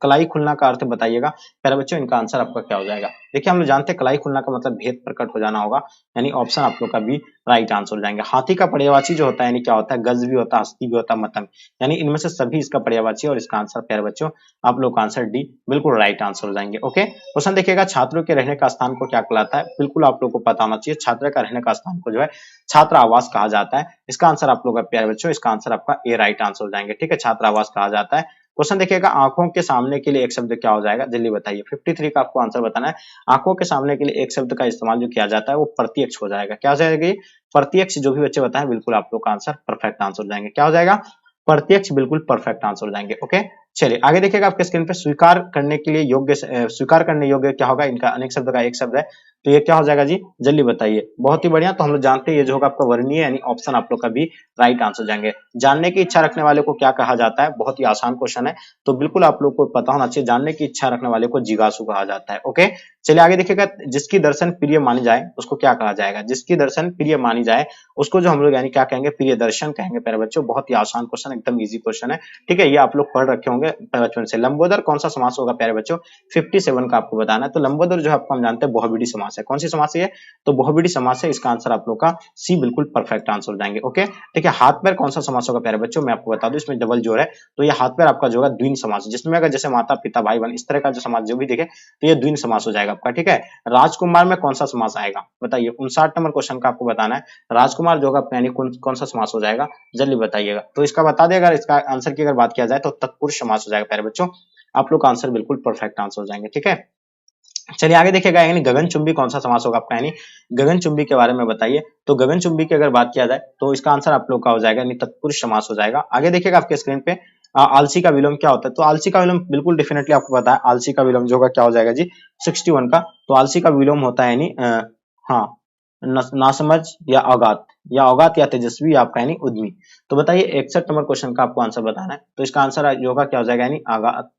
कलाई खुलना का अर्थ बताइएगा प्यारे बच्चों, इनका आंसर आपका क्या हो जाएगा। देखिए हम लोग जानते हैं कलाई खुलना का मतलब भेद प्रकट हो जाना होगा, यानी ऑप्शन आप लोग का बी राइट आंसर हो जाएंगे। हाथी का पर्यायवाची जो होता है यानी क्या होता है, गज भी होता है, हस्ती भी होता है, मतंग, यानी इनमें से सभी इसका पर्यायवाची है, और इसका आंसर प्यारे बच्चों आप लोग का आंसर डी बिल्कुल राइट आंसर हो जाएंगे। ओके, क्वेश्चन देखिएगा छात्रों के रहने का स्थान को क्या कहलाता है। बिल्कुल आप लोग को पता होना चाहिए, छात्र का रहने का स्थान को जो है छात्र आवास कहा जाता है। इसका आंसर आप लोग का प्यारे बच्चों, इसका आंसर आपका ए राइट आंसर हो जाएंगे। ठीक है, छात्र आवास कहा जाता है। क्वेश्चन देखिएगा आंखों के सामने के लिए एक शब्द क्या हो जाएगा, जल्दी बताइए। 53 का आपको आंसर बताना है। आंखों के सामने के लिए एक शब्द का इस्तेमाल जो किया जाता है वो प्रत्यक्ष हो जाएगा। क्या हो जाएगा, प्रत्यक्ष। जो भी बच्चे बताएं बिल्कुल आप लोग का आंसर परफेक्ट आंसर हो जाएंगे। क्या हो जाएगा, प्रत्यक्ष, बिल्कुल परफेक्ट आंसर हो जाएंगे। ओके, चलिए आगे देखिएगा आपके स्क्रीन पे स्वीकार करने के लिए योग्य स्वीकार करने योग्य क्या होगा, इनका अनेक शब्द का एक शब्द है, तो ये क्या हो जाएगा जी, जल्दी बताइए। बहुत ही बढ़िया, तो हम लोग जानते हैं ये जो होगा आपका वर्णीय यानी ऑप्शन आप लोग का भी राइट आंसर जाएंगे। जानने की इच्छा रखने वाले को क्या कहा जाता है, बहुत ही आसान क्वेश्चन है, तो बिल्कुल आप लोग को पता होना चाहिए, जानने की इच्छा रखने वाले को जिज्ञासु कहा जाता है। ओके, चलिए आगे देखिएगा, जिसकी दर्शन प्रिय मानी जाए उसको क्या कहा जाएगा, जिसकी दर्शन प्रिय मानी जाए उसको जो हम लोग यानी क्या कहेंगे, प्रिय दर्शन कहेंगे प्यारे बच्चों। बहुत ही आसान क्वेश्चन, एकदम इजी क्वेश्चन है, ठीक है, ये आप लोग पढ़ रखे होंगे बचपन से। लंबोदर कौन सा समास होगा प्यारे बच्चों, 57 का आपको बताना है। तो लंबोदर जो आपको हम जानते हैं बहुविधि समास है, कौन सी समास है, तो बहुविधि समास है, इसका आंसर आप लोग का सी बिल्कुल परफेक्ट आंसर हो जाएंगे। ओके, ठीक है, हाथ पैर कौन सा समास होगा प्यारे बच्चों, मैं आपको बता दूं, इसमें डबल जोर है, तो ये हाथ पैर आपका जो है द्विन समास, जिसमें अगर जैसे माता पिता भाई बहन इस तरह का जो समास जो भी देखे तो ये द्विन समास हो जाएगा आपका। ठीक है, राजकुमार में कौन सा समास आएगा बताइए, 59 नंबर क्वेश्चन का आपको बताना है। राजकुमार जो होगा यानी कौन सा समास हो जाएगा, जल्दी बताइएगा। तो इसका बता देगा, इसका आंसर की अगर बात किया जाए तो तत्पुरुष समास हो जाएगा प्यारे बच्चों। आप लोग का आंसर बिल्कुल परफेक्ट आंसर हो जाएंगे। ठीक है, चलिए आगे देखिएगा, यानी गगनचुंबी कौन सा समास होगा आपका, यानी गगनचुंबी के बारे में बताइए। तो गगनचुंबी की अगर बात किया जाए तो इसका आंसर आप लोग का हो जाएगा यानी तत्पुरुष समास हो जाएगा। आगे देखिएगा आपके स्क्रीन पे आलसी का विलोम क्या होता है, तो आलसी का विलोम बिल्कुल डेफिनेटली आपको पता है, आलसी का विलोम जो होगा क्या हो जाएगा जी, 61 का। तो आलसी का विलोम होता है यानी हाँ, नासमझ या अवगात या तेजस्वी या आपका यानी उद्यमी। तो बताइए 61 नंबर क्वेश्चन का आपको आंसर बताना है, तो इसका आंसर जो होगा क्या हो जाएगा, यानी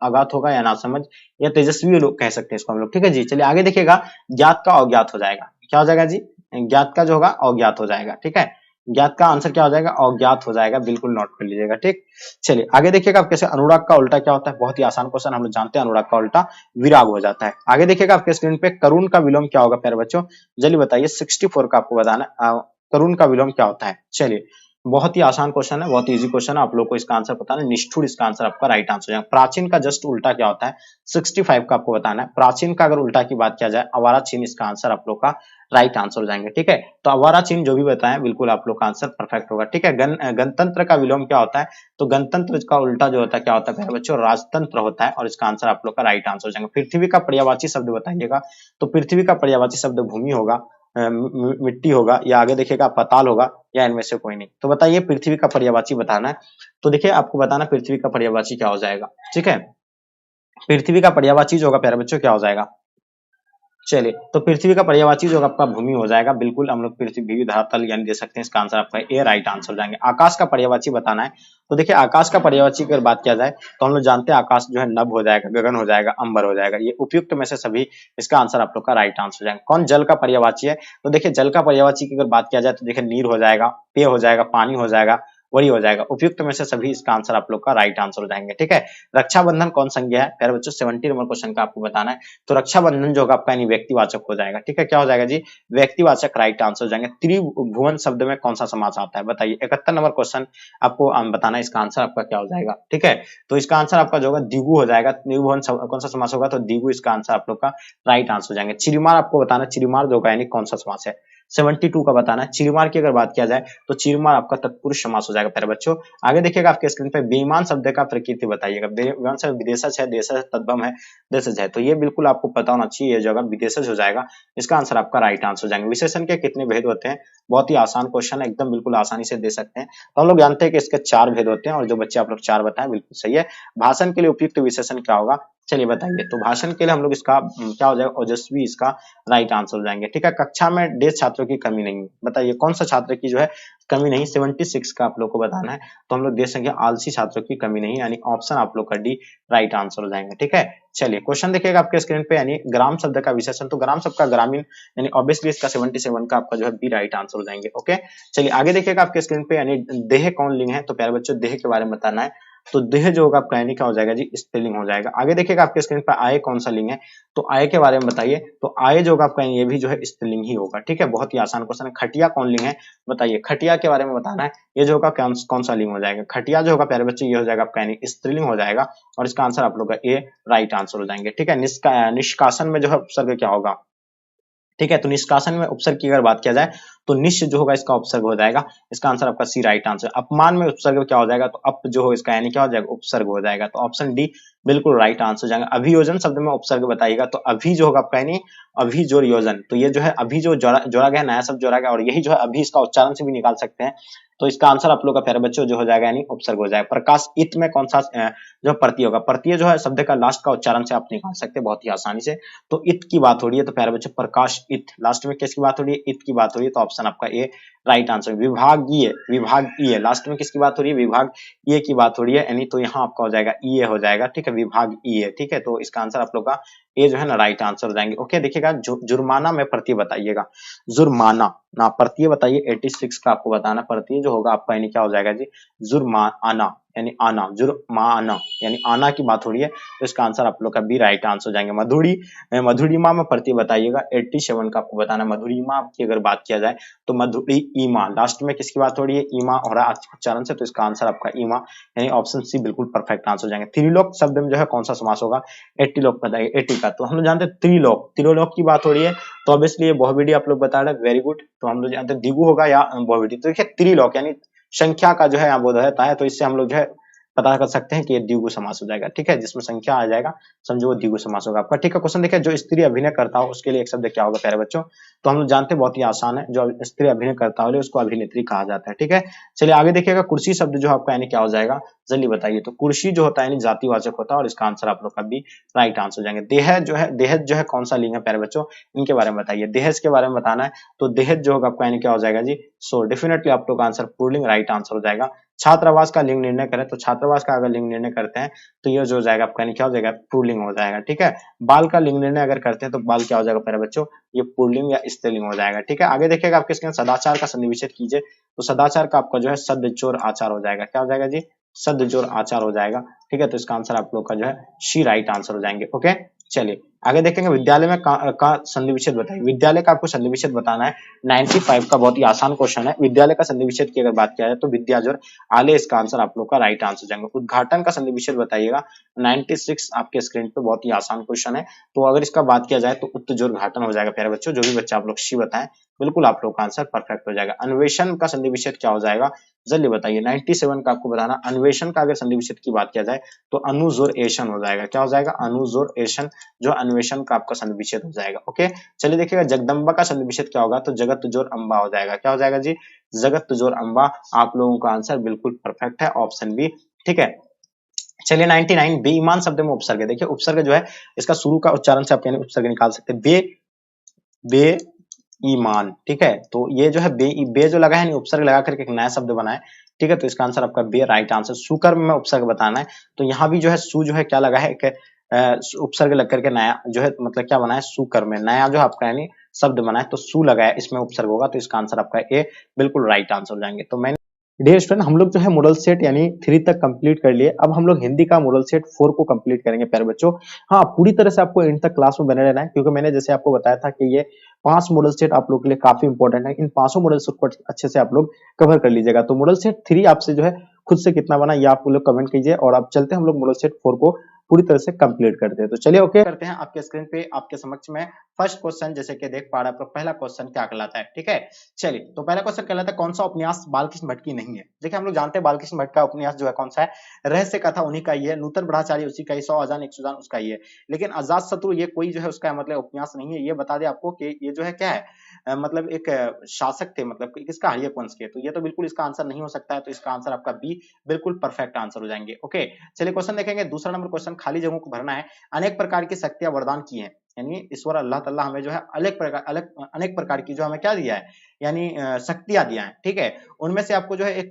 आगात होगा या नासमझ या तेजस्वी लोग कह सकते हैं इसको हम लोग। ठीक है जी, चलिए आगे देखिएगा, ज्ञात का अज्ञात हो जाएगा, क्या हो जाएगा जी, ज्ञात का जो होगा अज्ञात हो जाएगा। ठीक है, ज्ञात का आंसर क्या हो जाएगा, अज्ञात हो जाएगा, बिल्कुल नोट कर लीजिएगा। ठीक, चलिए आगे देखिएगा आप कैसे, अनुराग का उल्टा क्या होता है, बहुत ही आसान क्वेश्चन, हम लोग जानते हैं अनुराग का उल्टा विराग हो जाता है। आगे देखिएगा आपके स्क्रीन पे, करुण का विलोम क्या होगा प्यारे बच्चों, जल्दी बताइए, 64 का आपको बताना है, करुण का विलोम क्या होता है। चलिए बहुत ही आसान क्वेश्चन है, बहुत ही इजी क्वेश्चन है, आप लोग को इसका आंसर पता है, निष्ठुर इसका आंसर आपका राइट आंसर है। प्राचीन का जस्ट उल्टा क्या होता है, 65 का आपको बताना है। प्राचीन का अगर उल्टा की बात किया जाए, अवारा चीन इसका आंसर आप लोग का राइट आंसर हो जाएंगे। ठीक है, तो अवारा चीन जो भी बताएं बिल्कुल आप लोग का आंसर परफेक्ट होगा। ठीक है, गणतंत्र का विलोम क्या होता है, तो गणतंत्र का उल्टा जो होता है क्या होता है प्यारे बच्चों, राजतंत्र होता है, और इसका आंसर आप लोग का राइट आंसर हो जाएगा। पृथ्वी का पर्यायवाची शब्द बताइएगा, तो पृथ्वी का पर्यायवाची शब्द भूमि होगा, मिट्टी होगा, या आगे देखिएगा पाताल होगा, या इनमें से कोई नहीं। तो बताइए पृथ्वी का पर्यायवाची बताना है, तो देखिए आपको बताना पृथ्वी का पर्यायवाची क्या हो जाएगा। ठीक है, पृथ्वी का पर्यायवाची जो होगा प्यारे बच्चों क्या हो जाएगा, चलिए तो पृथ्वी का पर्यायवाची जो आपका भूमि हो जाएगा, बिल्कुल हम लोग पृथ्वी धरातल यानी दे सकते हैं, इसका आंसर आपका ए राइट आंसर हो जाएंगे। आकाश का पर्यायवाची बताना है, तो देखिए आकाश का पर्यायवाची की अगर बात किया जाए तो हम लोग जानते हैं आकाश जो है नभ हो जाएगा, गगन हो जाएगा, अंबर हो जाएगा, ये उपयुक्त में से सभी, इसका आंसर आप लोग का राइट आंसर हो जाएगा। कौन जल का पर्यायवाची है, तो देखिए जल का पर्यायवाची की अगर बात किया जाए तो देखिए नीर हो जाएगा, पेय हो जाएगा, पानी हो जाएगा, वही हो जाएगा, उपयुक्त में से सभी, इसका आंसर आप लोग का राइट आंसर हो जाएंगे। ठीक है, रक्षाबंधन कौन संज्ञा है प्यारे बच्चों, 70 नंबर क्वेश्चन का आपको बताना है। तो रक्षाबंधन जो होगा आपका यानी व्यक्तिवाचक हो जाएगा। ठीक है, क्या हो जाएगा जी, व्यक्तिवाचक राइट आंसर हो जाएंगे। त्रिभुवन शब्द में कौन सा समास आता है बताइए, 71 नंबर क्वेश्चन आपको बताना है, इसका आंसर आपका क्या हो जाएगा। ठीक है, तो इसका आंसर आपका जो होगा द्विगु हो जाएगा। त्रिभुवन कौन सा समास होगा, तो द्विगु इसका आंसर आप लोग का राइट आंसर हो जाएंगे। चिरमार आपको बताना है, चिरमार जो होगा यानी कौन सा समास है, 72 का बताना है। चिरमार की अगर बात किया जाए तो चिरमार आपका तत्पुरुष समास हो जाएगा प्यारे बच्चों। आगे देखिएगा आपके स्क्रीन पे, बेईमान शब्द का प्रकृति बताइएगा। बेईमान शब्द विदेशज है, देशज है, तद्भव है, देशज है, तो ये बिल्कुल आपको पता होना चाहिए, ये जगह विदेशज हो जाएगा, इसका आंसर आपका राइट आंसर हो जाएंगे। विशेषण के कितने भेद होते हैं, बहुत ही आसान क्वेश्चन है, एकदम बिल्कुल आसानी से दे सकते हैं। तो हम लोग जानते हैं कि इसके 4 भेद होते हैं, और जो बच्चे आप लोग 4 बताएं बिल्कुल सही है। भाषण के लिए उपयुक्त विशेषण क्या होगा, चलिए बताइए, तो भाषण के लिए हम लोग इसका क्या हो जाएगा, ओजस्वी इसका राइट आंसर हो जाएंगे। ठीक है, कक्षा में डेढ़ छात्रों की कमी नहीं, बताइए कौन सा छात्र की जो है कमी नहीं, 76 का आप लोग को बताना है। तो हम लोग दे सकेंगे आलसी छात्रों की कमी नहीं, यानी ऑप्शन आप लोग का डी राइट आंसर हो जाएंगे। ठीक है, चलिए क्वेश्चन देखिएगा आपके स्क्रीन पे, यानी ग्राम शब्द का विशेषण, तो ग्राम शब्द का ग्रामीण, यानी ऑब्वियसली इसका 77 का आपका जो है बी राइट आंसर हो जाएंगे। ओके, चलिए आगे देखिएगा आपके स्क्रीन पे, यानी देह कौन लिंग है, तो प्यारे बच्चों देह के बारे में बताना है। तो देह जो होगा आपका यानी क्या हो जाएगा जी, स्त्रीलिंग हो जाएगा। आगे देखिएगा आपके स्क्रीन पर, आय कौन सा लिंग है, तो आय के बारे में बताइए। तो आय जो होगा आपका ये भी जो है स्त्रीलिंग ही होगा। ठीक है, बहुत ही आसान क्वेश्चन है। खटिया कौन लिंग है, बताइए खटिया के बारे में बताना है, ये जो होगा कौन सा लिंग हो जाएगा, खटिया जो होगा प्यारे बच्चे ये हो जाएगा आपका यानी स्त्रीलिंग हो जाएगा, और इसका आंसर आप लोग का ए राइट आंसर हो जाएंगे। ठीक है, निष्कासन में जो है उपसर्ग क्या होगा, ठीक है, तो निष्कासन में उपसर्ग की अगर बात किया जाए तो निश्च जो होगा इसका उपसर्ग हो जाएगा, इसका आंसर आपका सी राइट आंसर। अपमान में उपसर्ग क्या हो जाएगा, तो अप जो हो इसका यानी क्या हो जाएगा, उपसर्ग हो जाएगा, तो ऑप्शन डी बिल्कुल राइट आंसर हो जाएगा। अभियोजन शब्द में उपसर्ग बताइएगा, तो अभी जो होगा आपका यानी अभी जोड़ योजन, तो ये जो है अभी जो जोड़ा गया, नया शब्द जोड़ा गया, और यही जो है अभी इसका उच्चारण से भी निकाल सकते हैं, तो इसका आंसर आप लोग का प्यारे बच्चों जो हो जाएगा यानी उपसर्ग हो जाएगा। प्रकाश इत में कौन सा जो प्रत्यय होगा, प्रत्यय जो है शब्द का लास्ट का उच्चारण से आप निकाल सकते हैं बहुत ही आसानी से, तो इत की बात हो रही है, तो प्यारे बच्चों प्रकाश इत, लास्ट में किसकी बात हो रही है, इत की बात हो रही है, तो ऑप्शन आपका ए राइट आंसर। विभागीय, विभागीय लास्ट में किसकी बात हो रही है, विभागीय की बात हो रही है, यानी तो यहाँ आपका हो जाएगा ईए हो जाएगा, ठीक है, विभागीय, ठीक है, तो इसका आंसर आप लोग का ए जो है ना राइट आंसर हो जाएंगे। ओके, देखिएगा जुर्माना में प्रत्यय बताइएगा, जुर्माना ना प्रत्यय बताइए, 86 का आपको बताना प्रत्यय जो होगा आपका यानी क्या हो जाएगा जी, जुर्माना यानी आना, जुर्माना यानी आना की बात हो रही है, तो इसका आंसर आप लोग का बी राइट आंसर हो जाएंगे। मधुरिमा में प्रत्यय बताइएगा, 87 का आपको बताना। मधुरिमा की अगर बात किया जाए तो मधुरिमा लास्ट में किसकी बात हो रही है, ईमा हो रहा है उच्चारण से, तो इसका आंसर आपका ईमा यानी ऑप्शन सी बिल्कुल परफेक्ट आंसर हो जाएंगे। त्रिलोक शब्द में जो है कौन सा समास होगा, 80 लोग बताइए, 80 का, तो हम लोग जानते हैं त्रिलोक, त्रिलोक की बात हो रही है, तो ऑब्वियसली ये बहुविधि आप लोग बता रहे हैं, वेरी गुड, तो हम लोग जानते हैं द्विगु होगा या बहुविधि, तो देखिए त्रिलोक यानी संख्या का जो है यहाँ बोध रहता है, तो इससे हम लोग जो है पता कर सकते हैं कि ये द्विगु समास हो जाएगा, ठीक है, जिसमें संख्या आ जाएगा समझो वो द्विगु समास होगा आपका, ठीक है। क्वेश्चन देखिए, जो स्त्री अभिनय करता हो उसके लिए एक शब्द क्या होगा प्यारे बच्चों, तो हम लोग जानते हैं बहुत ही आसान है, जो स्त्री अभिनय करता हो उसको अभिनेत्री कहा जाता है, ठीक है। चलिए आगे देखिएगा, कुर्सी शब्द जो आपका यानी क्या हो जाएगा, जल्दी बताइए, तो कुर्सी जो होता है यानी जातिवाचक होता है, और इसका आंसर आप लोग का भी राइट आंसर हो जाएंगे। देहज जो है कौन सा लिंग है प्यारे बच्चों, इनके बारे में बताइए, देहज के बारे में बताना है, तो देहज जो होगा आपका यानी क्या हो जाएगा जी, सो डेफिनेटली आप लोग का आंसर पुल्लिंग राइट आंसर हो जाएगा। छात्रावास का लिंग निर्णय करें, तो छात्रावास का अगर लिंग निर्णय करते हैं तो ये जो हो जाएगा आपका क्या हो जाएगा, पुल्लिंग हो जाएगा, ठीक है। बाल का लिंग निर्णय अगर करते हैं तो बाल क्या हो जाएगा प्यारे बच्चों, ये पुल्लिंग या स्त्रीलिंग हो जाएगा, ठीक है। आगे देखिएगा आपके स्क्रीन सदाचार का संधि विच्छेद कीजिए, तो सदाचार का आपका जो है सद्चोर आचार हो जाएगा, क्या हो जाएगा जी, सद्चोर आचार हो जाएगा, ठीक है, तो इसका आंसर आप लोग का जो है शी राइट आंसर हो जाएंगे। ओके, चलिए आगे देखेंगे, विद्यालय में का संधि विच्छेद बताइए, विद्यालय का आपको संधि विच्छेद बताना है, 95 का बहुत ही आसान क्वेश्चन है। विद्यालय का संधि विच्छेद की अगर बात किया जाए तो विद्या जोड़ आले, इसका आंसर आप लोग का राइट आंसर जाएंगे। उद्घाटन का संधि विच्छेद बताइएगा, 96 आपके स्क्रीन पे बहुत ही आसान क्वेश्चन है, तो अगर इसका बात किया जाए तो उत्तजोड़ घाटन हो जाएगा प्यारे बच्चों, जो भी बच्चा आप लोग सी बताएं बिल्कुल आप लोग का आंसर परफेक्ट हो जाएगा। अन्वेषण का संधि विच्छेद क्या हो जाएगा, जल्दी बताइए, 97 का आपको बताना। अन्वेषण का अगर संधि विच्छेद की बात किया जाए तो अनुजोरेशन हो जाएगा, क्या हो जाएगा, अनुजोरेशन, जो अन्वेषण का आपका संधि विच्छेद हो जाएगा। ओके, चलिए देखिएगा, जगदम्बा का संधि विच्छेद क्या होगा, तो जगत जोर अम्बा हो जाएगा, क्या हो जाएगा जी, जगत जोर अम्बा, आप लोगों का आंसर बिल्कुल परफेक्ट है, ऑप्शन बी, ठीक है। चलिए 99 बेईमान शब्द में उपसर्ग है, देखिए उपसर्ग जो है इसका शुरू का उच्चारण से आप यानी उपसर्ग निकाल सकते हैं, बे ईमान, ठीक है, तो ये जो है बे जो लगा है नहीं, उपसर्ग लगा करके एक नया शब्द बना है, ठीक है, तो इसका आंसर आपका बे राइट आंसर। सुकर्म में उपसर्ग बताना है, तो यहाँ भी जो है सु जो है क्या लगा है, एक उपसर्ग लग करके नया जो है मतलब क्या बना है, सुकर्म में नया जो आपका यानी शब्द बना है, तो सु लगा है, इसमें उपसर्ग होगा, तो इसका आंसर आपका ए बिल्कुल राइट आंसर हो जाएंगे। तो मैंने डियर स्टूडेंट, हम लोग जो है मॉडल सेट यानी 3 तक कंप्लीट कर लिए, अब हम लोग हिंदी का मॉडल सेट 4 को कंप्लीट करेंगे प्यारे बच्चों। हाँ, पूरी तरह से आपको एंड तक क्लास में बने रहना है, क्योंकि मैंने जैसे आपको बताया था कि ये 5 मॉडल सेट आप लोग के लिए काफी इंपॉर्टेंट है, इन 5 मॉडल सेट को अच्छे से आप लोग कवर कर लीजिएगा। तो मॉडल सेट 3 आपसे जो है खुद से कितना बना ये आप लोग कमेंट कीजिए, और अब चलते हैं हम लोग मॉडल सेट 4 को पूरी तरह से कंप्लीट करते हैं। तो चलिए ओके करते हैं, आपके स्क्रीन पे आपके समक्ष में फर्स्ट क्वेश्चन जैसे कि देख पा रहे हैं, पहला क्वेश्चन क्या कहलाता है, ठीक है। चलिए, तो पहला क्वेश्चन कहलाता है, कौन सा उपन्यास बालकृष्ण भट्ट की नहीं है। देखिए हम लोग जानते हैं बालकृष्ण भट्ट का उपन्यास जो है कौन सा है, रहस्य कथा उन्हीं का ही है, नूतन ब्रह्मचारी उसी का ही, 100 अजान 100 जान उसका ही है, लेकिन अजात शत्रु ये कोई जो है उसका मतलब उपन्यास नहीं है। ये बता दे आपको कि ये जो है क्या है, मतलब एक शासक थे, मतलब किसका, हर्यक वंश के, तो ये तो बिल्कुल इसका आंसर नहीं हो सकता है, तो इसका आंसर आपका बी बिल्कुल परफेक्ट आंसर हो जाएंगे। ओके, चलिए क्वेश्चन देखेंगे, दूसरा नंबर क्वेश्चन, खाली जगहों को भरना है, अनेक प्रकार की शक्तियां वरदान की हैं, यानी ईश्वर अल्लाह ताला हमें जो है अनेक प्रकार की जो हमें क्या दिया है, यानी शक्तियां दिया है, ठीक है। उनमें से आपको जो है एक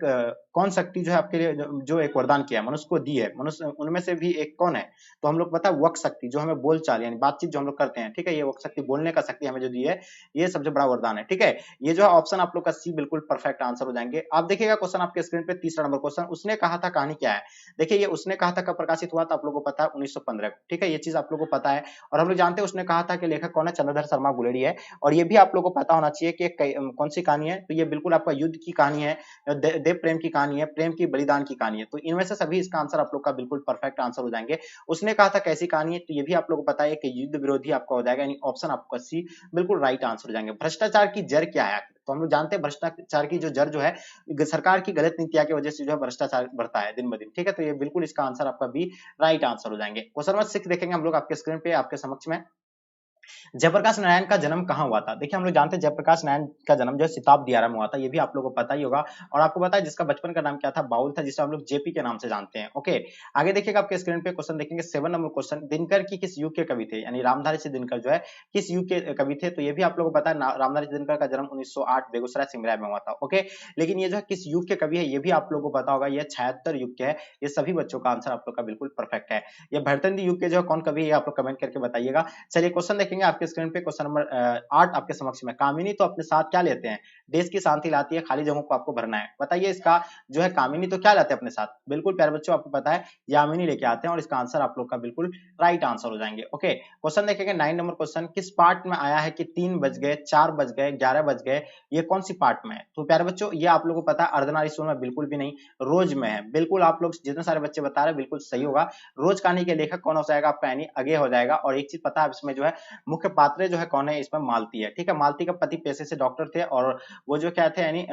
कौन शक्ति जो है आपके लिए जो एक वरदान किया है, मनुष्य को दी है, मनुष्य उनमें से भी एक कौन है, तो हम लोग पता है वक शक्ति, जो हमें बोल चाल यानी बातचीत जो हम लोग करते हैं, ठीक है, ये वक शक्ति, बोलने का शक्ति हमें जो दी है, ये सबसे बड़ा वरदान है, ठीक है। ये जो है ऑप्शन आप लोग का सी बिल्कुल परफेक्ट आंसर हो जाएंगे। आप देखिएगा क्वेश्चन आपके स्क्रीन पे, तीसरा नंबर क्वेश्चन, उसने कहा था कहानी क्या है। देखिए ये उसने कहा था कब प्रकाशित हुआ, तो आप लोगों को पता है 1915 को, ठीक है, ये चीज आप लोगों को पता है। और हम लोग जानते हैं उसने कहा था कि लेखक कौन है, चंद्रधर शर्मा गुलेरी है, और ये भी आप लोगों को पता होना चाहिए कि कौन सी कहानी है, तो ये बिल्कुल आपका युद्ध की कहानी है, देव प्रेम की कहानी है, प्रेम की बलिदान की कहानी है। तो इनमें से सभी इसका आंसर आप लोग का बिल्कुल परफेक्ट आंसर हो जाएंगे। उसने कहा था कैसी कहानी है, तो ये भी आप लोग को पता है कि युद्ध विरोधी आपका हो जाएगा, यानी ऑप्शन आपका सी बिल्कुल राइट आंसर हो जाएंगे। भ्रष्टाचार की जड़ क्या है, तो हम लोग जानते हैं भ्रष्टाचार की जो जड़ जो है सरकार की गलत नीतियां की वजह से जो है भ्रष्टाचार बढ़ता है दिन ब दिन, ठीक है। तो ये बिल्कुल इसका आंसर आपका बी राइट आंसर हो जाएंगे। क्वेश्चन नंबर 6 देखेंगे हम लोग आपके स्क्रीन पे आपके समक्ष में। जयप्रकाश नारायण का जन्म कहाँ हुआ था? देखिए हम लोग जानते हैं जयप्रकाश नारायण का जन्म जो है सिताब दियारा में हुआ था, ये भी आप लोगों को पता ही होगा। और आपको पता है जिसका बचपन का नाम क्या था? बाउल था, जिसे हम लोग जेपी के नाम से जानते हैं। ओके, आगे देखिएगा आपके स्क्रीन पे क्वेश्चन देखेंगे 7 नंबर क्वेश्चन, दिनकर की किस युग के कवि थे? यानी रामधारी सिंह दिनकर जो है किस युग के कवि थे? तो ये भी आप लोगों को पता है रामधारी सिंह दिनकर का जन्म 1908 बेगूसराय सिमरिया में हुआ था। ओके, लेकिन ये जो है किस युग के कवि है ये भी आप लोगों को पता होगा, ये 76 युग के है। ये सभी बच्चों का आंसर आप लोग का बिल्कुल परफेक्ट है। ये भरतंडी युग के जो कौन कवि है आप लोग कमेंट करके बताइएगा। चलिए क्वेश्चन देखेंगे आपके स्क्रीन पे, क्वेश्चन नंबर 8 आपके समक्ष में। कामिनी तो अपने साथ क्या लेते हैं? देश की शांति लाती है, खाली जगहों को आपको भरना है। बताइए इसका जो है कामिनी तो क्या लाते हैं अपने साथ? बिल्कुल प्यारे बच्चों आपको पता है यामिनी लेके आते हैं, और इसका आंसर आप लोग का बिल्कुल राइट आंसर हो जाएंगे। ओके, क्वेश्चन देखेंगे 9 नंबर क्वेश्चन, किस पार्ट में आया है कि 3 बज गए, 4 बज गए, 11 बज गए, ये कौन सी पार्ट में है? तो प्यारे बच्चों ये आप लोगों को पता है अर्धनारीश्वर में बिल्कुल भी नहीं, रोज में है। बिल्कुल आप लोग जितने सारे बच्चे बता रहे हैं बिल्कुल सही होगा। रोज कहानी के लेखक कौन हो जाएगा आपका? यानी अगे हो जाएगा। और एक चीज पता है इसमें जो है मुख्य पात्र जो है कौन है इसमें? मालती है, ठीक है। मालती का पति पेशे से डॉक्टर थे, और वो जो क्या थे यानी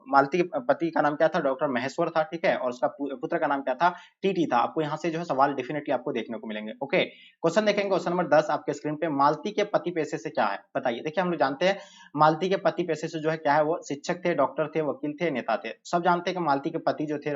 मालती के पति का नाम क्या था? डॉक्टर महेश्वर था, ठीक है। और उसका पुत्र का नाम क्या था? टीटी था। आपको यहाँ से जो है सवाल डेफिनेटली आपको देखने को मिलेंगे। ओके, क्वेश्चन देखेंगे क्वेश्चन नंबर 10 आपके स्क्रीन पे, मालती के पति पेशे से क्या है? बताइए। देखिए हम लोग जानते हैं मालती के पति पेशे से जो है क्या है, वो शिक्षक थे, डॉक्टर थे, वकील थे, नेता थे। सब जानते हैं कि मालती के पति जो थे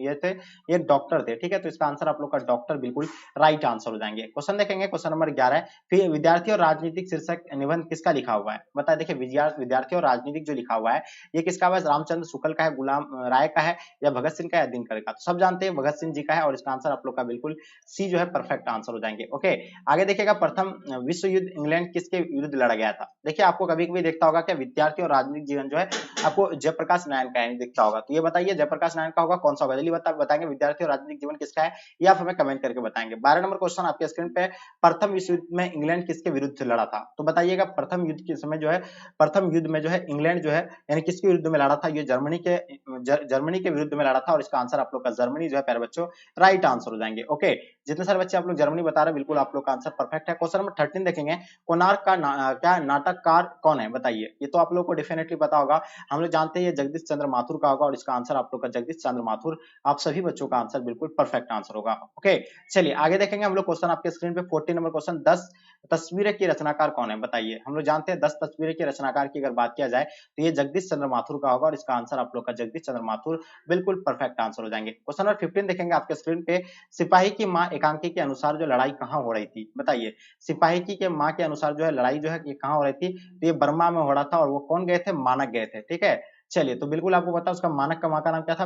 ये थे ये डॉक्टर थे, ठीक है। तो इसका आंसर आप लोग का डॉक्टर बिल्कुल राइट आंसर हो जाएंगे। क्वेश्चन देखेंगे क्वेश्चन नंबर 11, फिर विद्यार्थी और राजनीतिक शीर्षक निबंध किसका लिखा हुआ है? बताए। देखिए विद्यार्थी और राजनीतिक जो लिखा हुआ है ये किसका है? रामचंद्र शुक्ल का है, गुलाम राय का है, या भगत सिंह का, या दिनकर का? तो सब जानते हैं भगत सिंह जी का है, और इसका आंसर आप लोग का बिल्कुल सी जो है परफेक्ट आंसर हो जाएंगे। ओके, आगे देखिएगा प्रथम विश्व युद्ध इंग्लैंड किसके विरुद्ध लड़ा गया था? देखिए आपको कभी कभी देखता होगा कि विद्यार्थी और राजनीतिक जीवन जो है आपको जयप्रकाश नारायण का है दिखता होगा, तो ये बताइए जयप्रकाश नारायण का होगा कौन सा होगा? जल्दी बताएंगे विद्यार्थी और राजनीतिक जीवन किसका है, या आप हमें कमेंट करके बताएंगे। 12 नंबर क्वेश्चन आपके स्क्रीन पे, प्रथम विश्व युद्ध में इंग्लैंड किसके विरुद्ध लड़ा था? तो बताइएगा प्रथम युद्ध के समय जो है प्रथम युद्ध में जो है इंग्लैंड जो है यानी किसके विरुद्ध में लड़ा था? ये जर्मनी के विरुद्ध में लड़ा था, और इसका आंसर आप लोग का जर्मनी जो है प्यारे बच्चों राइट आंसर हो जाएंगे। ओके, जितने सारे बच्चे आप लोग जर्मनी बता रहे हैं बिल्कुल आप लोग का आंसर परफेक्ट है। क्वेश्चन नंबर 13 देखेंगे, कोणार्क का क्या नाटककार कौन है? बताइए। ये तो आप लोग को डेफिनेटली पता होगा, हम लोग जानते हैं ये जगदीश चंद्र माथुर का होगा, और इसका आंसर आप लोग का जगदीश चंद्र माथुर, आप सभी बच्चों का आंसर बिल्कुल परफेक्ट आंसर होगा। ओके, चलिए आगे देखेंगे हम लोग क्वेश्चन आपके स्क्रीन पे 14 नंबर क्वेश्चन, 10 तस्वीरें के रचनाकार कौन है? बताइए। हम लोग जानते हैं 10 तस्वीरें के रचनाकार की अगर बात किया जाए तो ये जगदीश चंद्र माथुर का होगा, और इसका आंसर आप लोग का जगदीश चंद्र माथुर बिल्कुल परफेक्ट आंसर हो जाएंगे। क्वेश्चन नंबर 15 देखेंगे आपके स्क्रीन पे, सिपाही की मां एकांकी के अनुसार जो लड़ाई कहां हो रही थी? बताइए। सिपाही की के मां के अनुसार जो है लड़ाई जो है ये कहां हो रही थी? तो ये बर्मा में हो रहा था, और वो कौन गए थे? मानक गए थे, ठीक है। चलिए, तो बिल्कुल आपको पता है उसका मानक का मां का नाम क्या था?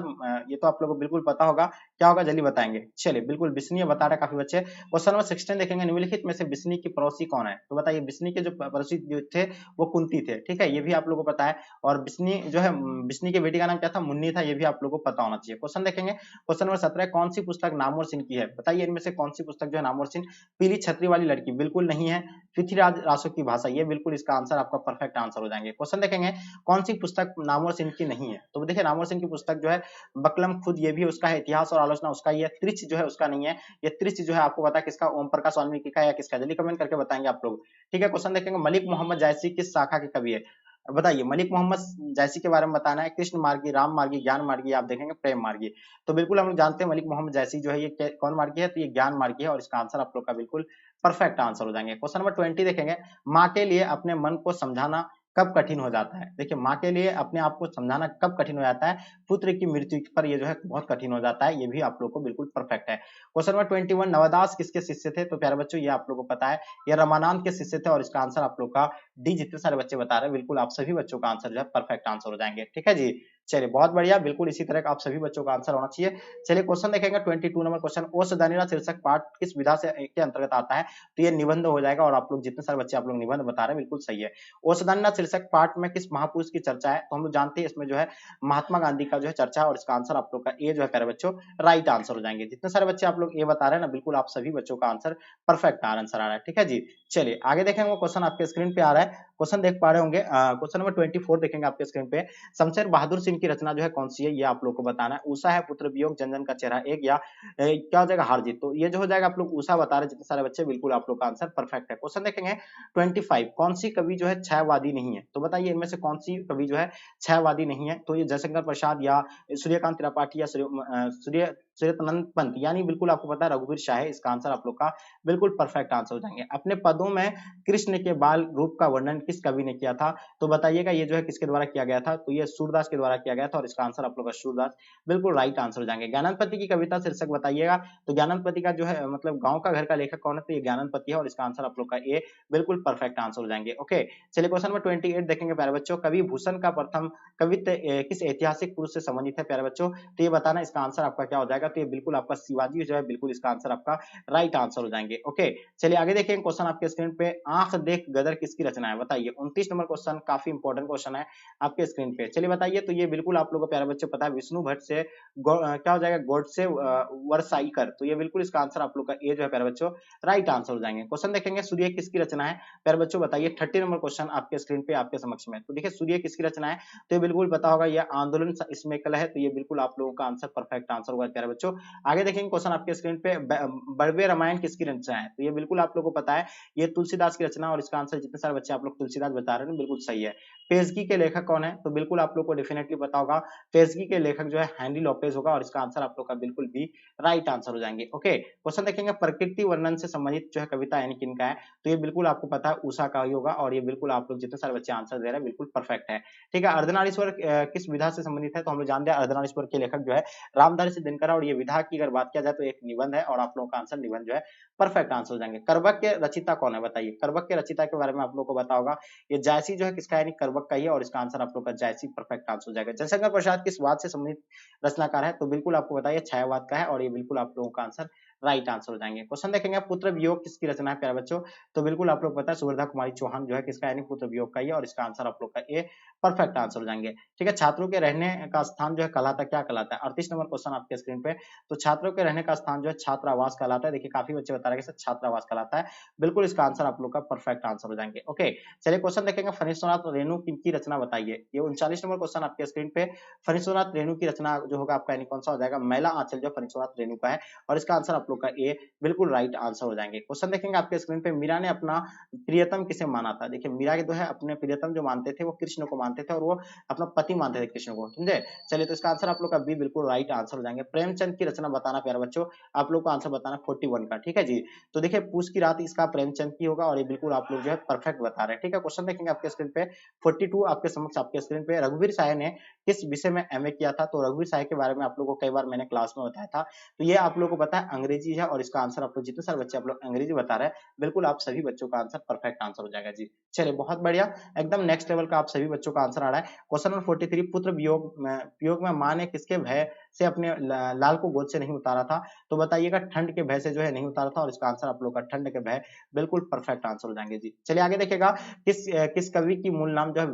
ये तो आप लोगों को बिल्कुल पता होगा, क्या होगा जल्दी बताएंगे। चलिए बिल्कुल बिस्नी बता रहे काफी बच्चे। क्वेश्चन नंबर 16 देखेंगे, निम्नलिखित में से बिस्नी की पड़ोसी कौन है? तो बताइए। बिस्नी के जो पड़ोसी जो थे वो कुंती थे, ठीक है। ये भी आप लोगों को पता है। और बिस्नी जो है बिस्नी की बेटी का नाम क्या था? मुन्नी था, ये भी आप लोगों को पता होना चाहिए। क्वेश्चन देखेंगे क्वेश्चन नंबर 17, कौन सी पुस्तक नामवर सिंह की है? बताइए इनमें से कौन सी पुस्तक जो है नामवर सिंह? पीली छतरी वाली लड़की बिल्कुल नहीं है। पृथ्वीराज रासो की भाषा, ये बिल्कुल इसका आंसर आपका परफेक्ट आंसर हो जाएंगे। क्वेश्चन देखेंगे कौन सी पुस्तक नामवर सिंह की नहीं है? तो देखिए नामवर सिंह की पुस्तक जो है बकलम खुद, ये भी उसका है, इतिहास और आलोचना उसका ही है, त्रिच जो है उसका नहीं है। ये त्रिच जो है आपको पता है किसका? ओम प्रकाश वाल्मीकि का, या किसका? जल्दी कमेंट करके बताएंगे आप लोग, ठीक है। क्वेश्चन देखेंगे, मलिक मोहम्मद जायसी किस शाखा के कवि है? बताइए। मलिक मोहम्मद जायसी के बारे में बताना है, कृष्ण मार्गी, राम मार्गी, ज्ञान मार्गी, आप देखेंगे प्रेम मार्गी। तो बिल्कुल हम लोग जानते हैं मलिक मोहम्मद जायसी जो है ये कौन मार्गी है? तो ये ज्ञान मार्गी है, और इसका आंसर आप लोग का बिल्कुल परफेक्ट आंसर हो जाएंगे। क्वेश्चन नंबर 20 देखेंगे, माँ के लिए अपने मन को समझाना कब कठिन हो जाता है? देखिए माँ के लिए अपने आप को समझाना कब कठिन हो जाता है? पुत्र की मृत्यु पर ये जो है बहुत कठिन हो जाता है, ये भी आप लोग को बिल्कुल परफेक्ट है। क्वेश्चन नंबर 21, नवदास किसके शिष्य थे? तो प्यारे बच्चों ये आप लोगों को पता है, ये रमानंद के शिष्य थे, और इसका आंसर आप लोग का डी। जितने सारे बच्चे बता रहे हैं बिल्कुल आप सभी बच्चों का आंसर जो है परफेक्ट आंसर हो जाएंगे, ठीक है जी। चलिए बहुत बढ़िया, बिल्कुल इसी तरह का आप सभी बच्चों का आंसर होना चाहिए। चलिए क्वेश्चन देखेंगे 22 नंबर क्वेश्चन, ओ सदनिरा शीर्षक पाठ किस विधा से के अंतर्गत आता है? तो ये निबंध हो जाएगा और आप लोग जितने सारे बच्चे आप लोग निबंध बता रहे हैं बिल्कुल सही है। ओ सदनिरा शीर्षक पाठ में किस महापुरुष की चर्चा है? तो हम लोग जानते हैं इसमें जो है महात्मा गांधी का जो है चर्चा है और इसका आंसर आप लोग का ए जो है प्यारे बच्चों राइट आंसर हो जाएंगे। जितने सारे बच्चे आप लोग ए बता रहे हैं ना, बिल्कुल आप सभी बच्चों का आंसर परफेक्ट आंसर आ रहा है। ठीक है जी, चलिए आगे देखेंगे, क्वेश्चन आपके स्क्रीन पे आ रहा है, क्वेश्चन देख पा रहे होंगे। क्वेश्चन नंबर 24 देखेंगे आपके स्क्रीन पे। शमशेर बहादुर सिंह की रचना जो है कौन सी है, ये आप लोग को बताना है। उषा है, पुत्र वियोग, जनजन का चेहरा एक, या क्या हो जाएगा हार जीत। तो ये जो हो जाएगा आप लोग उषा बता रहे हैं जितने सारे बच्चे, बिल्कुल आप लोग का आंसर परफेक्ट है। क्वेश्चन देखेंगे 25, कौन सी कवि जो है छायावादी नहीं है? तो बताइए इनमें से कौन सी कवि जो है छायावादी नहीं है? तो ये जयशंकर प्रसाद या सूर्यकांत त्रिपाठी या सूर्यतनंद पंत, यानी बिल्कुल आपको पता है रघुवीर शाह है। इसका आंसर आप लोग का बिल्कुल परफेक्ट आंसर हो जाएंगे। अपने पदों में कृष्ण के बाल रूप का वर्णन किस कवि ने किया था? तो बताइएगा ये जो है किसके द्वारा किया गया था? तो ये सूरदास के द्वारा किया गया था और इसका आंसर आप लोग का सूरदास बिल्कुल राइट आंसर हो जाएंगे। ज्ञानंदपति की कविता शीर्षक बताइएगा। तो ज्ञानंदपति का जो है मतलब गांव का घर का लेखक कौन है? तो ये ज्ञानंदपति है और इसका आंसर आप लोग का ए बिल्कुल परफेक्ट आंसर हो जाएंगे। ओके, चलिए क्वेश्चन नंबर 28 देखेंगे प्यारे बच्चों। कवि भूषण का प्रथम कवित्व किस ऐतिहासिक पुरुष से संबंधित है प्यारे बच्चों? तो ये बताना, इसका आंसर आपका क्या हो जाएगा? तो ये बिल्कुल आपका शिवाजी जो है, बिल्कुल इसका आंसर आपका राइट आंसर हो जाएंगे। ओके, चलिए आगे देखिए क्वेश्चन आपके स्क्रीन पे। आंख देख गदर किसकी रचना है? बताइए 29 नंबर क्वेश्चन, काफी इंपॉर्टेंट क्वेश्चन है आपके स्क्रीन पे। चलिए बताइए, तो ये बिल्कुल आप लोगों को प्यारे बच्चे पता है, विष्णु भट्ट से क्या हो जाएगा, गोडसे वरसाइकर। तो ये बिल्कुल इसका आंसर आप लोग का ए जो है प्यारे बच्चों राइट आंसर हो जाएंगे। क्वेश्चन देखेंगे, सूर्य किसकी रचना है प्यारे बच्चों? बताइए 30 नंबर क्वेश्चन आपके स्क्रीन पे आपके समक्ष में। तो देखिए सूर्य किसकी रचना है? तो ये बिल्कुल पता होगा, ये आंदोलन इसमें कल है। तो ये बिल्कुल आप लोगों का आंसर परफेक्ट आंसर होगा प्यारे बच्चों। आगे देखेंगे क्वेश्चन आपके स्क्रीन पे, बड़वे रामायण किसकी रचना है? तो ये बिल्कुल आप लोगों को पता है, ये तुलसीदास की रचना और इसका आंसर जितने सारे बच्चे आप लोग तुलसीदास बता रहे हैं बिल्कुल सही है। पेशगी के लेखक कौन है? तो बिल्कुल आप लोग को डेफिनेटली पता होगा, पेशगी के लेखक जो है हेनरी लोपेज होगा और इसका आंसर आप लोग का बिल्कुल भी राइट आंसर हो जाएंगे। ओके, क्वेश्चन देखेंगे, प्रकृति वर्णन से संबंधित जो है कविता यानी किनका है? तो ये बिल्कुल आपको पता है उषा का ही होगा और ये बिल्कुल आप लोग जितने सारे बच्चे आंसर दे रहे हैं बिल्कुल परफेक्ट है। ठीक है, अर्धनारीश्वर किस विधा से संबंधित है? तो हम लोग जानते हैं अर्धनारीश्वर के लेखक जो है रामधारी सिंह दिनकर, और ये विधा की अगर बात किया जाए तो एक निबंध है और आप लोगों का आंसर निबंध जो है परफेक्ट आंसर हो जाएंगे। करवक के रचिता कौन है? बताइए करवक के रचिता के बारे में आप लोग को पता होगा, ये जायसी जो है किसका है? करवक का ही है और इसका आंसर आप लोग का जायसी परफेक्ट आंसर हो जाएगा। जयशंकर प्रसाद किस वाद से संबंधित रचनाकार है? तो बिल्कुल आपको बताइए छायावाद का है और ये बिल्कुल आप लोगों का आंसर राइट आंसर हो जाएंगे। क्वेश्चन देखेंगे, पुत्र वियोग किसकी रचना है प्यारे बच्चों? तो बिल्कुल आप लोग पता है सुवर्धा कुमारी चौहान जो है किसका है? पुत्र वियोग का ही है और इसका आंसर आप लोग का ए परफेक्ट आंसर हो जाएंगे। ठीक है, छात्रों के रहने का स्थान जो है कहलाता क्या कहलाता है? 38 नंबर क्वेश्चन आपके स्क्रीन पे। तो छात्रों के रहने का स्थान जो है छात्रावास कहलाता है। देखिए काफी बच्चे बता रहे हैं कि छात्रावास कहलाता है, बिल्कुल इसका आंसर आप लोग का परफेक्ट आंसर हो जाएंगे। ओके, चलिए क्वेश्चन देखेंगे, फणीश्वरनाथ रेणु की रचना बताइए। ये 39 नंबर क्वेश्चन आपके स्क्रीन पे। फणीश्वरनाथ रेणु की रचना जो होगा आपका यानी कौन सा हो जाएगा? मैला आंचल जो फणीश्वरनाथ रेणु का है और इसका आंसर आप लोग का ए बिल्कुल राइट आंसर हो जाएंगे। क्वेश्चन देखेंगे आपके स्क्रीन पे, मीरा ने अपना प्रियतम किसे माना था? देखिए मीरा के जो है अपने प्रियतम जो मानते थे वो कृष्ण को मानते थे और वो अपना पति मानते थे कृष्ण को, समझे? चलिए तो इसका आंसर आप लोग का बी बिल्कुल राइट आंसर हो जाएंगे। प्रेमचंद की रचना बताना प्यारे बच्चों, आप लोग को आंसर बताना 41 का। ठीक है जी, तो देखिए पूस की रात इसका प्रेमचंद की होगा और ये बिल्कुल आप लोग जो है परफेक्ट बता रहे हैं। ठीक है, क्वेश्चन देखेंगे आपके स्क्रीन पे 42 आपके समक्ष आपके स्क्रीन पे। रघुवीर साय ने किस विषय में एमए किया था? तो रघुवीर साय के बारे में आप लोगों को कई बार मैंने क्लास में बताया था। तो ये आप लोगों को पता है अंग्रेजी है और इसका आंसर आप लोग जितने सारे बच्चे आप लोग अंग्रेजी बता रहे हैं बिल्कुल आप सभी बच्चों का आंसर परफेक्ट आंसर हो जाएगा जी। चलिए बहुत बढ़िया, एकदम नेक्स्ट लेवल का आप सभी बच्चों का आंसर आ रहा है। क्वेश्चन नंबर 43, पुत्र वियोग में मां ने किसके भय से अपने लाल को गोद से नहीं उतारा था? तो बताइएगा ठंड के भय से जो है नहीं उतारा था और इसका आंसर आप लोग का ठंड के भय बिल्कुल परफेक्ट आंसर हो जाएंगे जी। चलिए आगे देखिएगा, किस कवि की मूल नाम जो है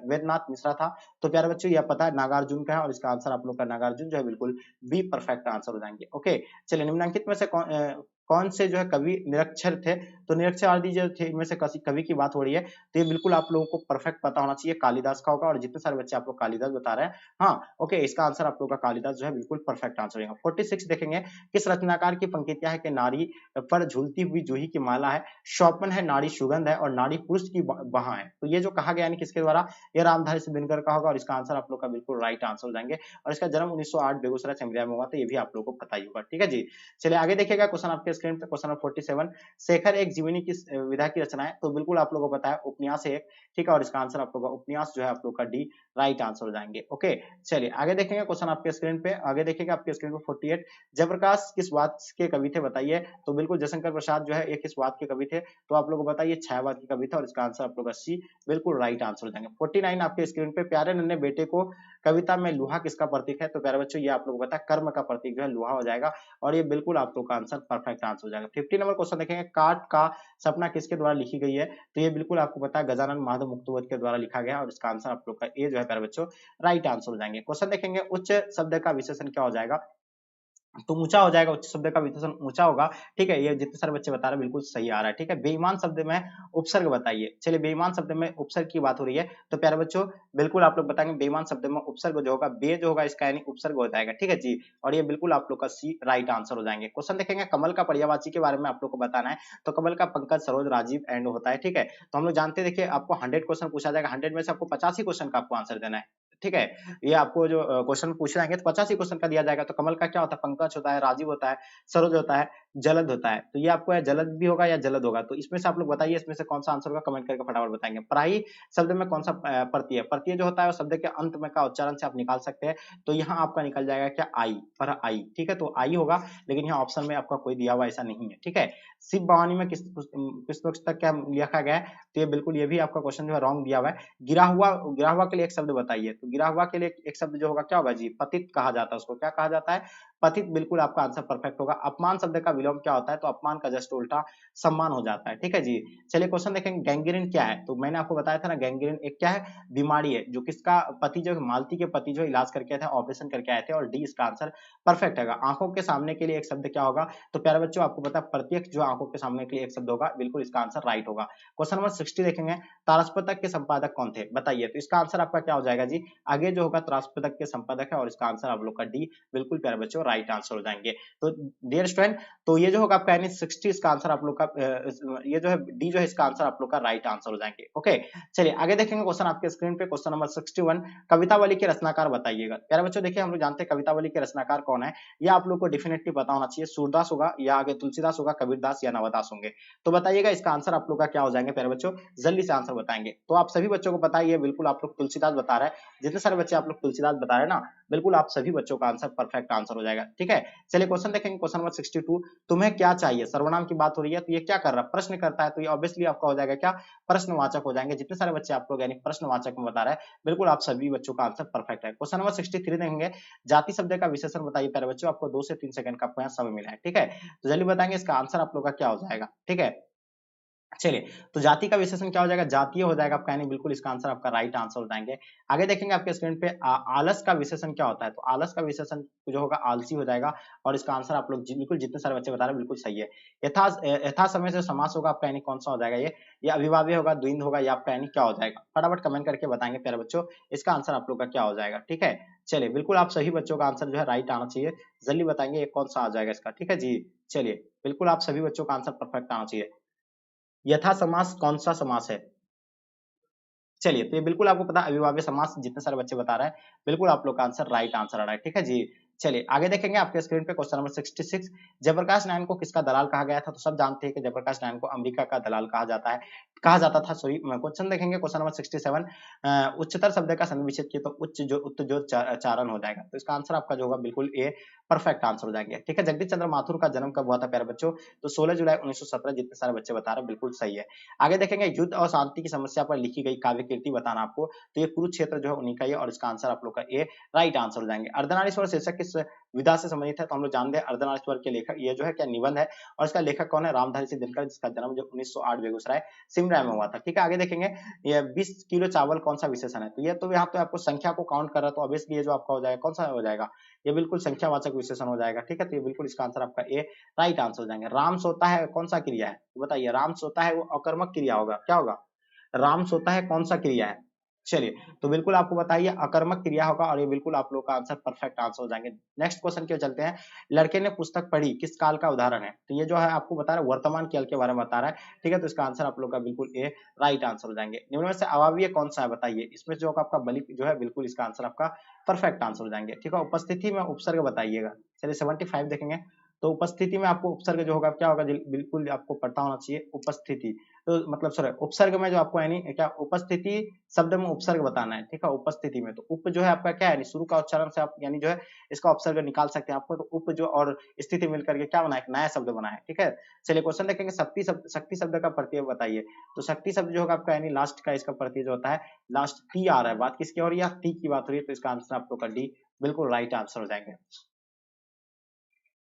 वेदनाथ मिश्रा था? तो प्यारे बच्चों यह पता है नागार्जुन का है और इसका आंसर आप लोग का नागार्जुन जो है बिल्कुल बी परफेक्ट आंसर हो जाएंगे। ओके, चलिए निम्नलिखित में से कौन से जो है कवि निरक्षर थे? तो निरक्षर आदि जो थे इनमें से कवि की बात हो रही है तो ये बिल्कुल आप लोगों को परफेक्ट पता होना चाहिए, कालिदास का होगा और जितने सारे बच्चे आप लोग कालिदास बता रहे हैं, हाँ ओके, इसका आंसर आप लोग का कालिदास जो है बिल्कुल परफेक्ट आंसर होगा। 46 देखेंगे, किस रचनाकार की पंक्तियां है कि नारी पर झूलती हुई जूही की माला है, शौपन है, नाड़ी सुगंध है और नाड़ी पुरुष की बाह है। तो ये जो कहा गया किसके द्वारा? ये रामधारी सिंह दिनकर का होगा और इसका आंसर आप लोग का बिल्कुल राइट आंसर हो जाएंगे और इसका जन्म 1908 बेगूसराय चमरिया में हुआ, तो ये भी आप लोग को पता ही होगा। ठीक है जी, चलिए आगे देखिएगा क्वेश्चन आपके स्क्रीन पे, क्वेश्चन नंबर 47, शेखर एक जीवनी किस विधा की रचना है, तो बिल्कुल आप लोगों को पता है उपन्यास है एक, ठीक है, और इसका आंसर आप लोगों का उपन्यास जो है आप लोग का डी राइट आंसर हो जाएंगे। ओके, चलिए आगे देखेंगे क्वेश्चन आपके स्क्रीन पे, आगे देखिएगा आपके स्क्रीन पे 48, जयप्रकाश किस वाद के कवि थे बताइए, तो बिल्कुल जयशंकर प्रसाद जो है ये किस वाद के कवि थे, तो आप लोगों को बताइए छायावाद की कवि था, और इसका आंसर आप लोग का सी बिल्कुल राइट आंसर हो जाएंगे। 49 आपके स्क्रीन पे, प्यारे नन्हे बेटे को कविता में लोहा किसका प्रतीक है, तो प्यारे बच्चों ये आप लोग को पता है कर्म का प्रतीक जो है लोहा हो जाएगा, और ये बिल्कुल आप लोग का आंसर परफेक्ट आंसर हो जाएगा। 50 नंबर क्वेश्चन देखेंगे, काट का सपना किसके द्वारा लिखी गई है, तो ये बिल्कुल आपको पता है गजानन माधव मुक्तवत के द्वारा लिखा गया, और इसका आंसर आप लोग का ए जो है प्यारे बच्चों राइट आंसर हो जाएंगे। क्वेश्चन देखेंगे, उच्च शब्द का विशेषण क्या हो जाएगा, तो ऊंचा हो जाएगा, उच्च शब्द का विशेषण ऊंचा होगा, ठीक है, ये जितने सारे बच्चे बता रहे हैं बिल्कुल सही आ रहा है, ठीक है। बेईमान शब्द में उपसर्ग बताइए, चलिए बेईमान शब्द में उपसर्ग की बात हो रही है, तो प्यारे बच्चों बिल्कुल आप लोग बताएंगे बेईमान शब्द में उपसर्ग जो होगा बे जो होगा इसका यानी उपसर्ग हो जाएगा, ठीक है जी, और ये बिल्कुल आप लोग का सी राइट आंसर हो जाएंगे। क्वेश्चन देखेंगे, कमल का पर्यायवाची के बारे में आप लोग को बताना है, तो कमल का पंकज, सरोज, राजीव एंड होता है, ठीक है, तो हम लोग जानते हैं, देखिए आपको 100 क्वेश्चन पूछा जाएगा, 100 में से आपको 85 क्वेश्चन का आपको आंसर देना है, ठीक है, ये आपको जो क्वेश्चन पूछ जाएंगे तो 85 क्वेश्चन का दिया जाएगा, तो कमल का क्या होता है, पंकज होता है, राजीव होता है, सरोज होता है, जलद होता है, तो ये आपको जलद भी होगा या जलद होगा, तो इसमें से आप लोग बताइए इसमें से कौन सा आंसर होगा, कमेंट करके फटाफट बताएंगे। पराई शब्द में कौन सा प्रत्यय है, प्रत्यय जो होता है वो शब्द के अंत में का उच्चारण से आप निकाल सकते हैं, तो यहाँ आपका निकल जाएगा क्या आई, पर आई, ठीक है, तो आई होगा, लेकिन यहाँ ऑप्शन में आपका कोई दिया हुआ ऐसा नहीं है, ठीक है। शिव भवानी में किस पुस्तक क्या लिखा गया है, तो ये बिल्कुल ये भी आपका क्वेश्चन जो है रॉन्ग दिया हुआ है। गिरा हुआ के लिए एक शब्द बताइए, तो गिरा हुआ के लिए एक शब्द जो होगा क्या होगा जी, पतित कहा जाता है उसको, क्या कहा जाता है, पतित, बिल्कुल आपका आंसर परफेक्ट होगा। अपमान शब्द का विलोम क्या होता है, तो अपमान का जस्ट उल्टा सम्मान हो जाता है, ठीक है जी। चलिए क्वेश्चन देखेंगे, गैंग्रीन क्या है, तो मैंने आपको बताया था ना गैंग्रीन एक क्या है, बीमारी है, जो किसका पति जो मालती के पति जो इलाज करके आए थे, ऑपरेशन करके आए थे, और डी इसका आंसर परफेक्ट है। आंखों के सामने के लिए एक शब्द क्या होगा, तो प्यारे बच्चों आपको पता है प्रत्यक्ष जो आंखों के सामने के लिए एक शब्द होगा, बिल्कुल इसका आंसर राइट होगा। क्वेश्चन नंबर 60 देखेंगे, तारसपतक के संपादक कौन थे बताइए, तो इसका आंसर आपका क्या हो जाएगा जी, आगे जो होगा तारसपतक के संपादक है, और इसका आंसर आप लोग का डी बिल्कुल प्यारे बच्चों राइट आंसर हो जाएंगे। तो डियर स्टूडेंट, तो ये जो होगा आपका यानी 60 इसका आंसर आप लोग का ये जो है डी जो है इसका आंसर आप लोग का राइट आंसर हो जाएंगे। ओके, चलिए आगे देखेंगे क्वेश्चन आपके स्क्रीन पे, क्वेश्चन नंबर 61, कवितावली के रचनाकार बताइएगा। प्यारे बच्चों देखिए हम लोग जानते हैं कवितावली के रचनाकार कौन है, ये आप लोग को डेफिनेटली पता होना चाहिए, सूरदास होगा या आगे तुलसीदास होगा, कबीरदास या नवदास होंगे, तो बताइएगा इसका आंसर आप लोग का क्या हो जाएंगे प्यारे बच्चों, जल्दी से आंसर बताएंगे। तो आप सभी बच्चों को पता ही है, बिल्कुल आप लोग तुलसीदास बता रहे हैं, जितने सारे बच्चे आप लोग तुलसीदास बता रहे हैं ना, बिल्कुल आप सभी बच्चों का आंसर परफेक्ट आंसर हो जाएगा, ठीक है। चलिए क्वेश्चन देखेंगे, क्वेश्चन नंबर 62, तुम्हें क्या चाहिए, सर्वनाम की बात हो रही है, तो ये क्या कर रहा है, प्रश्न करता है, तो ये ऑब्वियसली आपका हो जाएगा क्या, प्रश्नवाचक हो जाएंगे, जितने सारे बच्चे आप लोग यानी प्रश्नवाचक में बता रहे हैं, बिल्कुल आप सभी बच्चों का आंसर परफेक्ट है। क्वेश्चन नंबर 63 देखेंगे, जाति शब्द का विशेषण बताइए प्यारे बच्चों, आपको 2 से 3 सेकंड का आपको यहाँ समय मिला है, ठीक है, तो जल्दी बताएंगे इसका आंसर आप लोग का क्या हो जाएगा, ठीक है। चलिए, तो जाति का विशेषण क्या हो जाएगा, जातीय हो जाएगा आपका, यानी बिल्कुल इसका आंसर आपका राइट आंसर हो जाएंगे। आगे देखेंगे आपके स्क्रीन पे आलस का विशेषण क्या होता है, तो आलस का विशेषण जो होगा आलसी हो जाएगा, और इसका आंसर आप लोग बिल्कुल जितने सारे बच्चे बता रहे हैं बिल्कुल सही है। यथा समय से समास होगा आपका, यानी कौन सा हो जाएगा ये अविभाज्य होगा, द्विंद होगा, या आपका यानी क्या हो जाएगा, फटाफट कमेंट करके बताएंगे प्यारे बच्चों, इसका आंसर आप लोग का क्या हो जाएगा, ठीक है। चलिए बिल्कुल आप सभी बच्चों का आंसर जो है राइट आना चाहिए, जल्दी बताएंगे ये कौन सा आ जाएगा इसका, ठीक है जी। चलिए बिल्कुल आप सभी बच्चों का आंसर परफेक्ट आना चाहिए। यथा समास कौन सा समास है, चलिए तो ये बिल्कुल आपको पता है अविभाज्य समास, जितने सारे बच्चे बता रहे हैं बिल्कुल आप लोग का आंसर राइट आंसर आ रहा है, ठीक है जी। चलिए आगे देखेंगे आपके स्क्रीन पे क्वेश्चन नंबर 66, जयप्रकाश नारायण को किसका दलाल कहा गया था, तो सब जानते हैं कि जयप्रकाश नारायण को अमेरिका का दलाल कहा जाता था, सॉरी। क्वेश्चन देखेंगे क्वेश्चन नंबर 67, उच्चतर शब्द का संधि विच्छेद किया तो उच्च जो उत्तजोर चारण हो जाएगा, तो इसका आंसर आपका जो होगा बिल्कुल ए परफेक्ट आंसर हो जाएंगे, ठीक है। जगदीश चंद्र माथुर का जन्म कब हुआ था प्यारे बच्चों, तो 16 जुलाई 1917, जितने सारे बच्चे बता रहे हैं बिल्कुल सही है। आगे देखेंगे युद्ध और शांति की समस्या पर लिखी गई काव्य कृति बताना आपको, तो ये कुरुक्षेत्र जो है उन्हीं का ही, और इसका आंसर आप लोग का ए राइट आंसर हो जाएंगे। अर्धनारीश्वर शीर्षक किस विधा से संबंधित है, तो हम लोग जानते हैं अर्धनारीश्वर के लेखक ये जो है क्या निबंध है, और इसका लेखक कौन है, रामधारी सिंह दिनकर, जिसका जन्म जो 1908 बेगूसराय सिमरा में हुआ था, ठीक है। आगे देखेंगे ये 20 किलो चावल कौन सा विशेषण है, तो ये तो यहाँ पे आपको संख्या को काउंट कर रहा है, तो ऑब्वियसली ये जो आपका हो जाएगा कौन सा हो जाएगा, ये बिल्कुल संख्यावाचक विशेषण हो जाएगा, ठीक है। तो ये बिल्कुल इसका आंसर आपका ए राइट आंसर हो जाएंगे। राम सोता है कौन सा क्रिया है, तो बताइए राम सोता है वो अकर्मक क्रिया होगा, क्या होगा, राम सोता है कौन सा क्रिया है, चलिए तो बिल्कुल आपको बताइए अकर्मक क्रिया होगा, और ये बिल्कुल आप लोग का आंसर परफेक्ट आंसर हो जाएंगे। नेक्स्ट क्वेश्चन की ओर चलते हैं, लड़के ने पुस्तक पढ़ी किस काल का उदाहरण है, तो ये जो है आपको बता रहा है वर्तमान काल के बारे में बता रहा है, ठीक है, तो इसका आंसर आप लोग का बिल्कुल ए राइट आंसर हो जाएंगे। निम्न में से अवाव्य कौन सा है बताइए, इसमें जो आपका बलि जो है बिल्कुल इसका आंसर आपका परफेक्ट आंसर हो जाएंगे, ठीक है। उपस्थिति में उपसर्ग बताइएगा, चलिए 75 देखेंगे, तो उपस्थिति में आपको उपसर्ग जो होगा क्या होगा, बिल्कुल आपको पता होना चाहिए उपस्थिति। तो मतलब सॉरी, उपसर्ग में जो आपको यानी क्या उपस्थिति शब्द में उपसर्ग बताना है, ठीक है। उपस्थिति में तो उप जो है आपका क्या है, शुरू का उच्चारण से आप यानी जो है इसका उपसर्ग निकाल सकते हैं आपको। तो उप जो और स्थिति मिलकर के क्या बना, एक नया शब्द बना है, ठीक है। चलिए क्वेश्चन देखेंगे, शक्ति शब्द का प्रत्यय बताइए। तो शक्ति शब्द जो होगा आपका यानी लास्ट का इसका प्रत्यय जो होता है लास्ट टी आ रहा है, बात किसकी हो रही है, टी की बात हो रही है, तो इसका आंसर आप लोग का डी बिल्कुल राइट आंसर हो जाएंगे।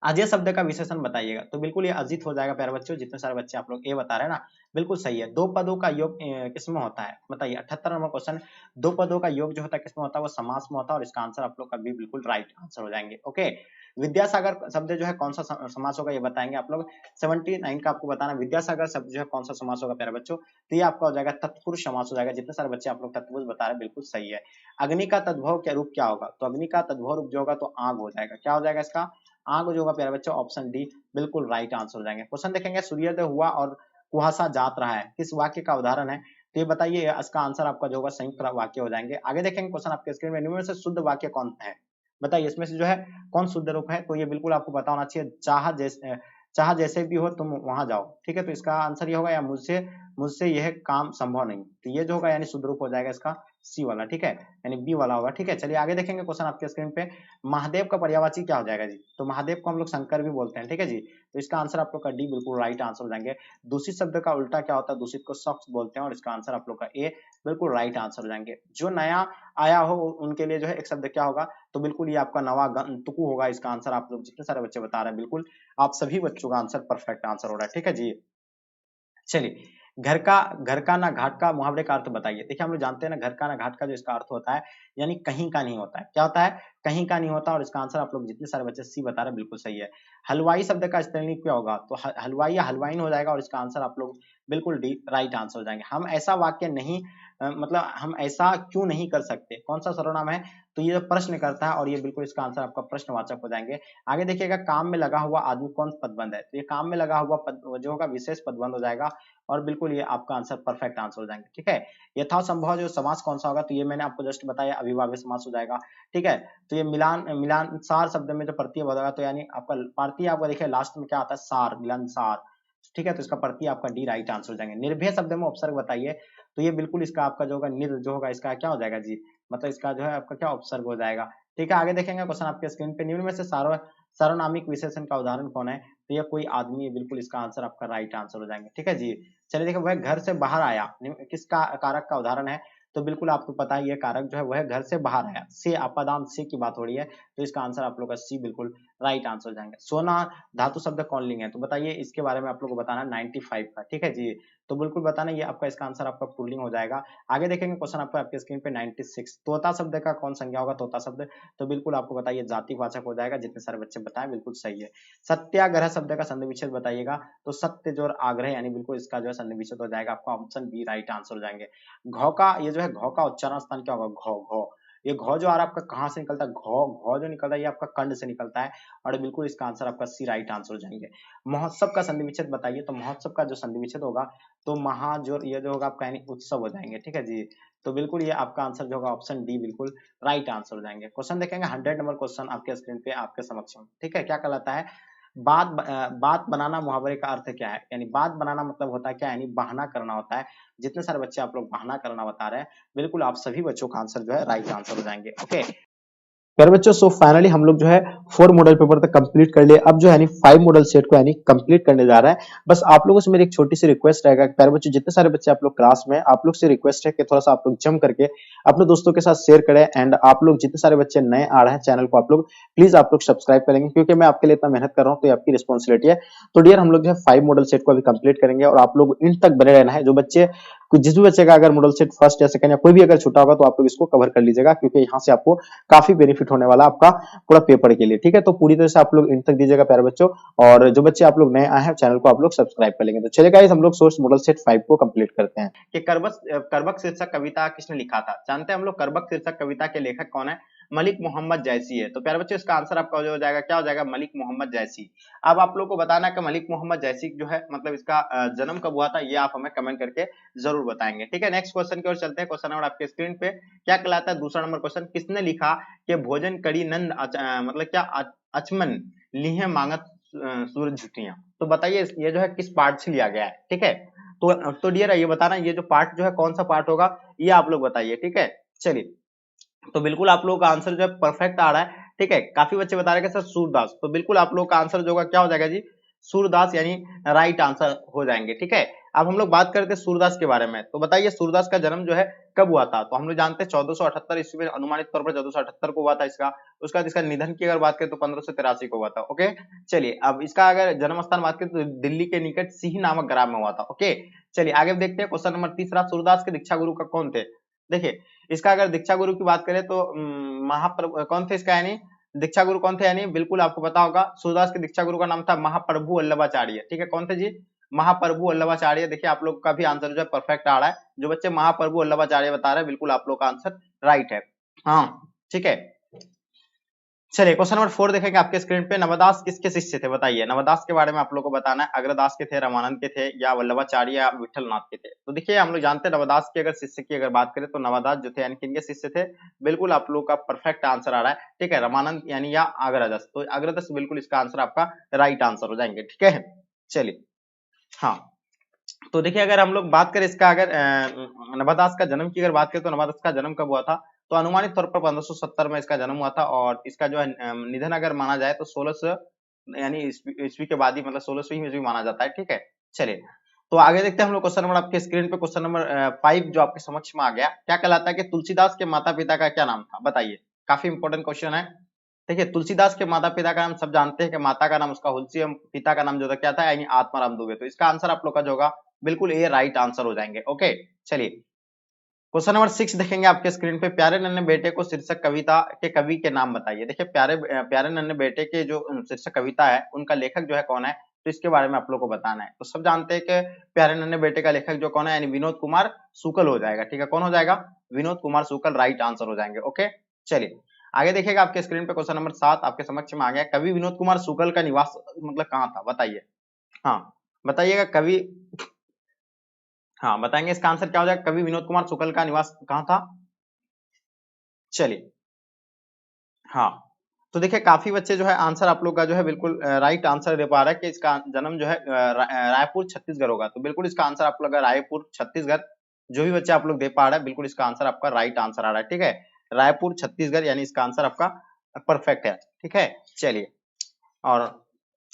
अजय शब्द का विशेषण बताइएगा। तो बिल्कुल ये अजित हो जाएगा प्यारे बच्चों, जितने सारे बच्चे आप लोग ए बता रहे हैं ना, बिल्कुल सही है। दो पदों का योग किसमें होता है बताइए, 78 नंबर क्वेश्चन। दो पदों का योग जो होता है किसमें होता है, वो समास में होता है, और इसका आंसर आप लोग का भी बिल्कुल राइट आंसर हो जाएंगे। ओके, विद्यासागर शब्द जो है कौन सा समास होगा ये बताएंगे आप लोग। 79 का आपको बताना, विद्यासागर शब्द जो है कौन सा समास होगा प्यारे बच्चों, तो ये आपका हो जाएगा तत्पुरुष समास हो जाएगा। जितने सारे बच्चे आप लोग तत्पुरुष बता रहे हैं बिल्कुल सही है। अग्नि का तद्भव क्या रूप क्या होगा, तो अग्नि का तद्भव रूप जो होगा तो आग हो जाएगा। क्या हो जाएगा इसका, आग जो होगा प्यारे बच्चों, ऑप्शन डी बिल्कुल राइट आंसर हो जाएंगे। क्वेश्चन देखेंगे, सूर्योदय हुआ और कुहासा जात रहा है, किस वाक्य का उदाहरण है, तो ये बताइए। इसका आंसर आपका जो होगा संयुक्त वाक्य हो जाएंगे। आगे देखेंगे क्वेश्चन आपके स्क्रीन में, निम्न से शुद्ध वाक्य कौन है बताइए, इसमें से जो है कौन शुद्ध रूप है, तो ये बिल्कुल आपको पता होना चाहिए। चाह जैसे भी हो तुम वहां जाओ, ठीक है। तो इसका आंसर ये होगा, या मुझसे मुझसे यह काम संभव नहीं, तो ये जो होगा यानी शुद्ध रूप हो जाएगा इसका सी वाला, ठीक है, यानी बी वाला होगा, ठीक है। चलिए आगे देखेंगे क्वेश्चन आपके स्क्रीन पे, महादेव का पर्यायवाची क्या हो जाएगा जी, तो महादेव को हम लोग शंकर भी बोलते हैं, ठीक है जी। तो इसका आंसर आप लोग का डी बिल्कुल राइट आंसर हो जाएंगे। दूषित शब्द का उल्टा क्या होता है, दूषित को शख्स बोलते हैं, और इसका आंसर आप लोग का ए बिल्कुल राइट आंसर हो जाएंगे। जो नया आया हो उनके लिए जो है एक शब्द क्या होगा, तो बिल्कुल ये आपका नवा तुकु होगा। इसका आंसर आप लोग जितने सारे बच्चे बता रहे हैं बिल्कुल आप सभी बच्चों का आंसर परफेक्ट आंसर हो रहा है, ठीक है जी। चलिए, घर का ना घाट का मुहावरे का अर्थ बताइए। देखिए हम लोग जानते हैं ना, घर का ना घाट का जो इसका अर्थ होता है यानी कहीं का नहीं होता है। क्या होता है, कहीं का नहीं होता, और इसका आंसर आप लोग जितने सारे बच्चे सी बता रहे हैं बिल्कुल सही है। हलवाई शब्द का स्त्रीलिंग क्या होगा, तो हलवाई या हलवाइन हो जाएगा, और इसका आंसर आप लोग बिल्कुल डी राइट आंसर हो जाएंगे। हम ऐसा वाक्य नहीं मतलब हम ऐसा क्यों नहीं कर सकते, कौन सा सर्वनाम है, तो ये प्रश्न करता है, और ये बिल्कुल इसका आंसर आपका प्रश्नवाचक हो जाएंगे। आगे देखिएगा, काम में लगा हुआ आदमी कौन पदबंध है, तो ये काम में लगा हुआ पद जो होगा विशेष पदबंध हो जाएगा, और बिल्कुल ये आपका आंसर परफेक्ट आंसर हो जाएंगे, ठीक है। यथासंभव जो समास कौन सा होगा, तो ये मैंने आपको जस्ट बताया अविभाज्य समास हो जाएगा, ठीक है। तो ये मिलानसार शब्द में जो प्रत्यय होगा, तो यानी आपका प्रत्यय आपका देखिए लास्ट में क्या आता है, सार, मिलनसार, ठीक है। तो इसका प्रत्यय आपका डी राइट आंसर हो जाएंगे। निर्भय शब्द में उपसर्ग बताइए, तो ये बिल्कुल इसका आपका जो होगा निर जो होगा इसका क्या हो जाएगा जी, मतलब इसका जो है आपका क्या उपसर्ग हो जाएगा, ठीक है। आगे देखेंगे क्वेश्चन आपके स्क्रीन पे, निम्न में से सार्वनामिक विशेषण का उदाहरण कौन है, तो ये कोई आदमी है, बिल्कुल इसका आंसर आपका राइट आंसर हो जाएंगे, ठीक है जी। चलिए देखिए, वह घर से बाहर आया किस कारक का उदाहरण है, तो बिल्कुल आपको पता है ये कारक जो है वह घर से बाहर आया, से अपादान से की बात हो रही है, तो इसका आंसर आप लोग का सी बिल्कुल राइट आंसर हो जाएंगे। सोना धातु शब्द कौन लिंग है, तो बताइए इसके बारे में आप लोग को बताना 95 का, ठीक है जी। तो बिल्कुल बताना, ये आपका इसका आंसर आपका पुल्लिंग हो जाएगा। आगे देखेंगे क्वेश्चन आपको आपके स्क्रीन पे 96, तोता शब्द का कौन संज्ञा होगा, तोता शब्द, तो बिल्कुल आपको बताइए जातिवाचक हो जाएगा। जितने सारे बच्चे बताएं बिल्कुल सही है। सत्याग्रह शब्द का संधि विच्छेद बताइएगा, तो सत्य जो आग्रह यानी बिल्कुल इसका जो है संधि विच्छेद हो जाएगा, आपका ऑप्शन बी राइट आंसर हो जाएंगे। घ का ये जो है घ का उच्चारण स्थान क्या होगा, घ घ, ये घ जो आ रहा है आपका कहाँ से निकलता है, घ घ जो निकलता है ये आपका कंड से निकलता है, और बिल्कुल इसका आंसर आपका सी राइट आंसर हो जाएंगे। महोत्सव का संधि विच्छेद बताइए, तो महोत्सव का जो संधि विच्छेद होगा, तो महा जो ये जो होगा आपका यानी उत्सव हो जाएंगे, ठीक है जी। तो बिल्कुल ये आपका आंसर जो होगा ऑप्शन डी बिल्कुल राइट आंसर हो जाएंगे। क्वेश्चन देखेंगे 100 नंबर क्वेश्चन आपके स्क्रीन पे आपके समक्ष, ठीक है। क्या कहलाता है, बात बनाना मुहावरे का अर्थ क्या है, यानी बात बनाना मतलब होता है क्या, यानी बहाना करना होता है। जितने सारे बच्चे आप लोग बहाना करना बता रहे हैं, बिल्कुल आप सभी बच्चों का आंसर जो है राइट आंसर हो जाएंगे। ओके प्यारे बच्चों, सो फाइनली हम लोग जो है 4 मॉडल पेपर तक कंप्लीट कर लिए। अब जो है यानी 5 मॉडल सेट को यानी कंप्लीट करने जा रहा है। बस आप लोगों से मेरी एक छोटी सी रिक्वेस्ट रहेगा, प्यारे बच्चों जितने सारे बच्चे आप लोग क्लास में, आप लोग से रिक्वेस्ट है कि थोड़ा सा आप लोग जम करके अपने दोस्तों के साथ शेयर करें, एंड आप लोग जितने सारे बच्चे नए आ रहे हैं चैनल को, आप लोग प्लीज आप लोग सब्सक्राइब करेंगे, क्योंकि मैं आपके लिए इतना मेहनत कर रहा हूँ, तो ये आपकी रिस्पॉन्सिबिलिटी है। तो डियर, हम लोग जो है 5 मॉडल सेट को अभी कंप्लीट करेंगे, और आप लोग इन तक बने रहना है। जो बच्चे जिस भी बच्चे का अगर मॉडल सेट फर्स्ट या सेकंड या कोई भी अगर छूटा होगा, तो आप लोग इसको कवर कर लीजिएगा, क्योंकि यहाँ से आपको काफी बेनिफिट होने वाला आपका पूरा पेपर के लिए, ठीक है। तो पूरी तरह से आप लोग इन तक दीजिएगा प्यारे बच्चों, और जो बच्चे आप लोग नए आए हैं चैनल को आप लोग सब्सक्राइब कर लेंगे। तो चलिए गाइस, हम लोग सोर्स मॉडल सेट 5 को कंप्लीट करते हैं। कि करबक शीर्षक कविता किसने लिखा था, जानते हैं हम लोग करबक शीर्षक कविता के लेखक कौन है, मलिक मोहम्मद जैसी है। तो प्यारे बच्चों इसका आंसर आपका जो हो जाएगा क्या हो जाएगा, मलिक मोहम्मद जैसी। अब आप लोग को बताना है कि मलिक मोहम्मद जैसी जो है मतलब इसका जन्म कब हुआ था, ये आप हमें कमेंट करके जरूर बताएंगे, ठीक है। नेक्स्ट क्वेश्चन की ओर चलते हैं। क्वेश्चन नंबर आपके स्क्रीन पे क्या कहलाता है, दूसरा नंबर क्वेश्चन, किसने लिखा कि भोजन कड़ी नंद मतलब क्या अचमन लिहे मांगत सूरजझुटियां। तो बताइए ये जो है किस पार्ट से लिया गया है, ठीक है। तो डियर ये बताना, ये जो पार्ट जो है कौन सा पार्ट होगा, ये आप लोग बताइए, ठीक है। चलिए, तो बिल्कुल आप लोगों का आंसर जो है परफेक्ट आ रहा है, ठीक है। काफी बच्चे बता रहे हैं कि सर सूरदास, तो बिल्कुल आप लोगों का आंसर जो होगा क्या हो जाएगा जी, सूरदास यानी राइट आंसर हो जाएंगे, ठीक है। अब हम लोग बात करते हैं सूरदास के बारे में, तो बताइए सूरदास का जन्म जो है कब हुआ था। तो हम लोग जानते हैं 1478 ईस्वी में, अनुमानित तौर पर 1478 को हुआ था इसका। उसके बाद इसका निधन की अगर बात करें तो 1583 को हुआ था, ओके। चलिए, अब इसका अगर जन्म स्थान बात करें तो दिल्ली के निकट सिंह नामक ग्राम में हुआ था, ओके। चलिए आगे देखते हैं क्वेश्चन नंबर तीसरा, सूरदास के दीक्षा गुरु का कौन थे। देखिए, इसका अगर दीक्षा गुरु की बात करें तो महाप्रभु कौन थे इसका, यानी दीक्षा गुरु कौन थे, यानी बिल्कुल आपको पता होगा सूरदास के दीक्षा गुरु का नाम था महाप्रभु वल्लभाचार्य, ठीक है। कौन थे जी, महाप्रभु वल्लभाचार्य। देखिए आप लोग का भी आंसर जो है परफेक्ट आ रहा है, जो बच्चे महाप्रभु वल्लभाचार्य बता रहे हैं बिल्कुल आप लोग का आंसर राइट है, हाँ, ठीक है। चलिए क्वेश्चन नंबर 4 देखेंगे आपके स्क्रीन पे, नवदास किसके शिष्य थे, बताइए। नवदास के बारे में आप लोग को बताना है, अग्रदास के थे, रामानंद के थे, या वल्लभाचार्य या विठलनाथ के थे। तो देखिए हम लोग जानते हैं नवदास की अगर शिष्य की अगर बात करें तो नवदास जो थे यानी किनके शिष्य थे, बिल्कुल आप लोग का परफेक्ट आंसर आ रहा है, ठीक है। रामानंद यानी या अग्रदस, तो अग्रदस बिल्कुल इसका आंसर आपका राइट आंसर हो जाएंगे, ठीक है। चलिए, हाँ, तो देखिए अगर हम लोग बात करें इसका अगर नवादास का जन्म की अगर बात करें तो नवादास का जन्म कब हुआ था, तो अनुमानित तौर पर 1570 में इसका जन्म हुआ था, और इसका जो है निधन अगर माना जाए तो 1600 यानी ईस्वी के बाद ही, मतलब 1600 ईस्वी माना जाता है, ठीक है। चलिए, तो आगे देखते हैं हम लोग क्वेश्चन नंबर आपके स्क्रीन पे, क्वेश्चन नंबर 5 जो आपके समक्ष में आ गया, क्या कहलाता है कि तुलसीदास के माता पिता का क्या नाम था, बताइए। काफी इंपॉर्टेंट क्वेश्चन है। देखिए तुलसीदास के माता पिता का नाम सब जानते हैं कि माता का नाम उसका हुलसी एवं पिता का नाम जो था क्या था, यानी आत्माराम दुबे। तो इसका आंसर आप लोग का जो होगा बिल्कुल ये राइट आंसर हो जाएंगे, ओके। चलिए क्वेश्चन नंबर 6 देखेंगे आपके स्क्रीन पे, प्यारे नन्हे बेटे को शीर्षक कविता के कवि के नाम बताइए। देखिए प्यारे नन्हे बेटे के जो शीर्षक कविता है उनका लेखक जो है कौन है, तो इसके बारे में आप लोग को बताना है। तो सब जानते हैं कि प्यारे नन्हे बेटे का लेखक जो कौन है, यानी विनोद कुमार शुक्ल हो जाएगा, ठीक है। कौन हो जाएगा, विनोद कुमार शुक्ल राइट आंसर हो जाएंगे, ओके। चलिए आगे देखिएगा आपके स्क्रीन पे, क्वेश्चन नंबर 7 आपके समक्ष में आ गया, कवि विनोद कुमार शुक्ल का निवास मतलब कहाँ था, बताइए। हाँ, बताइएगा कवि, हाँ बताएंगे इसका आंसर क्या हो जाएगा, कवि विनोद कुमार शुक्ल का निवास कहाँ था। चलिए, हाँ, तो देखिए काफी बच्चे जो है आंसर आप लोग का जो है बिल्कुल राइट आंसर दे पा रहा है कि इसका जन्म जो है रायपुर छत्तीसगढ़ होगा। तो बिल्कुल इसका आंसर आप लोग का रायपुर छत्तीसगढ़, जो भी बच्चे आप लोग दे पा रहा है बिल्कुल इसका आंसर आपका राइट आंसर आ रहा है, ठीक है। रायपुर छत्तीसगढ़ यानी इसका आंसर आपका परफेक्ट है, ठीक है। चलिए, और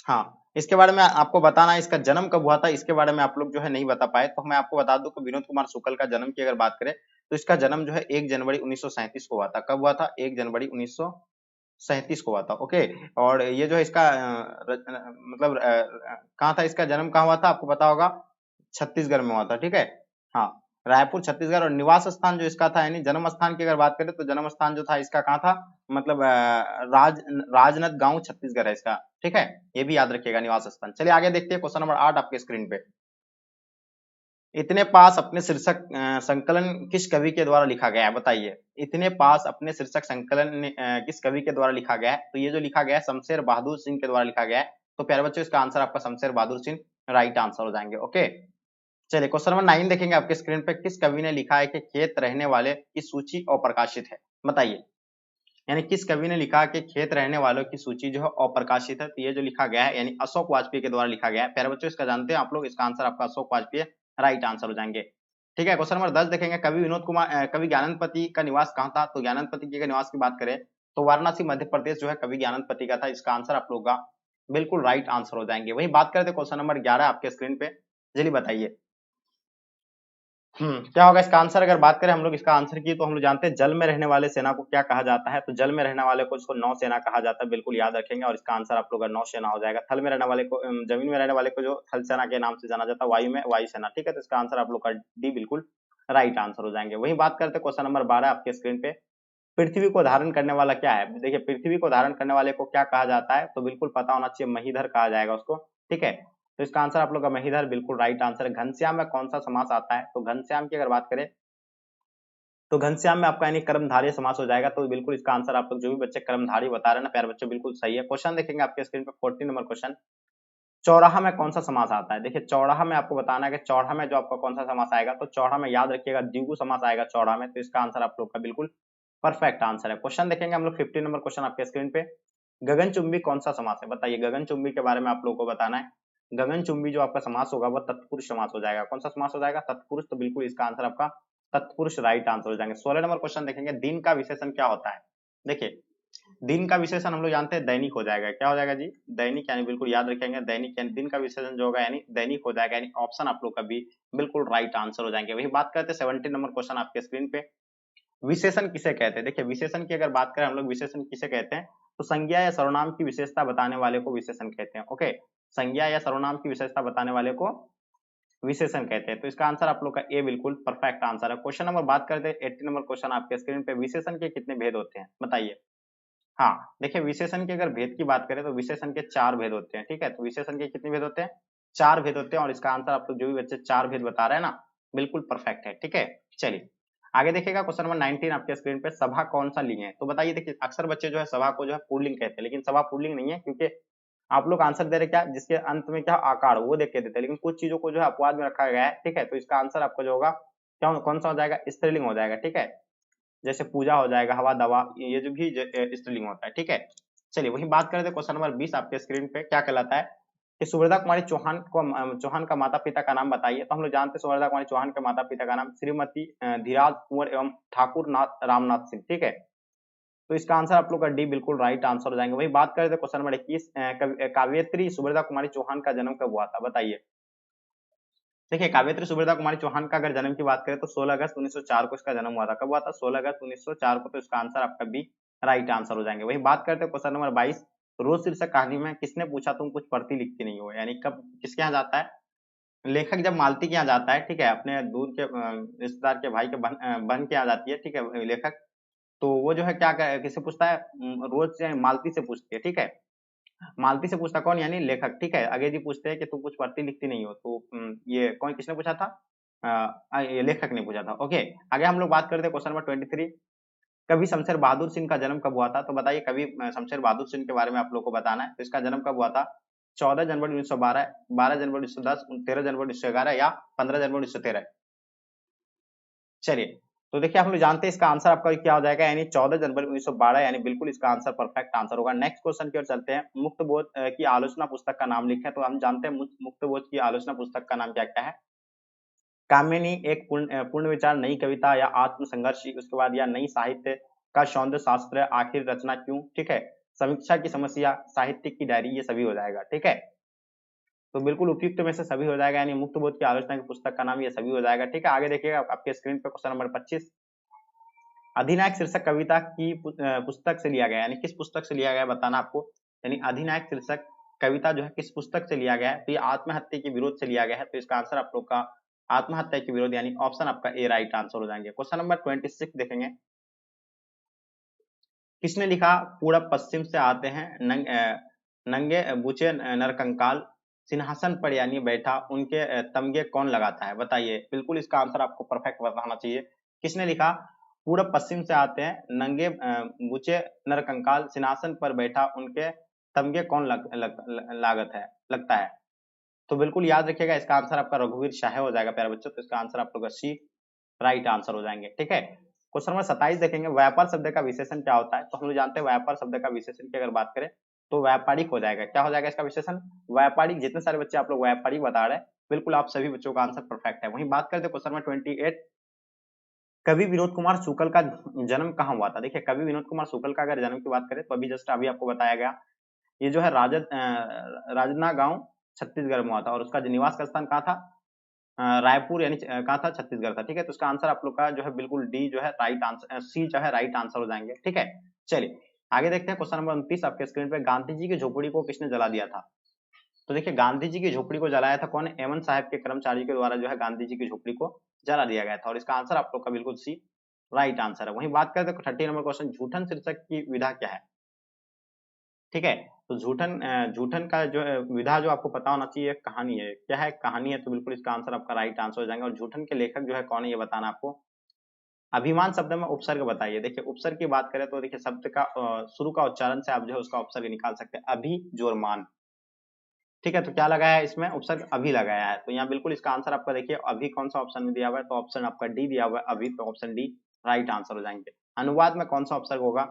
हाँ, इसके बारे में आपको बताना है इसका जन्म कब हुआ था, इसके बारे में आप लोग जो है नहीं बता पाए, तो मैं आपको बता दूं कि विनोद कुमार शुक्ल का जन्म की अगर बात करें तो इसका जन्म जो है 1 जनवरी 1937 को हुआ था। कब हुआ था, 1 जनवरी 1937 को हुआ था, ओके। और ये जो है इसका मतलब कहाँ था, इसका जन्म कहाँ हुआ था आपको पता होगा, छत्तीसगढ़ में हुआ था, ठीक है। हाँ, रायपुर छत्तीसगढ़, और निवास स्थान जो इसका था यानी जन्म स्थान की अगर बात करें तो जन्म स्थान जो था इसका कहाँ था, मतलब राजनांदगांव गांव छत्तीसगढ़ है इसका, ठीक है। ये भी याद रखिएगा निवास स्थान। चलिए आगे देखते हैं क्वेश्चन नंबर 8 आपके स्क्रीन पे, इतने पास अपने शीर्षक संकलन किस कवि के द्वारा लिखा गया है, बताइए। इतने पास अपने शीर्षक संकलन किस कवि के द्वारा लिखा गया है, तो ये जो लिखा गया है शमशेर बहादुर सिंह के द्वारा लिखा गया है। तो प्यारे बच्चों इसका आंसर आपका शमशेर बहादुर सिंह राइट आंसर हो जाएंगे, ओके। चलिए क्वेश्चन नंबर 9 देखेंगे आपके स्क्रीन पे, किस कवि ने लिखा है कि खेत रहने वाले की सूची अप्रकाशित है, बताइए। यानी किस कवि ने लिखा कि खेत रहने वालों की सूची जो है अप्रकाशित है, तो ये जो लिखा गया है यानी अशोक वाजपेयी के द्वारा लिखा गया है। प्यारे बच्चों इसका जानते हैं आप लोग, इसका आंसर आपका अशोक वाजपेयी राइट आंसर हो जाएंगे, ठीक है। क्वेश्चन नंबर 10 देखेंगे, कवि विनोद कुमार कवि ज्ञानंदपति का निवास कहाँ था, तो ज्ञानंदपति के निवास की बात करें तो वाराणसी मध्य प्रदेश जो है कवि ज्ञानंदपति का था। इसका आंसर आप लोग का बिल्कुल राइट आंसर हो जाएंगे। वही बात करते क्वेश्चन नंबर 11 आपके स्क्रीन पे, चलिए बताइए क्या होगा इसका आंसर। अगर बात करें हम लोग इसका आंसर की, तो हम लोग जानते हैं जल में रहने वाले सेना को क्या कहा जाता है, तो जल में रहने वाले को इसको नौसेना कहा जाता है, बिल्कुल याद रखेंगे। और इसका आंसर आप लोग का नौसेना हो जाएगा। थल में रहने वाले को जमीन में रहने वाले को जो थल सेना के नाम से जाना जाता है, वायु में वायुसेना, ठीक है। तो इसका आंसर आप लोग का डी बिल्कुल राइट आंसर हो जाएंगे। वही बात करते हैं क्वेश्चन नंबर 12 आपके स्क्रीन पे, पृथ्वी को धारण करने वाला क्या है। देखिए पृथ्वी को धारण करने वाले को क्या कहा जाता है, तो बिल्कुल पता होना चाहिए, महीधर कहा जाएगा उसको, ठीक है। तो इसका आंसर आप लोग का महीधर बिल्कुल राइट आंसर है। घनश्याम में कौन सा समास आता है, तो घनश्याम की अगर बात करें तो घनश्याम में आपका यानी कर्मधारय समास हो जाएगा। तो बिल्कुल इसका आंसर आप लोग जो भी बच्चे कर्मधारी बता रहे हैं ना प्यारे बच्चों, बिल्कुल सही है। क्वेश्चन देखेंगे आपके स्क्रीन पे 14 नंबर क्वेश्चन, चौराहा में कौन सा समास आता है। देखिए चौराहा में आपको बताना है कि चौराहा में जो आपका कौन सा समास आएगा, तो चौराहा में याद रखिएगा द्विगु समास आएगा चौराहा में। तो इसका आंसर आप लोग का बिल्कुल परफेक्ट आंसर है। क्वेश्चन देखेंगे हम लोग 15 नंबर क्वेश्चन आपके स्क्रीन पे, गगनचुंबी कौन सा समास है? बताइए, गगनचुंबी के बारे में आप लोगों को बताना है। गगनचुंबी जो आपका समास होगा वो तत्पुरुष समास हो जाएगा। कौन सा समास हो जाएगा? तत्पुरुष। तो बिल्कुल इसका आंसर आपका तत्पुरुष राइट आंसर हो जाएंगे। 16 नंबर क्वेश्चन देखेंगे, दिन का विशेषण क्या होता है? देखिए, दिन का विशेषण हम लोग जानते हैं दैनिक हो जाएगा। क्या हो जाएगा जी? दैनिक, यानी बिल्कुल याद रखेंगे दैनिक, यानी दिन का विशेषण जो होगा यानी दैनिक हो जाएगा, यानी ऑप्शन आप लोग का बी बिल्कुल राइट आंसर हो जाएंगे। वही बात करते हैं 17 नंबर क्वेश्चन आपके स्क्रीन पे, विशेषण किसे कहते हैं? देखिए, विशेषण की अगर बात करें हम लोग, विशेषण किसे कहते हैं? तो संज्ञा या सर्वनाम की विशेषता बताने वाले को विशेषण कहते हैं। ओके, संज्ञा या सर्वनाम की विशेषता बताने वाले को विशेषण कहते हैं। तो इसका आंसर आप लोग का ए बिल्कुल परफेक्ट आंसर है। क्वेश्चन नंबर बात करते हैं 80 नंबर क्वेश्चन आपके स्क्रीन पे, विशेषण के कितने भेद होते हैं? बताइए। हाँ, देखिए, विशेषण की अगर भेद की बात करें तो विशेषण के 4 भेद होते हैं। ठीक है, तो विशेषण के कितने भेद होते हैं? 4 भेद होते हैं, और इसका आंसर आप लोग जो भी बच्चे 4 भेद बता रहे हैं ना, बिल्कुल परफेक्ट है। ठीक है, चलिए आगे देखिएगा। क्वेश्चन नंबर 19 आपके स्क्रीन पे, सभा कौन सा लिंग है? तो बताइए। देखिए, अक्सर बच्चे जो है सभा को जो है पुल्लिंग कहते हैं, लेकिन सभा पुल्लिंग नहीं है, क्योंकि आप लोग आंसर दे रहे क्या, जिसके अंत में क्या आकार वो देख के देते हैं, लेकिन कुछ चीजों को जो है अपवाद में रखा गया है। ठीक है, तो इसका आंसर आपका जो होगा क्या, कौन सा हो जाएगा? स्त्रीलिंग हो जाएगा। ठीक है, जैसे पूजा हो जाएगा, हवा, दवा, ये जो भी स्त्रीलिंग होता है। ठीक है, चलिए वही बात करें तो क्वेश्चन नंबर 20 आपके स्क्रीन पे क्या कहलाता है कि सुभद्रा कुमारी चौहान को चौहान का माता पिता का नाम बताइए। तो हम लोग जानते हैं सुभद्रा कुमारी चौहान के माता पिता का नाम श्रीमती धीराज कुंवर एवं ठाकुर नाथ रामनाथ सिंह। ठीक है, तो इसका आंसर आप लोग का डी बिल्कुल राइट आंसर हो जाएंगे। वही बात करें तो क्वेश्चन नंबर 21, काव्यत्री सुभद्रा कुमारी चौहान का जन्म कब हुआ था? बताइए। देखिए, काव्यत्री सुभद्रा कुमारी चौहान का अगर जन्म की बात करें तो 16 अगस्त 1904 को इसका जन्म हुआ था। कब हुआ था? 16 अगस्त 1904 को। तो इसका आंसर आपका बी राइट आंसर हो जाएंगे। वही बात करते हैं क्वेश्चन नंबर 22, रोज शीर्षक कहानी में किसने पूछा तुम कुछ पढ़ती लिखती नहीं हो? यानी कब किसके यहाँ जाता है? लेखक जब मालती के यहाँ जाता है, ठीक है, अपने दूर के रिश्तेदार के भाई के बहन के यहाँ जाती है, ठीक है, लेखक, तो वो जो है क्या किससे पूछता है? रोज मालती से पूछती है। ठीक है, मालती से पूछता कौन? यानी लेखक। ठीक है, आगे जी पूछते हैं कि तुम कुछ पढ़ती लिखती नहीं हो, तो ये कौन, किसने पूछा था? ये लेखक ने पूछा था। ओके, आगे हम लोग बात करते हैं क्वेश्चन नंबर 23, कवि शमशेर बहादुर सिंह का जन्म कब हुआ था? तो बताइए, कवि शमशेर बहादुर सिंह के बारे में आप लोग को बताना है। तो इसका जन्म कब हुआ था? 14 जनवरी 1912, 12 जनवरी 1910, 13 जनवरी 1911 या 15 जनवरी 1913? चलिए, तो देखिए आप लोग जानते हैं इसका आंसर आपका क्या हो जाएगा, यानी 14 जनवरी 1912, यानी बिल्कुल इसका आंसर परफेक्ट आंसर होगा। नेक्स्ट क्वेश्चन की ओर चलते हैं, मुक्तबोध की आलोचना पुस्तक का नाम लिखें। तो हम जानते हैं मुक्तबोध की आलोचना पुस्तक का नाम क्या क्या है? कामिनी, एक पूर्ण विचार, नई कविता या आत्म संघर्ष, उसके बाद या नई साहित्य का सौंदर्य शास्त्र, आखिर रचना क्यों? ठीक है, समीक्षा की समस्या, साहित्य की डायरी, ये सभी हो जाएगा। ठीक है, तो बिल्कुल उपयुक्त में से सभी हो जाएगा, यानी मुक्तबोध की आलोचना की पुस्तक का नाम ये सभी हो जाएगा। ठीक है, आगे देखिएगा आपके स्क्रीन पे क्वेश्चन नंबर 25, अधिनायक शीर्षक कविता की पुस्तक से लिया गया, यानी किस पुस्तक से लिया गया बताना आपको। यानी अधिनायक शीर्षक कविता जो है किस पुस्तक से लिया गया है? तो ये आत्महत्या के विरोध से लिया गया है। तो इसका आंसर आप लोग का आत्महत्या के विरोध, यानी ऑप्शन आपका ए राइट आंसर हो जाएंगे। क्वेश्चन नंबर 26 देखेंगे, किसने लिखा पूरब पश्चिम से आते हैं नंगे बुचे नरकंकाल, सिंहासन पर यानी बैठा उनके तमगे कौन लगाता है? बताइए, बिल्कुल इसका आंसर आपको परफेक्ट बताना चाहिए। किसने लिखा पूरब पश्चिम से आते हैं नंगे बुचे नरकंकाल, सिंहासन पर बैठा उनके तमगे कौन लागत है लगता है? तो बिल्कुल याद रखिएगा, इसका आंसर आपका रघुवीर शाह हो जाएगा प्यारे बच्चों। तो इसका आंसर आप लोग का सी राइट आंसर हो जाएंगे। ठीक है, क्वेश्चन नंबर 27 देखेंगे, व्यापार शब्द का विशेषण क्या होता है? तो हम लोग जानते हैं व्यापार शब्द का विशेषण की अगर बात करें तो व्यापारिक हो जाएगा। क्या हो जाएगा इसका विशेषण? व्यापारिक। जितने सारे बच्चे आप लोग व्यापारिक बता रहे हैं, बिल्कुल आप सभी बच्चों का आंसर परफेक्ट है। वहीं बात करते हैं क्वेश्चन नंबर 28, कवि विनोद कुमार शुक्ल का जन्म कहाँ हुआ था? देखिए, कवि विनोद कुमार शुक्ल का अगर जन्म की बात करें तो अभी जस्ट अभी आपको बताया गया, ये जो है राजना गांव छत्तीसगढ़ में हुआ था, और उसका निवास का स्थान कहाँ था? रायपुर, यानी कहाँ था? छत्तीसगढ़ था। ठीक है, तो इसका आंसर आप लोग का जो है बिल्कुल डी जो है राइट आंसर, सी जो है राइट आंसर हो जाएंगे। ठीक है, चलिए आगे देखते हैं क्वेश्चन नंबर 29 आपके स्क्रीन पे, गांधी जी की झोपड़ी को किसने जला दिया था? तो देखिए, गांधी जी की झोपड़ी को जलाया था कौन? एमन साहब के कर्मचारी के द्वारा जो है गांधी जी की झोपड़ी को जला दिया गया था, और इसका आंसर आप लोग का बिल्कुल सी राइट आंसर है। वहीं बात करते हैं 30 नंबर क्वेश्चन, झूठन शीर्षक की विधा क्या है? ठीक है, तो झूठन का जो विधा जो आपको पता होना चाहिए, कहानी है। क्या है? कहानी है। तो बिल्कुल इसका आंसर आपका राइट आंसर हो जाएगा। और झूठन के लेखक जो है कौन है ये बताना आपको। अभिमान शब्द में उपसर्ग बताइए। देखिए, उपसर्ग की बात करें तो देखिए शब्द का शुरू का उच्चारण से आप जो है उसका उपसर्ग निकाल सकते हैं, अभी जोरमान। ठीक है, तो क्या लगाया है इसमें? उपसर्ग अभी लगाया है। तो यहाँ बिल्कुल इसका आंसर आपका देखिए अभी कौन सा ऑप्शन में दिया हुआ है? तो ऑप्शन आपका डी दिया हुआ है अभी, तो ऑप्शन डी राइट आंसर हो जाएंगे। अनुवाद में कौन सा उपसर्ग होगा?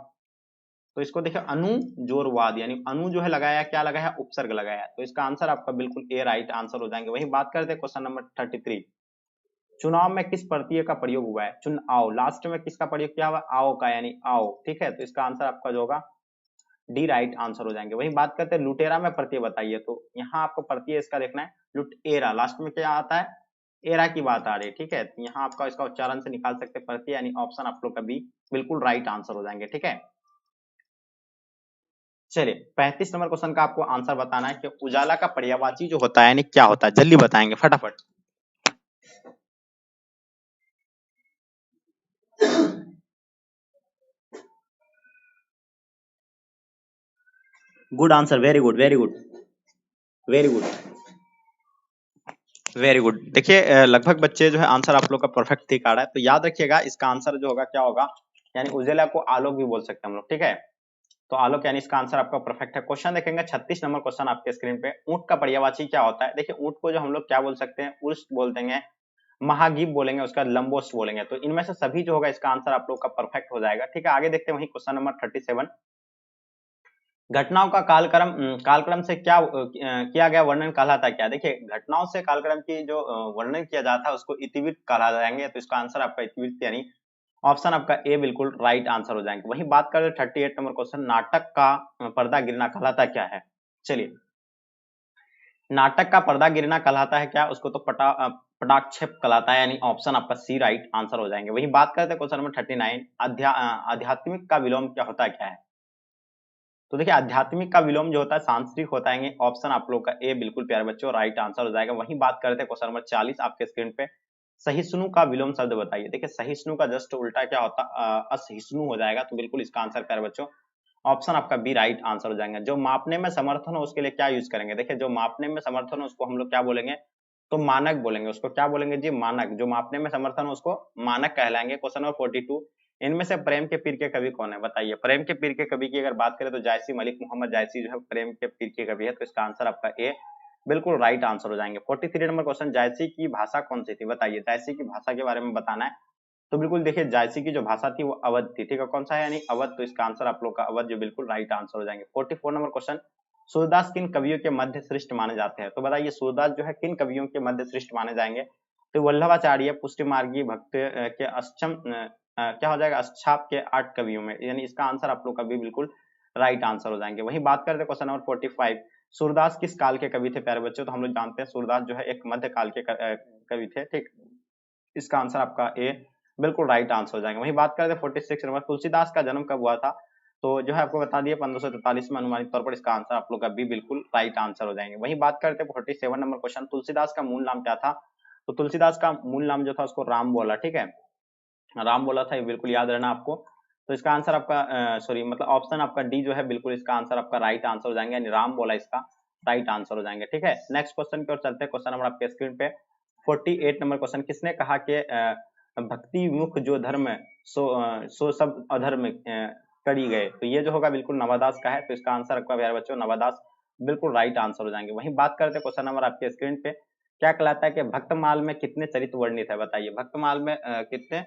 तो इसको देखिए अनुजोरवाद, यानी अनु जो है लगाया, क्या लगाया, उपसर्ग लगाया, तो इसका आंसर आपका बिल्कुल ए राइट आंसर हो जाएंगे। वही बात करते हैं क्वेश्चन नंबर 33, चुनाव में किस प्रत्यय का प्रयोग हुआ है, चुन आओ, लास्ट में किसका प्रयोग किया हुआ, आओ का, यानी आओ, ठीक है, तो इसका आंसर आपका जो होगा डी राइट आंसर हो जाएंगे। वही बात करते हैं लुटेरा में प्रत्यय बताइए, तो यहाँ आपको प्रत्यय इसका देखना है लुटेरा, लास्ट में क्या आता है, एरा की बात आ रही है, ठीक है, तो यहाँ आपका इसका उच्चारण से निकाल सकते हैं प्रत्यय, यानी ऑप्शन आप लोग का बी बिल्कुल राइट आंसर हो जाएंगे, ठीक है। चलिए 35 नंबर क्वेश्चन का आपको आंसर बताना है कि उजाला का पर्यायवाची जो होता है यानी क्या होता है, जल्दी बताएंगे फटाफट। Good answer, very good very good very good very good. देखिए लगभग बच्चे जो है आंसर आप लोग का परफेक्ट ठीक आ रहा है, तो याद रखिएगा इसका आंसर जो होगा क्या होगा, यानी उजाला को आलोक भी बोल सकते हैं हम लोग, ठीक है, तो आलोक यानी इसका आंसर आपका परफेक्ट है। क्वेश्चन देखेंगे 36 नंबर क्वेश्चन आपके स्क्रीन पे, ऊंट का पर्यायवाची क्या होता है। देखिए ऊंट को जो हम लोग क्या बोल सकते हैं, उर्ष्ट बोल देंगे, महागीप बोलेंगे, उसका लंबोष्ट बोलेंगे, तो इनमें से सभी जो होगा इसका आंसर आप लोग का परफेक्ट हो जाएगा, ठीक है। आगे देखते हैं वही क्वेश्चन नंबर 37, घटनाओं का कालक्रम से क्या किया गया वर्णन कहलाता है क्या। देखिए घटनाओं से कालक्रम की जो वर्णन किया जाता है उसको इतिवृत्त कहा जाएंगे, तो इसका आंसर आपका इतिवृत्त यानी ऑप्शन आपका ए बिल्कुल राइट आंसर हो जाएंगे। वही बात करें 38 नंबर क्वेश्चन, नाटक का पर्दा गिरना कहलाता क्या है। चलिए नाटक का पर्दा गिरना कहलाता है क्या, उसको तो पटाक्षेप कहलाता है, यानी ऑप्शन आपका सी राइट आंसर हो जाएंगे। वही बात करते हैं क्वेश्चन नंबर 39, आध्यात्मिक का विलोम क्या होता है क्या है। तो देखिए आध्यात्मिक का विलोम जो होता है सांस्कृतिक होता है, ऑप्शन आप लोग का ए बिल्कुल प्यारे बच्चों राइट आंसर हो जाएगा। वही बात करते हैं क्वेश्चन नंबर 40 आपके स्क्रीन पे, सहिष्णु का विलोम शब्द बताइए। देखिए सहिष्णु का जस्ट उल्टा क्या होता है, असहिष्णु हो जाएगा, तो बिल्कुल इसका आंसर प्यारे बच्चों ऑप्शन आपका बी राइट आंसर हो जाएंगे। जो मापने में समर्थन हो उसके लिए क्या यूज करेंगे। देखिए जो मापने में समर्थन हो उसको हम लोग क्या बोलेंगे, तो मानक बोलेंगे, उसको क्या बोलेंगे जी, मानक। जो मापने में समर्थन हो उसको मानक कहलाएंगे। क्वेश्चन नंबर 42, इनमें से प्रेम के पीर के कवि कौन है बताइए। प्रेम के पीर के कवि की अगर बात करें तो जायसी मलिक मोहम्मद जायसी जो है प्रेम के पीर के कवि है, तो इसका आंसर आपका ए बिल्कुल राइट आंसर हो जाएंगे। 43 नंबर क्वेश्चन, जायसी की भाषा कौन सी थी बताइए। जायसी की भाषा के बारे में बताना है, तो बिल्कुल देखिए जायसी की जो भाषा थी वो अवध थी, ठीक है, कौन सा है, यानी अवध, तो इसका आंसर आप लोग का अवध जो बिल्कुल राइट आंसर हो जाएंगे। 44 नंबर क्वेश्चन, सूरदास किन कवियों के मध्य श्रेष्ठ माने जाते हैं। तो बताइए सूरदास जो है किन कवियों के मध्य श्रेष्ठ माने जाएंगे। तो वल्लभाचार्य, पुष्टिमार्गी, भक्त के अष्टम क्या हो जाएगा, अष्टाप के 8 कवियों में, यानी इसका आंसर आप लोग का भी बिल्कुल राइट आंसर हो जाएंगे। वही बात करते हैं क्वेश्चन नंबर 45, सूरदास किस काल के कवि थे प्यारे बच्चों। तो हम लोग जानते हैं सूरदास जो है एक मध्य काल के कवि थे, ठीक, इसका आंसर आपका ए बिल्कुल राइट आंसर हो जाएगा। वही बात करते हैं 46 नंबर, तुलसीदास का जन्म कब हुआ था। तो जो है आपको बता दिया 1543 में अनुमानित तौर पर, इसका आंसर आप लोग का बी बिल्कुल राइट आंसर हो जाएंगे। वही बात करते हैं 47 नंबर क्वेश्चन, तुलसीदास का मूल नाम क्या था। तो तुलसीदास का मूल नाम जो था उसको राम बोला, ठीक है, राम बोला था, ये बिल्कुल याद रहना आपको। तो इसका आंसर आपका सॉरी मतलब ऑप्शन आपका डी जो है बिल्कुल इसका आंसर आपका राइट आंसर हो जाएंगे, यानी राम बोला इसका राइट आंसर हो जाएंगे, ठीक है। नेक्स्ट क्वेश्चन की ओर चलते हैं, क्वेश्चन नंबर आपके स्क्रीन पे 48 नंबर क्वेश्चन, किसने कहा कि भक्ति मुख जो धर्म सो सब अधर्म करी गए। तो ये जो होगा बिल्कुल नवादास का है, तो इसका आंसर आपका प्यारे बच्चों नवादास बिल्कुल राइट आंसर हो जाएंगे। वहीं बात करते हैं क्वेश्चन नंबर आपके स्क्रीन पे, क्या कहलाता है कि भक्तमाल में कितने चरित्र वर्णित है बताइए। भक्तमाल में कितने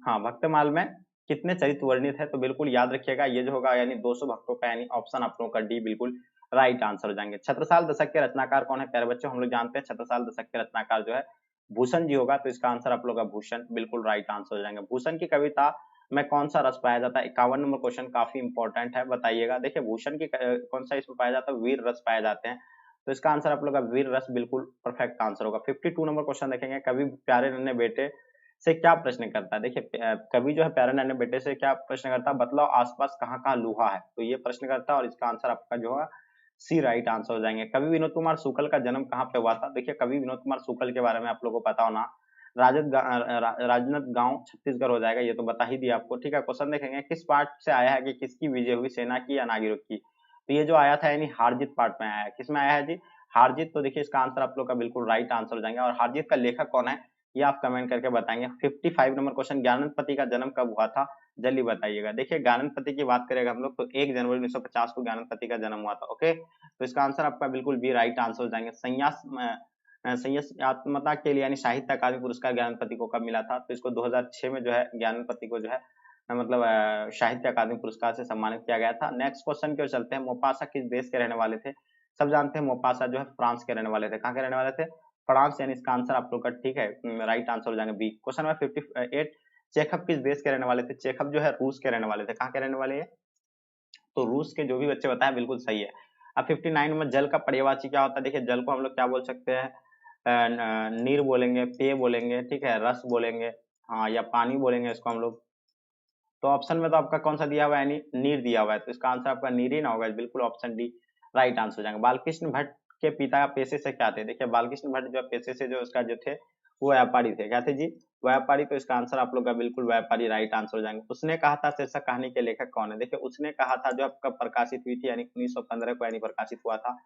हाँ भक्तमाल में कितने चरित्र वर्णित है, तो बिल्कुल याद रखिएगा ये जो होगा यानी 200 भक्तों का, यानी ऑप्शन आप लोगों का डी बिल्कुल राइट आंसर हो जाएंगे। छत्रसाल दशक के रचनाकार कौन है प्यारे बच्चों, हम लोग जानते हैं छत्रसाल दशक के रचनाकार जो है भूषण जी होगा, तो इसका आंसर आप लोग का भूषण बिल्कुल राइट आंसर हो जाएंगे। भूषण की कविता में कौन सा रस पाया जाता है, 51 नंबर क्वेश्चन काफी इंपॉर्टेंट है, बताइएगा। देखिए भूषण की कौन सा इसमें पाया जाता है, वीर रस पाए जाते हैं, तो इसका आंसर आप लोग का वीर रस बिल्कुल परफेक्ट आंसर होगा। 52 नंबर क्वेश्चन देखेंगे, कवि प्यारे नन्हे बेटे से क्या प्रश्न करता है। देखिए कवि जो है प्यारे नन्हे बेटे से क्या प्रश्न करता है, बतलाओ आसपास कहाँ कहाँ लोहा है, तो ये प्रश्न करता है, और इसका आंसर आपका जो है सी राइट आंसर हो जाएंगे। कवि विनोद कुमार शुक्ल का जन्म कहाँ पे हुआ था। देखिए कवि विनोद कुमार शुक्ल के बारे में आप लोगों को पता होना, राजनांदगांव छत्तीसगढ़ हो जाएगा, ये तो बता ही दिया आपको, ठीक है। क्वेश्चन देखेंगे, किस पार्ट से आया है कि किसकी विजय हुई, सेना की या नागरिक की। तो ये जो आया था यानी हारजीत पार्ट में आया है, किसमें आया है जी, हारजीत। तो देखिए इसका आंसर आप लोग का बिल्कुल राइट आंसर हो जाएंगे, और हारजीत का लेखक कौन है ये आप कमेंट करके बताएंगे। 55 नंबर क्वेश्चन, ज्ञानपति का जन्म कब हुआ था, जल्दी बताइएगा। देखिए ज्ञानपति की बात करेगा हम लोग तो 1 जनवरी 1950 को ज्ञानपति का जन्म हुआ था, ओके, तो इसका आंसर आपका बिल्कुल भी राइट आंसर हो जाएंगे। संन्यासात्मकता के लिए यानी साहित्य अकादमी पुरस्कार ज्ञानपति को कब मिला था, तो इसको 2006 में जो है ज्ञानपति को जो है मतलब साहित्य अकादमी पुरस्कार से सम्मानित किया गया था। नेक्स्ट क्वेश्चन की ओर चलते हैं। मोपासा किस देश के रहने वाले थे? सब जानते हैं मोपासा जो है फ्रांस के रहने वाले थे। कहाँ के रहने वाले थे? फ्रांस, यानी इसका आंसर आप लोग का ठीक है, राइट आंसर हो जाएगा बी। क्वेश्चन नंबर 58, चेखव किस देश के रहने वाले थे? चेखव जो है रूस के रहने वाले थे। कहाँ के रहने वाले हैं? तो रूस के, जो भी बच्चे बताए बिल्कुल सही है। अब 59 में जल का पर्यायवाची क्या होता है? देखिए जल को हम लोग क्या बोल सकते हैं? नीर बोलेंगे, पेय बोलेंगे, ठीक है, रस बोलेंगे, हाँ, या पानी बोलेंगे इसको हम लोग। तो ऑप्शन में तो आपका कौन सा दिया हुआ है? यानी नीर दिया हुआ है, तो इसका आंसर आपका नीर ही ना होगा, बिल्कुल ऑप्शन डी राइट आंसर हो जाएगा। बालकृष्ण भट्ट के पिता पेशे से क्या थे? देखिए बालकृष्ण भट्ट जो पेशे से जो उसका जो थे वो व्यापारी थे। क्या थे जी? व्यापारी। तो इसका आंसर आप लोग का बिल्कुल व्यापारी राइट आंसर हो जाएंगे। उसने कहा था शीर्षक कहानी के लेखक कौन है? देखिए उसने कहा था जो आपका प्रकाशित हुई थी, यानी 1915 को यानी प्रकाशित हुआ था,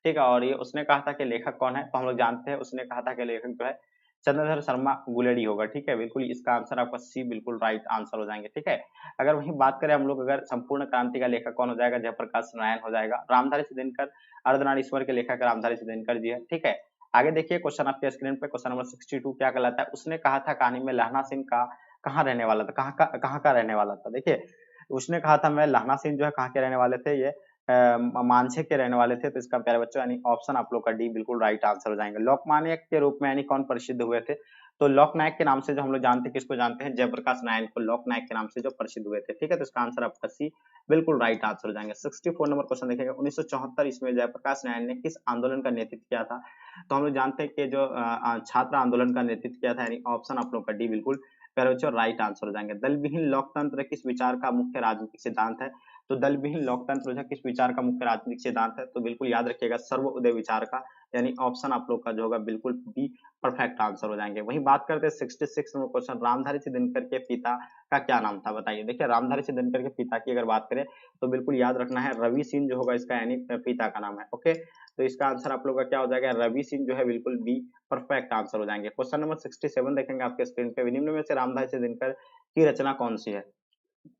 ठीक है। और ये उसने कहा था कि लेखक कौन है, तो हम लोग जानते हैं उसने कहा था कि लेखक जो है चंद्रधर शर्मा गुलेरी होगा, ठीक है। बिल्कुल इसका आंसर आपका सी बिल्कुल राइट आंसर हो जाएंगे, ठीक है। अगर वहीं बात करें हम लोग, अगर संपूर्ण क्रांति का लेखक कौन हो जाएगा? जयप्रकाश नारायण हो जाएगा। रामधारी सिद्धिनकर, अर्धनारीश्वर के लेखक रामधारी सिद्धिनकर जी है, ठीक है। आगे देखिए क्वेश्चन आपके स्क्रीन पे, क्वेश्चन नंबर 62 क्या कहलाता है? उसने कहा था कहानी में लहना सिंह का कहाँ रहने वाला था? कहाँ का रहने वाला था? देखिए उसने कहा था मैं, लहना सिंह जो है कहाँ के रहने वाले थे? ये मांझे के रहने वाले थे। तो इसका प्यारे बच्चों यानी ऑप्शन आप लोग का डी बिल्कुल राइट आंसर हो जाएंगे। लोकमान्य के रूप में यानी कौन प्रसिद्ध हुए थे? तो लोकनायक के नाम से जो हम लोग जानते हैं, किसको जानते हैं? जयप्रकाश नारायण को लोकनायक के नाम से जो प्रसिद्ध हुए थे, ठीक है। तो इसका आंसर आपका सी बिल्कुल राइट आंसर हो जाएंगे। 64 नंबर क्वेश्चन देखेंगे। 1974 ईस्वी में जयप्रकाश नारायण ने किस आंदोलन का नेतृत्व किया था? तो हम लोग जानते हैं कि जो छात्र आंदोलन का नेतृत्व किया था, यानी ऑप्शन आप लोग का डी बिल्कुल प्यारे बच्चों राइट आंसर हो जाएंगे। दल विहीन लोकतंत्र किस विचार का मुख्य राजनीतिक सिद्धांत है? तो दल विहीन लोकतंत्र जो है किस विचार का मुख्य राजनीतिक सिद्धांत है? तो बिल्कुल याद रखिएगा सर्वोदय विचार का, यानी ऑप्शन आप लोग का जो होगा बिल्कुल बी परफेक्ट आंसर हो जाएंगे। वहीं बात करते हैं 66 नंबर क्वेश्चन, रामधारी सिद्धिनकर के पिता का क्या नाम था? बताइए। देखिए रामधारी सिद्धिनकर के पिता की अगर बात करें तो बिल्कुल याद रखना है रवि सिंह जो होगा इसका, यानी पिता का नाम है, ओके। तो इसका आंसर आप लोग का क्या हो जाएगा? रवि सिंह जो है बिल्कुल बी परफेक्ट आंसर हो जाएंगे। क्वेश्चन नंबर 67 देखेंगे आपके स्क्रीन पे। निम्न में से रामधारी सिद्धिनकर की रचना कौन सी है?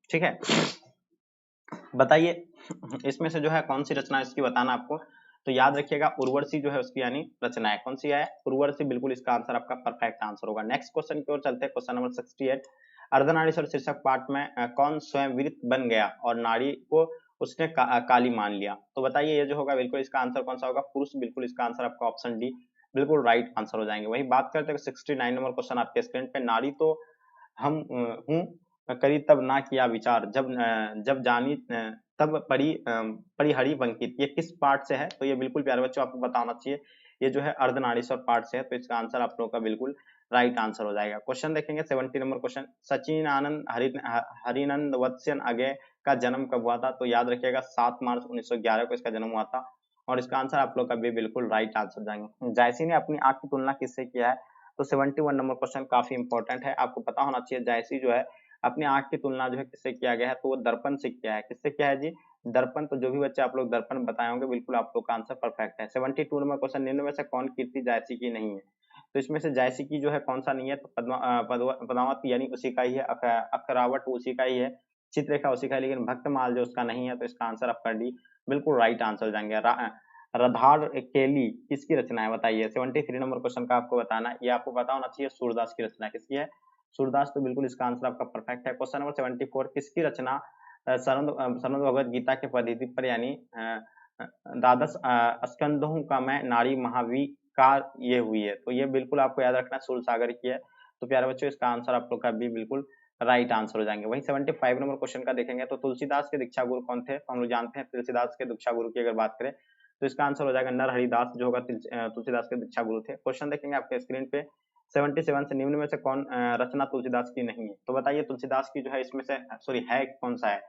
ठीक है, बताइए इसमें से जो है कौन सी रचना इसकी बताना आपको। तो याद रखिएगा उर्वशी जो है उसकी यानी रचना है, कौन सी है? उर्वशी। बिल्कुल इसका आंसर आपका परफेक्ट आंसर होगा। नेक्स्ट क्वेश्चन की ओर चलते हैं। क्वेश्चन नंबर 68, अर्धनारीश्वर शीर्षक पाठ में कौन स्वयं वीर बन गया और नारी को उसने काली मान लिया? तो बताइए ये जो होगा बिल्कुल इसका आंसर कौन सा होगा? पुरुष। बिल्कुल इसका आंसर आपका ऑप्शन डी बिल्कुल राइट आंसर हो जाएंगे। वही बात करते हैं 69 नंबर क्वेश्चन आपके स्क्रीन पे। नारी तो हम हूँ करी तब ना किया विचार, जब जानी तब परिहरी बंकित, ये किस पार्ट से है? तो ये बिल्कुल प्यारे बच्चों आपको बताना चाहिए, ये जो है अर्धनारीश्वर पार्ट से है। तो इसका आंसर आप लोगों का बिल्कुल राइट आंसर हो जाएगा। क्वेश्चन देखेंगे 70 नंबर क्वेश्चन, सचिन आनंद हरिनंद वत्स्य अगे का जन्म कब हुआ था? तो याद रखिएगा 7 मार्च 1911 को इसका जन्म हुआ था। और इसका आंसर आप लोग का भी बिल्कुल राइट आंसर जाएंगे। जायसी ने अपनी आंख की तुलना किससे किया है? तो 71 नंबर क्वेश्चन काफी इंपॉर्टेंट है, आपको पता होना चाहिए। जायसी जो है अपनी आंख की तुलना जो है किससे किया गया है? तो वो दर्पण से किया है। किससे किया है जी? दर्पण। तो जो भी बच्चे आप लोग दर्पण बताए होंगे बिल्कुल आप लोग का आंसर परफेक्ट है। 72 नंबर क्वेश्चन, निम्न में से कौन कीर्ति जायसी की नहीं है? तो इसमें से जायसी की जो है कौन सा नहीं है? तो पद्मावत यानी उसी का ही है, अखरावट उसी का ही है, चित्ररेखा उसी का है, लेकिन भक्तमाल जो उसका नहीं है। तो इसका आंसर आपका डी बिल्कुल राइट आंसर हो जाएंगे। रधार केली किसकी रचना है? बताइए। 73 नंबर क्वेश्चन का आपको बताना है, ये आपको पता होना चाहिए सूरदास की रचना किसकी है? सूरदास। तो बिल्कुल इसका आंसर आपका परफेक्ट है। क्वेश्चन नंबर 74, किसकी रचना सरद भगवत गीता के पद्धति पर यानी द्वादश स्कंदों का मैं नारी महावी का ये हुई है? तो ये बिल्कुल आपको याद रखना सूरसागर की है। तो प्यारे बच्चों इसका आंसर आप लोग का भी बिल्कुल राइट आंसर हो जाएंगे। वही 75 नंबर क्वेश्चन का देखेंगे तो तुलसीदास के दीक्षा गुरु कौन थे? तो हम लोग जानते हैं तुलसीदास के दीक्षा गुरु की अगर बात करें तो इसका आंसर हो जाएगा नरहरिदास जो होगा तुलसीदास के दीक्षा गुरु थे। क्वेश्चन देखेंगे आपके स्क्रीन पे। 77 से निम्न में से कौन रचना तुलसीदास की नहीं है? तो बताइए तुलसीदास की जो है इसमें से सॉरी है कौन सा है?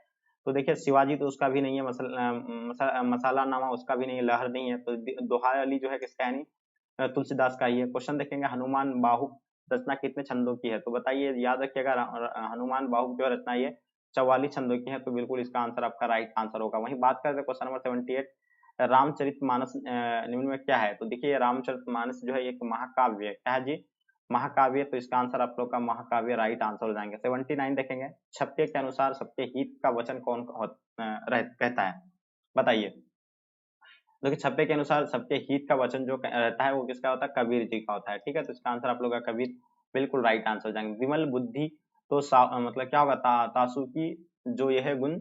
तो देखिए शिवाजी तो उसका भी नहीं है, मसाला नामा उसका भी नहीं है, लहर नहीं है, तो दोहा अली जो है किसका है? नहीं तुलसीदास का ही है। क्वेश्चन देखेंगे हनुमान बाहुक रचना कितने छंदों की है? तो बताइए याद रखिएगा हनुमान बाहुक जो रचना ये 44 छंदों की है। तो बिल्कुल इसका आंसर आपका राइट आंसर होगा। वहीं बात करते हैं क्वेश्चन नंबर 78, रामचरितमानस निम्न में क्या है? तो देखिए रामचरितमानस जो है एक महाकाव्य है। क्या है जी? महाकाव्य। तो इसका आंसर आप लोग का महाकाव्य राइट आंसर हो जाएंगे। 79 देखेंगे, छप्पे के अनुसार सबके हित का वचन कौन कहता है? बताइए। देखिए छप्पे के अनुसार सबके हित का वचन जो रहता है वो किसका होता है? कबीर जी का होता है, ठीक है। तो इसका आंसर आप लोग का कबीर बिल्कुल राइट आंसर हो जाएंगे। विमल बुद्धि तो मतलब क्या होगा, तासुकी जो यह गुण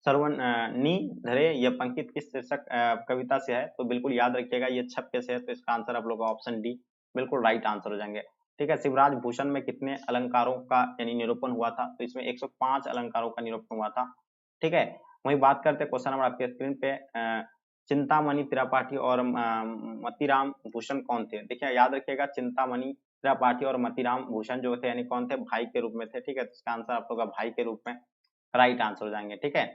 सर्वन नी धरे, यह पंक्ति किस शीर्षक कविता से है? तो बिल्कुल याद रखिएगा ये छप्पे से है, तो इसका आंसर आप लोग का ऑप्शन डी बिल्कुल राइट आंसर हो जाएंगे। ठीक है, शिवराज भूषण में कितने अलंकारों का यानी निरूपण हुआ था? तो इसमें 105 अलंकारों का निरूपण हुआ था। ठीक है, वही बात करते हैं क्वेश्चन नंबर आपके स्क्रीन पे, चिंतामणि त्रिपाठी और मतीराम भूषण कौन थे? देखिए याद रखिएगा, चिंतामणि त्रिपाठी और मतीराम भूषण जो थे यानी कौन थे? भाई के रूप में थे। ठीक है, तो इसका आंसर आप लोग का भाई के रूप में राइट आंसर हो जाएंगे। ठीक है,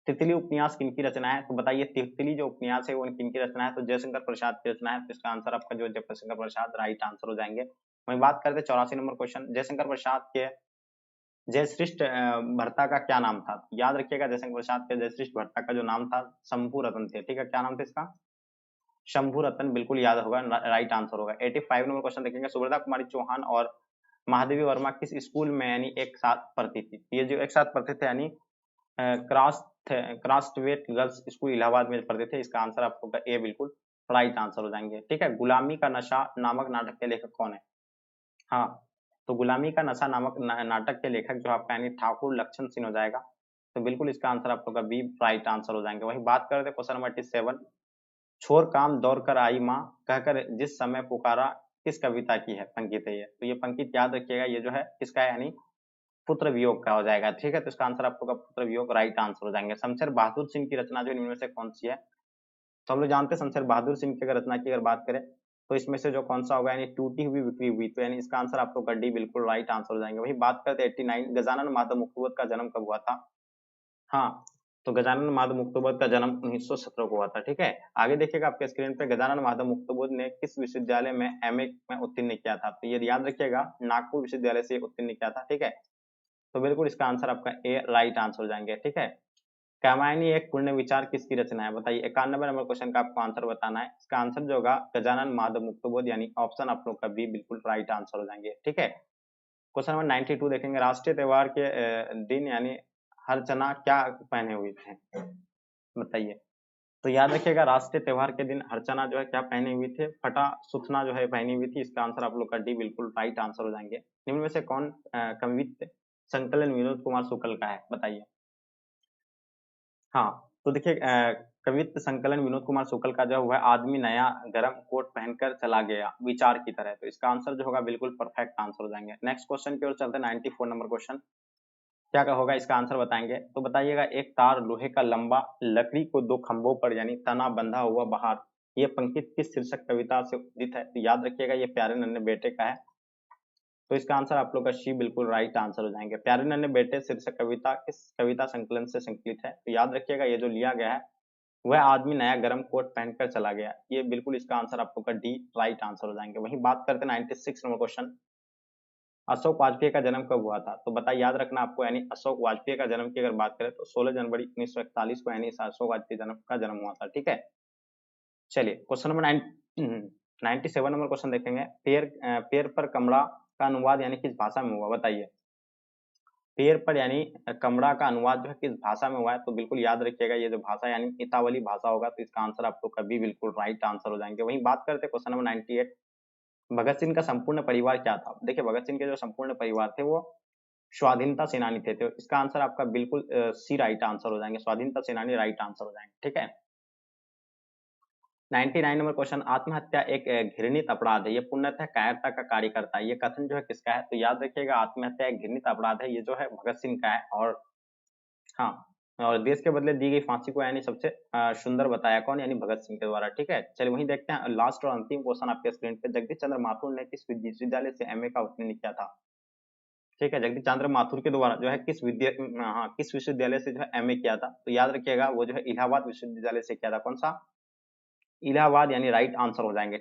तितली उपन्यास किनकी रचना है? तो बताइए तितली जो उपन्यास है वो किनकी रचना है? तो जयशंकर प्रसाद की रचना है। तो इसका आंसर आपका जो जयशंकर प्रसाद राइट आंसर हो जाएंगे। वही बात करते हैं 84 नंबर क्वेश्चन, जयशंकर प्रसाद के जयश्रेष्ठ भर्ता का क्या नाम था? याद रखिएगा, जयशंकर प्रसाद के जयश्रेष्ठ भर्ता का जो नाम था शंभू रतन थे। ठीक है, क्या नाम था इसका? शंभू रतन, बिल्कुल याद होगा, राइट आंसर होगा। 85 नंबर क्वेश्चन देखेंगे, सुभद्रा कुमारी चौहान और महादेवी वर्मा किस स्कूल में यानी एक साथ पढ़ती थी? ये जो एक साथ पढ़ते थे यानी क्रॉसवेट गर्ल्स स्कूल इलाहाबाद में पढ़ते थे। इसका आंसर आपको ए बिल्कुल राइट आंसर हो जाएंगे। ठीक है, गुलामी का नशा नामक नाटक के लेखक कौन है? हाँ, तो गुलामी का नशा नामक नाटक के लेखक जो आपका यानी ठाकुर लक्ष्मण सिंह हो जाएगा। तो बिल्कुल इसका आंसर आप लोग का बी राइट आंसर हो जाएंगे। वही बात करते हैं क्वेश्चन नंबर 87, छोर काम दौड़ कर आई माँ कहकर जिस समय पुकारा किस कविता की है पंक्ति है ये? तो ये पंक्ति याद रखिएगा, ये जो है किसका है यानी पुत्र वियोग का हो जाएगा। ठीक है, तो इसका आंसर आपको पुत्र वियोग राइट आंसर हो जाएंगे। शमशेर बहादुर सिंह की रचना जो इनमें से कौन सी है? तो हम लोग जानते हैं शमशेर बहादुर सिंह की रचना की अगर बात करें तो इसमें से जो कौन सा होगा यानी टूटी हुई बिखरी हुई, तो यानी इसका आंसर आपको का डी बिल्कुल राइट आंसर हो जाएंगे। वही बात करते हैं 89, गजानन माधव मुक्तोबत का जन्म कब हुआ था? हाँ, तो गजानन माधव मुक्तोबत का जन्म 1917 को हुआ था। ठीक है, आगे देखिएगा आपके स्क्रीन पे, गजानन माधव मुक्तोबत ने किस विश्वविद्यालय में एमए में उत्तीर्ण किया था? तो ये याद रखिएगा, नागपुर विश्वविद्यालय से उत्तीर्ण किया था। ठीक है, तो बिल्कुल इसका आंसर आपका ए राइट आंसर हो जाएंगे। ठीक है, कामायनी एक पुण्य विचार किसकी रचना है? बताइए, 91 नंबर क्वेश्चन का आपको आंसर बताना है। इसका आंसर जो होगा गजानन माधव मुक्तोबोध यानी ऑप्शन आप लोग का बी बिल्कुल राइट आंसर हो जाएंगे। ठीक है, क्वेश्चन नंबर 92 देखेंगे, राष्ट्रीय त्योहार के दिन यानी हरचना क्या पहने हुए थे? बताइए, तो याद रखिएगा राष्ट्रीय त्योहार के दिन हरचना जो है क्या पहने हुए थे? फटा सुथना जो है पहनी हुई थी। इसका आंसर आप लोग का डी बिल्कुल राइट आंसर हो जाएंगे। निम्न में से कौन कवित्त संकलन विनोद कुमार शुक्ल का है? बताइए। हाँ, तो देखिए कवित्त संकलन विनोद कुमार शुक्ल का जो हुआ है, आदमी नया गरम कोट पहनकर चला गया विचार की तरह। तो इसका आंसर जो होगा बिल्कुल परफेक्ट आंसर हो जाएंगे। नेक्स्ट क्वेश्चन की ओर चलते हैं, 94 नंबर क्वेश्चन क्या होगा इसका आंसर बताएंगे। तो बताइएगा, एक तार लोहे का लंबा लकड़ी को दो खंभों पर यानी तना बंधा हुआ बाहर, ये पंक्ति किस शीर्षक कविता से उदित है? तो याद रखिएगा ये प्यारे नन्हे बेटे का है। तो इसका आंसर आप लोग का सी बिल्कुल राइट आंसर हो जाएंगे। प्यारे नन्हे बेटे शीर्षक कविता किस कविता संकलन से संकलित है? तो याद रखिएगा ये जो लिया गया है वह आदमी नया गर्म कोट पहनकर चला गया, ये बिल्कुल इसका आंसर आप लोग का डी राइट आंसर हो जाएंगे। वहीं बात करते हैं 96 नंबर क्वेश्चन, अशोक वाजपेयी का जन्म कब हुआ था? तो बताइए, याद रखना आपको यानी अशोक वाजपेयी का जन्म की अगर बात करें तो 16 जनवरी 1941 को यानी अशोक वाजपेयी का जन्म हुआ था। ठीक है, चलिए क्वेश्चन नंबर 97 नंबर क्वेश्चन देखेंगे, पेड़ पर कमला का अनुवाद यानी किस भाषा में हुआ? बताइए, पेड़ पर यानी कमरा का अनुवाद जो है किस भाषा में हुआ है? तो बिल्कुल याद रखिएगा ये जो भाषा यानी इतावली भाषा होगा। तो इसका आंसर आप लोग का भी बिल्कुल राइट आंसर हो जाएंगे। वहीं बात करते हैं क्वेश्चन नंबर 98, भगत सिंह का संपूर्ण परिवार क्या था? देखिए भगत सिंह के जो संपूर्ण परिवार थे वो स्वाधीनता सेनानी थे। तो इसका आंसर आपका बिल्कुल सी राइट आंसर हो जाएंगे, स्वाधीनता सेनानी राइट आंसर हो जाएंगे। ठीक है, 99 नंबर क्वेश्चन, आत्महत्या एक घृणित अपराध है, ये पूर्णतः कायरता का कार्य करता है, ये कथन जो है किसका है? तो याद रखिएगा आत्महत्या एक घृणित अपराध है, ये जो है भगत सिंह का है। और हाँ, और देश के बदले दी गई फांसी को यानी सबसे सुंदर बताया कौन? यानी भगत सिंह के द्वारा। ठीक है, चलिए वहीं देखते हैं लास्ट और अंतिम क्वेश्चन आपके स्क्रीन पे, जगदीश चंद्र माथुर ने किस विश्वविद्यालय से एमए का उत्तीर्ण किया था? ठीक है, जगदीश चंद्र माथुर के द्वारा जो है किस विश्वविद्यालय से जो है एमए किया था? तो याद रखिएगा वो जो है इलाहाबाद विश्वविद्यालय से किया था। कौन सा? इलाहाबाद यानी राइट आंसर हो जाएंगे।